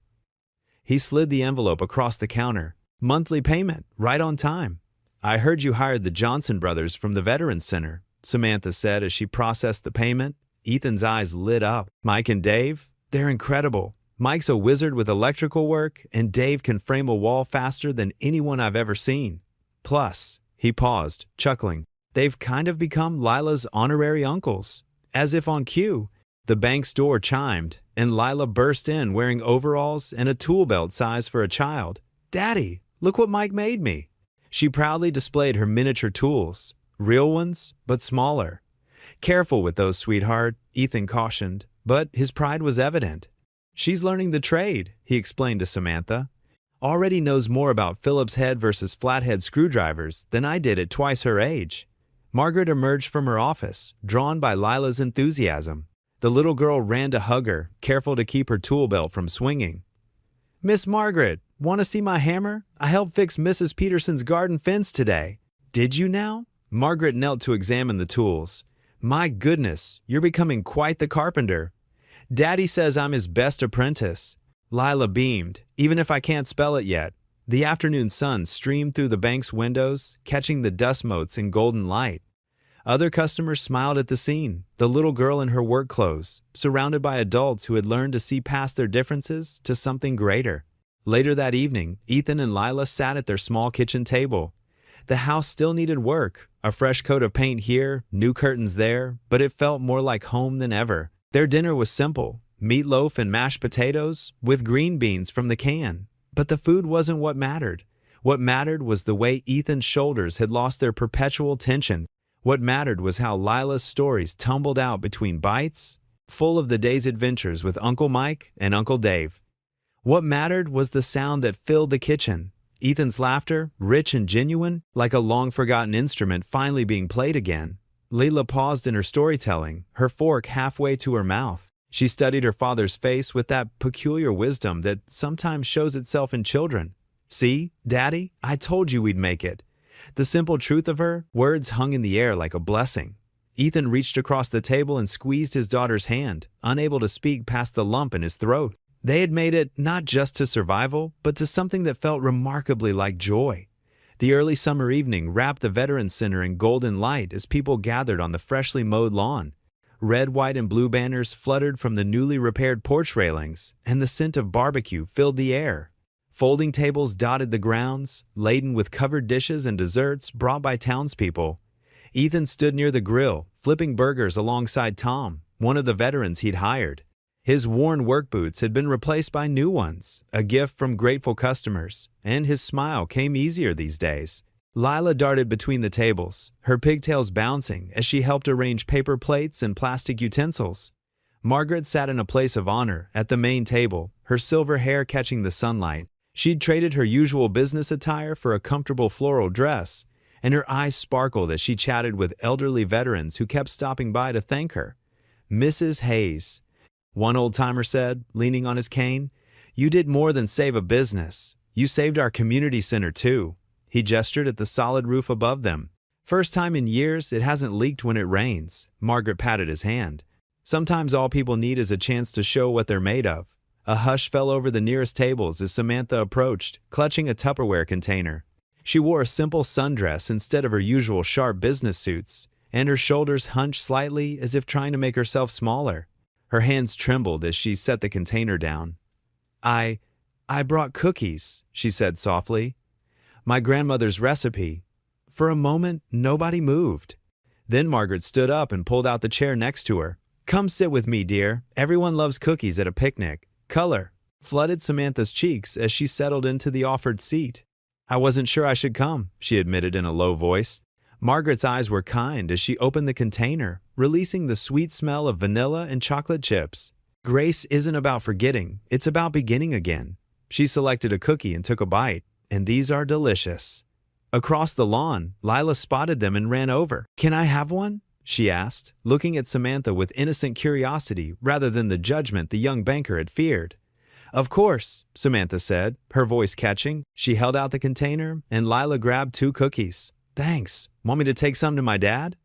He slid the envelope across the counter. "Monthly payment, right on time." "I heard you hired the Johnson brothers from the Veterans Center," Samantha said as she processed the payment. Ethan's eyes lit up. "Mike and Dave? They're incredible. Mike's a wizard with electrical work, and Dave can frame a wall faster than anyone I've ever seen. Plus," he paused, chuckling, "they've kind of become Lila's honorary uncles." As if on cue, the bank's door chimed, and Lila burst in wearing overalls and a tool belt size for a child. "Daddy, look what Mike made me." She proudly displayed her miniature tools, real ones, but smaller. "Careful with those, sweetheart," Ethan cautioned, but his pride was evident. "She's learning the trade," he explained to Samantha. "Already knows more about Phillips head versus flathead screwdrivers than I did at twice her age." Margaret emerged from her office, drawn by Lila's enthusiasm. The little girl ran to hug her, careful to keep her tool belt from swinging. "Miss Margaret, want to see my hammer? I helped fix Mrs. Peterson's garden fence today." "Did you now?" Margaret knelt to examine the tools. "My goodness, you're becoming quite the carpenter." "Daddy says I'm his best apprentice." Lila beamed, "Even if I can't spell it yet." The afternoon sun streamed through the bank's windows, catching the dust motes in golden light. Other customers smiled at the scene, the little girl in her work clothes, surrounded by adults who had learned to see past their differences to something greater. Later that evening, Ethan and Lila sat at their small kitchen table. The house still needed work, a fresh coat of paint here, new curtains there, but it felt more like home than ever. Their dinner was simple, meatloaf and mashed potatoes with green beans from the can. But the food wasn't what mattered. What mattered was the way Ethan's shoulders had lost their perpetual tension. What mattered was how Lila's stories tumbled out between bites, full of the day's adventures with Uncle Mike and Uncle Dave. What mattered was the sound that filled the kitchen. Ethan's laughter, rich and genuine, like a long-forgotten instrument finally being played again. Lila paused in her storytelling, her fork halfway to her mouth. She studied her father's face with that peculiar wisdom that sometimes shows itself in children. "See, Daddy, I told you we'd make it." The simple truth of her words hung in the air like a blessing. Ethan reached across the table and squeezed his daughter's hand, unable to speak past the lump in his throat. They had made it not just to survival, but to something that felt remarkably like joy. The early summer evening wrapped the Veterans Center in golden light as people gathered on the freshly mowed lawn. Red, white, and blue banners fluttered from the newly repaired porch railings, and the scent of barbecue filled the air. Folding tables dotted the grounds, laden with covered dishes and desserts brought by townspeople. Ethan stood near the grill, flipping burgers alongside Tom, one of the veterans he'd hired. His worn work boots had been replaced by new ones, a gift from grateful customers, and his smile came easier these days. Lila darted between the tables, her pigtails bouncing as she helped arrange paper plates and plastic utensils. Margaret sat in a place of honor at the main table, her silver hair catching the sunlight. She'd traded her usual business attire for a comfortable floral dress, and her eyes sparkled as she chatted with elderly veterans who kept stopping by to thank her. "Mrs. Hayes," one old-timer said, leaning on his cane, "you did more than save a business. You saved our community center, too." He gestured at the solid roof above them. "First time in years it hasn't leaked when it rains." Margaret patted his hand. "Sometimes all people need is a chance to show what they're made of." A hush fell over the nearest tables as Samantha approached, clutching a Tupperware container. She wore a simple sundress instead of her usual sharp business suits, and her shoulders hunched slightly as if trying to make herself smaller. Her hands trembled as she set the container down. I brought cookies," she said softly. "My grandmother's recipe." For a moment, nobody moved. Then Margaret stood up and pulled out the chair next to her. Come sit with me, dear. Everyone loves cookies at a picnic. Color flooded Samantha's cheeks as she settled into the offered seat. I wasn't sure I should come, she admitted in a low voice. Margaret's eyes were kind as she opened the container, releasing the sweet smell of vanilla and chocolate chips. Grace isn't about forgetting, it's about beginning again. She selected a cookie and took a bite, and these are delicious. Across the lawn, Lila spotted them and ran over. Can I have one? She asked, looking at Samantha with innocent curiosity rather than the judgment the young banker had feared. Of course, Samantha said, her voice catching. She held out the container, and Lila grabbed 2 cookies. Thanks. Want me to take some to my dad?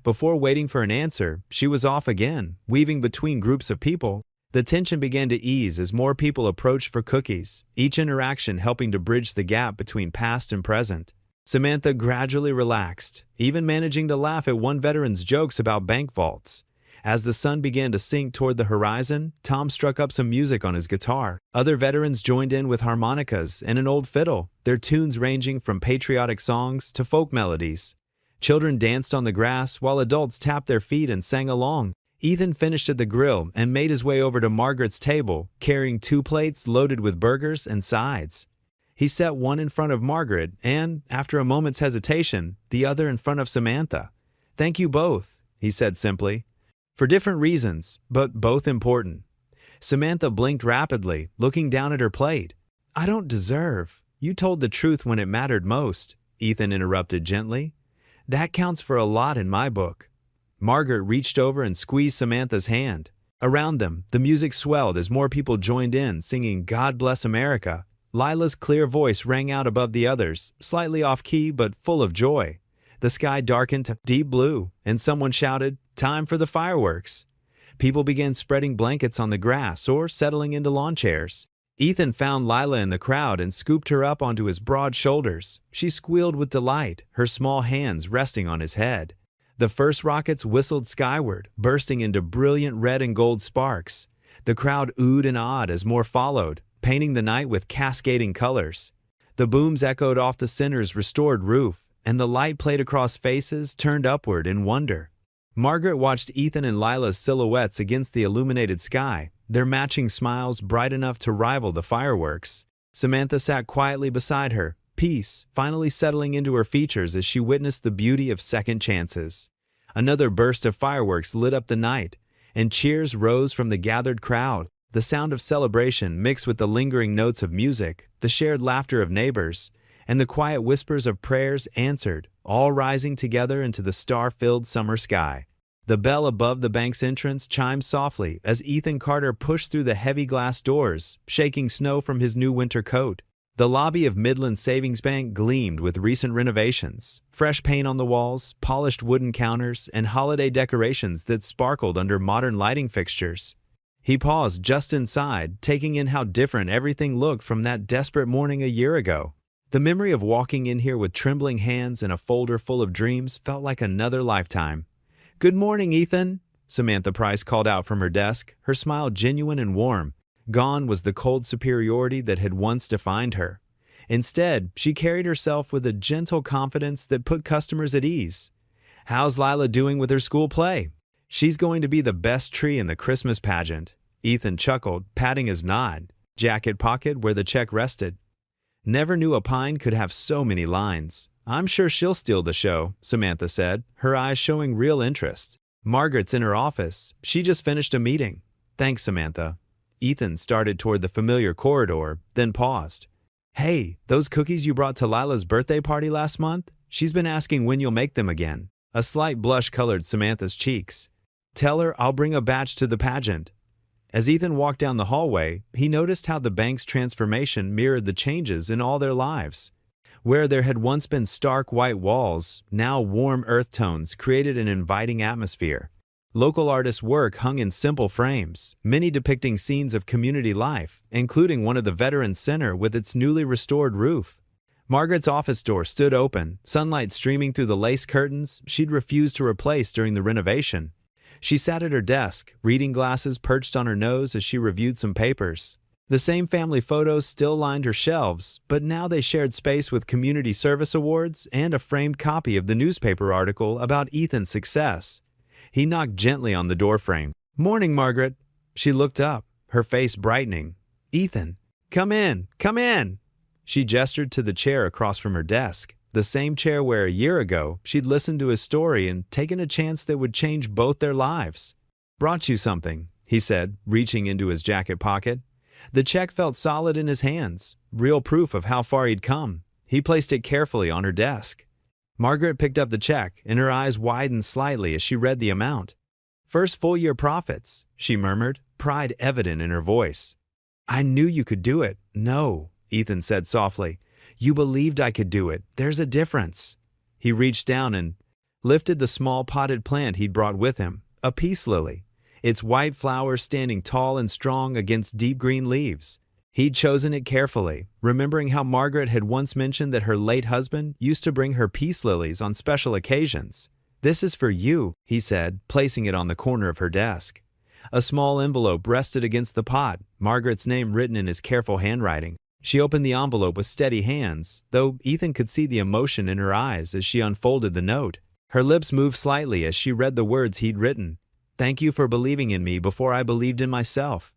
Before waiting for an answer, she was off again, weaving between groups of people. The tension began to ease as more people approached for cookies, each interaction helping to bridge the gap between past and present. Samantha gradually relaxed, even managing to laugh at one veteran's jokes about bank vaults. As the sun began to sink toward the horizon, Tom struck up some music on his guitar. Other veterans joined in with harmonicas and an old fiddle, their tunes ranging from patriotic songs to folk melodies. Children danced on the grass while adults tapped their feet and sang along. Ethan finished at the grill and made his way over to Margaret's table, carrying 2 plates loaded with burgers and sides. He set one in front of Margaret and, after a moment's hesitation, the other in front of Samantha. Thank you both, he said simply. For different reasons, but both important. Samantha blinked rapidly, looking down at her plate. I don't deserve. You told the truth when it mattered most, Ethan interrupted gently. That counts for a lot in my book. Margaret reached over and squeezed Samantha's hand. Around them, the music swelled as more people joined in, singing God Bless America. Lila's clear voice rang out above the others, slightly off-key but full of joy. The sky darkened to deep blue, and someone shouted, Time for the fireworks. People began spreading blankets on the grass or settling into lawn chairs. Ethan found Lila in the crowd and scooped her up onto his broad shoulders. She squealed with delight, her small hands resting on his head. The first rockets whistled skyward, bursting into brilliant red and gold sparks. The crowd oohed and awed as more followed, painting the night with cascading colors. The booms echoed off the center's restored roof, and the light played across faces turned upward in wonder. Margaret watched Ethan and Lila's silhouettes against the illuminated sky, their matching smiles bright enough to rival the fireworks. Samantha sat quietly beside her, peace finally settling into her features as she witnessed the beauty of second chances. Another burst of fireworks lit up the night, and cheers rose from the gathered crowd. The sound of celebration mixed with the lingering notes of music, the shared laughter of neighbors, and the quiet whispers of prayers answered, all rising together into the star-filled summer sky. The bell above the bank's entrance chimed softly as Ethan Carter pushed through the heavy glass doors, shaking snow from his new winter coat. The lobby of Midland Savings Bank gleamed with recent renovations, fresh paint on the walls, polished wooden counters, and holiday decorations that sparkled under modern lighting fixtures. He paused just inside, taking in how different everything looked from that desperate morning a year ago. The memory of walking in here with trembling hands and a folder full of dreams felt like another lifetime. Good morning, Ethan, Samantha Price called out from her desk, her smile genuine and warm. Gone was the cold superiority that had once defined her. Instead, she carried herself with a gentle confidence that put customers at ease. How's Lila doing with her school play? She's going to be the best tree in the Christmas pageant. Ethan chuckled, patting his knot, jacket pocket where the check rested. Never knew a pine could have so many lines. I'm sure she'll steal the show, Samantha said, her eyes showing real interest. Margaret's in her office. She just finished a meeting. Thanks, Samantha. Ethan started toward the familiar corridor, then paused. Hey, those cookies you brought to Lila's birthday party last month? She's been asking when you'll make them again. A slight blush colored Samantha's cheeks. Tell her I'll bring a batch to the pageant. As Ethan walked down the hallway, he noticed how the bank's transformation mirrored the changes in all their lives. Where there had once been stark white walls, now warm earth tones created an inviting atmosphere. Local artists' work hung in simple frames, many depicting scenes of community life, including one at the Veterans Center with its newly restored roof. Margaret's office door stood open, sunlight streaming through the lace curtains she'd refused to replace during the renovation. She sat at her desk, reading glasses perched on her nose as she reviewed some papers. The same family photos still lined her shelves, but now they shared space with community service awards and a framed copy of the newspaper article about Ethan's success. He knocked gently on the doorframe. "Morning, Margaret." She looked up, her face brightening. "Ethan, come in, come in." She gestured to the chair across from her desk, the same chair where a year ago she'd listened to his story and taken a chance that would change both their lives. "Brought you something," he said, reaching into his jacket pocket. The check felt solid in his hands, real proof of how far he'd come. He placed it carefully on her desk. Margaret picked up the check, and her eyes widened slightly as she read the amount. "First full-year profits," she murmured, pride evident in her voice. "I knew you could do it." "No," Ethan said softly. "You believed I could do it. There's a difference." He reached down and lifted the small potted plant he'd brought with him, a peace lily, its white flowers standing tall and strong against deep green leaves. He'd chosen it carefully, remembering how Margaret had once mentioned that her late husband used to bring her peace lilies on special occasions. "This is for you," he said, placing it on the corner of her desk. A small envelope rested against the pot, Margaret's name written in his careful handwriting. She opened the envelope with steady hands, though Ethan could see the emotion in her eyes as she unfolded the note. Her lips moved slightly as she read the words he'd written. "Thank you for believing in me before I believed in myself."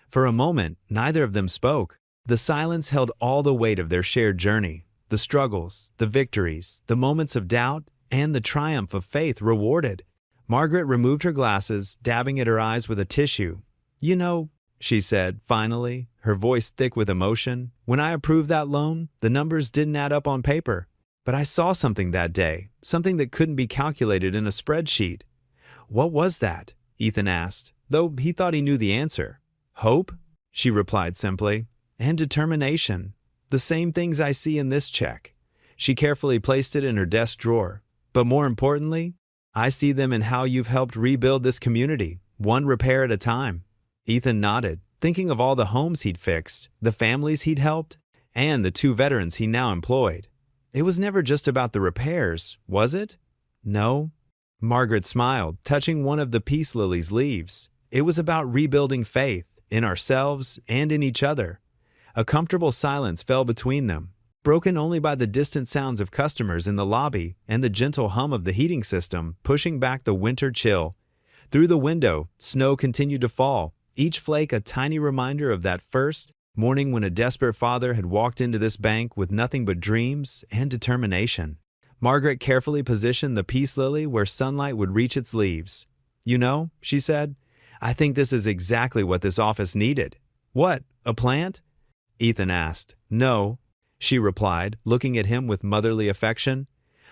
For a moment, neither of them spoke. The silence held all the weight of their shared journey, the struggles, the victories, the moments of doubt, and the triumph of faith rewarded. Margaret removed her glasses, dabbing at her eyes with a tissue. "You know," she said, finally, her voice thick with emotion, "when I approved that loan, the numbers didn't add up on paper. But I saw something that day, something that couldn't be calculated in a spreadsheet." "What was that?" Ethan asked, though he thought he knew the answer. "Hope," she replied simply, "and determination. The same things I see in this check." She carefully placed it in her desk drawer. "But more importantly, I see them in how you've helped rebuild this community, one repair at a time." Ethan nodded, thinking of all the homes he'd fixed, the families he'd helped, and the 2 veterans he now employed. It was never just about the repairs, was it? No. Margaret smiled, touching one of the peace lily's leaves. It was about rebuilding faith, in ourselves and in each other. A comfortable silence fell between them, broken only by the distant sounds of customers in the lobby and the gentle hum of the heating system pushing back the winter chill. Through the window, snow continued to fall, each flake a tiny reminder of that first morning when a desperate father had walked into this bank with nothing but dreams and determination. Margaret carefully positioned the peace lily where sunlight would reach its leaves. "You know," she said, "I think this is exactly what this office needed." "What, a plant?" Ethan asked. "No," she replied, looking at him with motherly affection.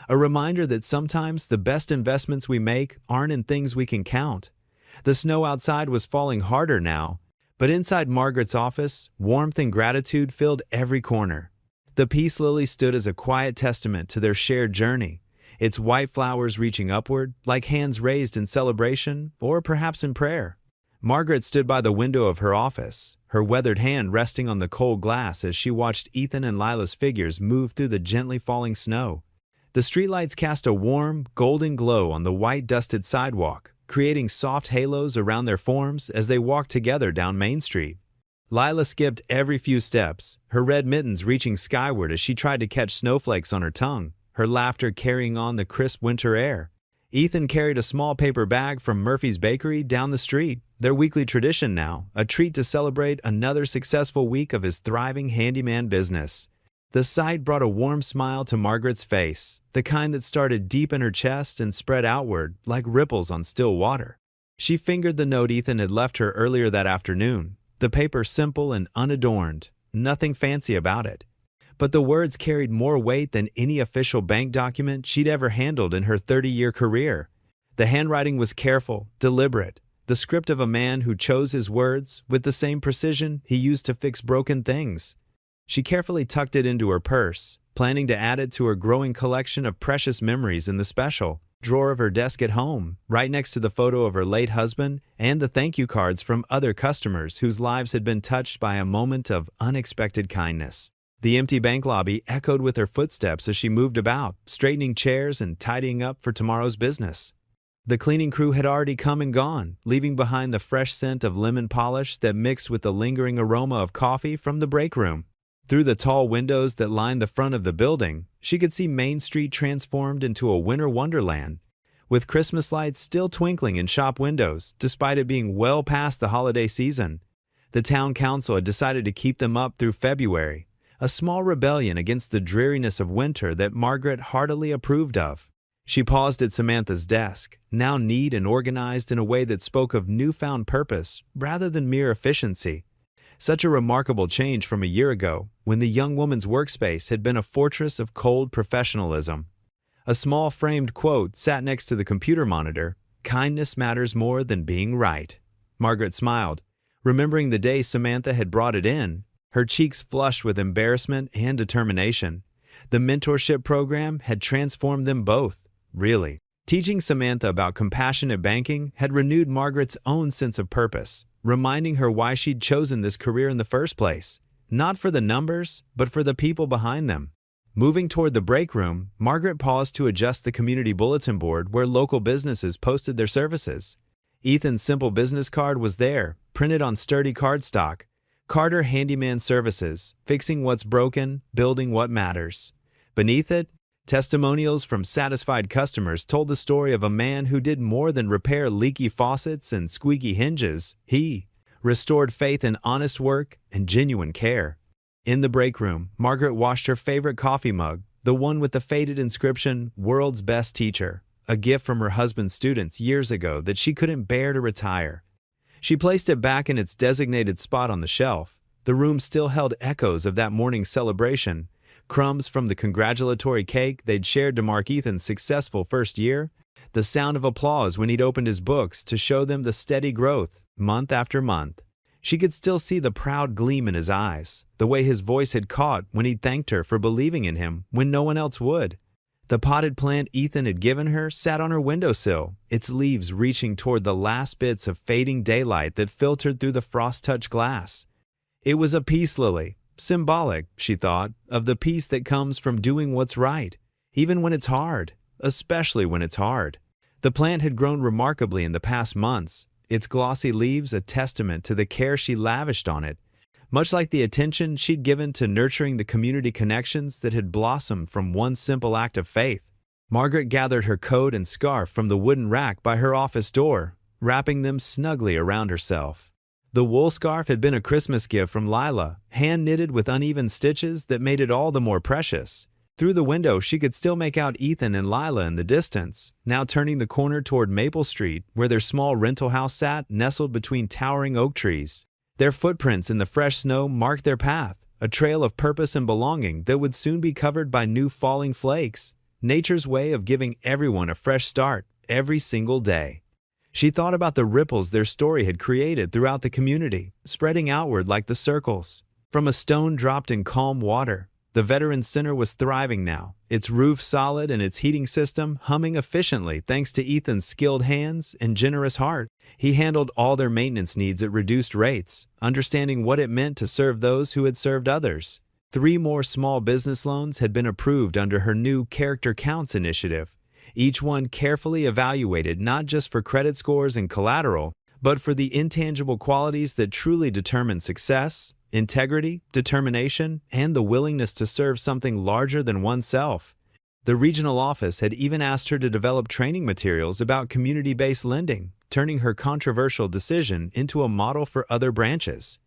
"A reminder that sometimes the best investments we make aren't in things we can count." The snow outside was falling harder now, but inside Margaret's office, warmth and gratitude filled every corner. The peace lily stood as a quiet testament to their shared journey, its white flowers reaching upward, like hands raised in celebration or perhaps in prayer. Margaret stood by the window of her office, her weathered hand resting on the cold glass as she watched Ethan and Lila's figures move through the gently falling snow. The streetlights cast a warm, golden glow on the white dusted sidewalk, creating soft halos around their forms as they walked together down Main Street. Lila skipped every few steps, her red mittens reaching skyward as she tried to catch snowflakes on her tongue, her laughter carrying on the crisp winter air. Ethan carried a small paper bag from Murphy's Bakery down the street, their weekly tradition now, a treat to celebrate another successful week of his thriving handyman business. The sight brought a warm smile to Margaret's face, the kind that started deep in her chest and spread outward like ripples on still water. She fingered the note Ethan had left her earlier that afternoon, the paper simple and unadorned, nothing fancy about it. But the words carried more weight than any official bank document she'd ever handled in her 30-year career. The handwriting was careful, deliberate, the script of a man who chose his words with the same precision he used to fix broken things. She carefully tucked it into her purse, planning to add it to her growing collection of precious memories in the special drawer of her desk at home, right next to the photo of her late husband and the thank you cards from other customers whose lives had been touched by a moment of unexpected kindness. The empty bank lobby echoed with her footsteps as she moved about, straightening chairs and tidying up for tomorrow's business. The cleaning crew had already come and gone, leaving behind the fresh scent of lemon polish that mixed with the lingering aroma of coffee from the break room. Through the tall windows that lined the front of the building, she could see Main Street transformed into a winter wonderland, with Christmas lights still twinkling in shop windows despite it being well past the holiday season. The town council had decided to keep them up through February, a small rebellion against the dreariness of winter that Margaret heartily approved of. She paused at Samantha's desk, now neat and organized in a way that spoke of newfound purpose rather than mere efficiency. Such a remarkable change from a year ago, when the young woman's workspace had been a fortress of cold professionalism. A small framed quote sat next to the computer monitor: "Kindness matters more than being right." Margaret smiled, remembering the day Samantha had brought it in, her cheeks flushed with embarrassment and determination. The mentorship program had transformed them both, really. Teaching Samantha about compassionate banking had renewed Margaret's own sense of purpose, reminding her why she'd chosen this career in the first place. Not for the numbers, but for the people behind them. Moving toward the break room, Margaret paused to adjust the community bulletin board where local businesses posted their services. Ethan's simple business card was there, printed on sturdy cardstock. Carter Handyman Services, fixing what's broken, building what matters. Beneath it, testimonials from satisfied customers told the story of a man who did more than repair leaky faucets and squeaky hinges. He restored faith in honest work and genuine care. In the break room, Margaret washed her favorite coffee mug, the one with the faded inscription, "World's Best Teacher," a gift from her husband's students years ago that she couldn't bear to retire. She placed it back in its designated spot on the shelf. The room still held echoes of that morning's celebration, crumbs from the congratulatory cake they'd shared to mark Ethan's successful first year, the sound of applause when he'd opened his books to show them the steady growth, month after month. She could still see the proud gleam in his eyes, the way his voice had caught when he'd thanked her for believing in him when no one else would. The potted plant Ethan had given her sat on her windowsill, its leaves reaching toward the last bits of fading daylight that filtered through the frost-touched glass. It was a peace lily, symbolic, she thought, of the peace that comes from doing what's right, even when it's hard, especially when it's hard. The plant had grown remarkably in the past months, its glossy leaves a testament to the care she lavished on it, much like the attention she'd given to nurturing the community connections that had blossomed from one simple act of faith. Margaret gathered her coat and scarf from the wooden rack by her office door, wrapping them snugly around herself. The wool scarf had been a Christmas gift from Lila, hand-knitted with uneven stitches that made it all the more precious. Through the window, she could still make out Ethan and Lila in the distance, now turning the corner toward Maple Street, where their small rental house sat, nestled between towering oak trees. Their footprints in the fresh snow marked their path, a trail of purpose and belonging that would soon be covered by new falling flakes, nature's way of giving everyone a fresh start every single day. She thought about the ripples their story had created throughout the community, spreading outward like the circles. From a stone dropped in calm water, the Veterans Center was thriving now, its roof solid and its heating system humming efficiently thanks to Ethan's skilled hands and generous heart. He handled all their maintenance needs at reduced rates, understanding what it meant to serve those who had served others. 3 more small business loans had been approved under her new Character Counts initiative, each one carefully evaluated not just for credit scores and collateral, but for the intangible qualities that truly determine success: integrity, determination, and the willingness to serve something larger than oneself. The regional office had even asked her to develop training materials about community-based lending, turning her controversial decision into a model for other branches.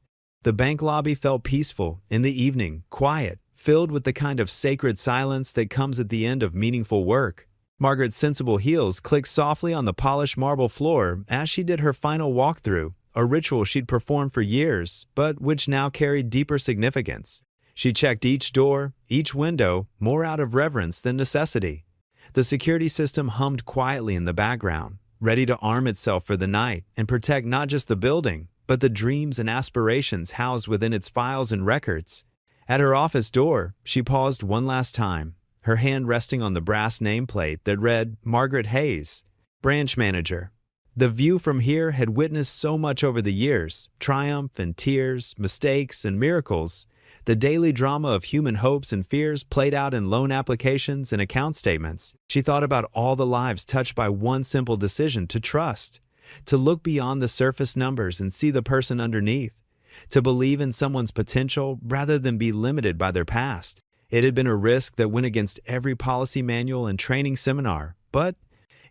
The bank lobby felt peaceful in the evening, quiet, filled with the kind of sacred silence that comes at the end of meaningful work. Margaret's sensible heels clicked softly on the polished marble floor as she did her final walkthrough, a ritual she'd performed for years, but which now carried deeper significance. She checked each door, each window, more out of reverence than necessity. The security system hummed quietly in the background, ready to arm itself for the night and protect not just the building, but the dreams and aspirations housed within its files and records. At her office door, she paused one last time, her hand resting on the brass nameplate that read Margaret Hayes, branch manager. The view from here had witnessed so much over the years: triumph and tears, mistakes and miracles. The daily drama of human hopes and fears played out in loan applications and account statements. She thought about all the lives touched by one simple decision: to trust, to look beyond the surface numbers and see the person underneath, to believe in someone's potential rather than be limited by their past. It had been a risk that went against every policy manual and training seminar, but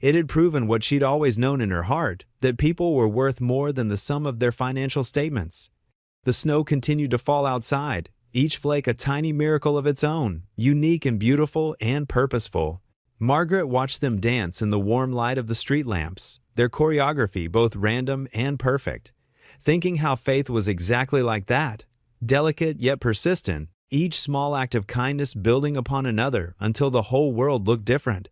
It had proven what she'd always known in her heart, that people were worth more than the sum of their financial statements. The snow continued to fall outside, each flake a tiny miracle of its own, unique and beautiful and purposeful. Margaret watched them dance in the warm light of the street lamps, their choreography both random and perfect, thinking how Faith was exactly like that, delicate yet persistent, each small act of kindness building upon another until the whole world looked different.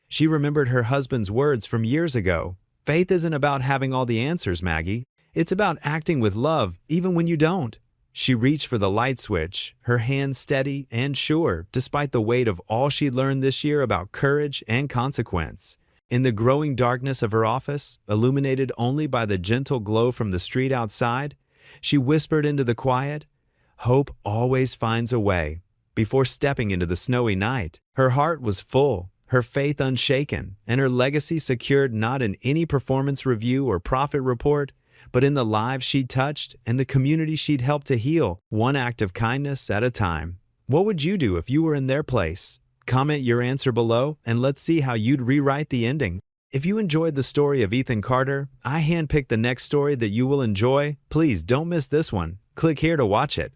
She remembered her husband's words from years ago. Faith isn't about having all the answers, Maggie. It's about acting with love, even when you don't. She reached for the light switch, her hand steady and sure, despite the weight of all she'd learned this year about courage and consequence. In the growing darkness of her office, illuminated only by the gentle glow from the street outside, she whispered into the quiet, "Hope always finds a way." Before stepping into the snowy night, her heart was full, her faith unshaken, and her legacy secured not in any performance review or profit report, but in the lives she'd touched and the community she'd helped to heal, one act of kindness at a time. What would you do if you were in their place? Comment your answer below and let's see how you'd rewrite the ending. If you enjoyed the story of Ethan Carter, I handpicked the next story that you will enjoy. Please don't miss this one. Click here to watch it.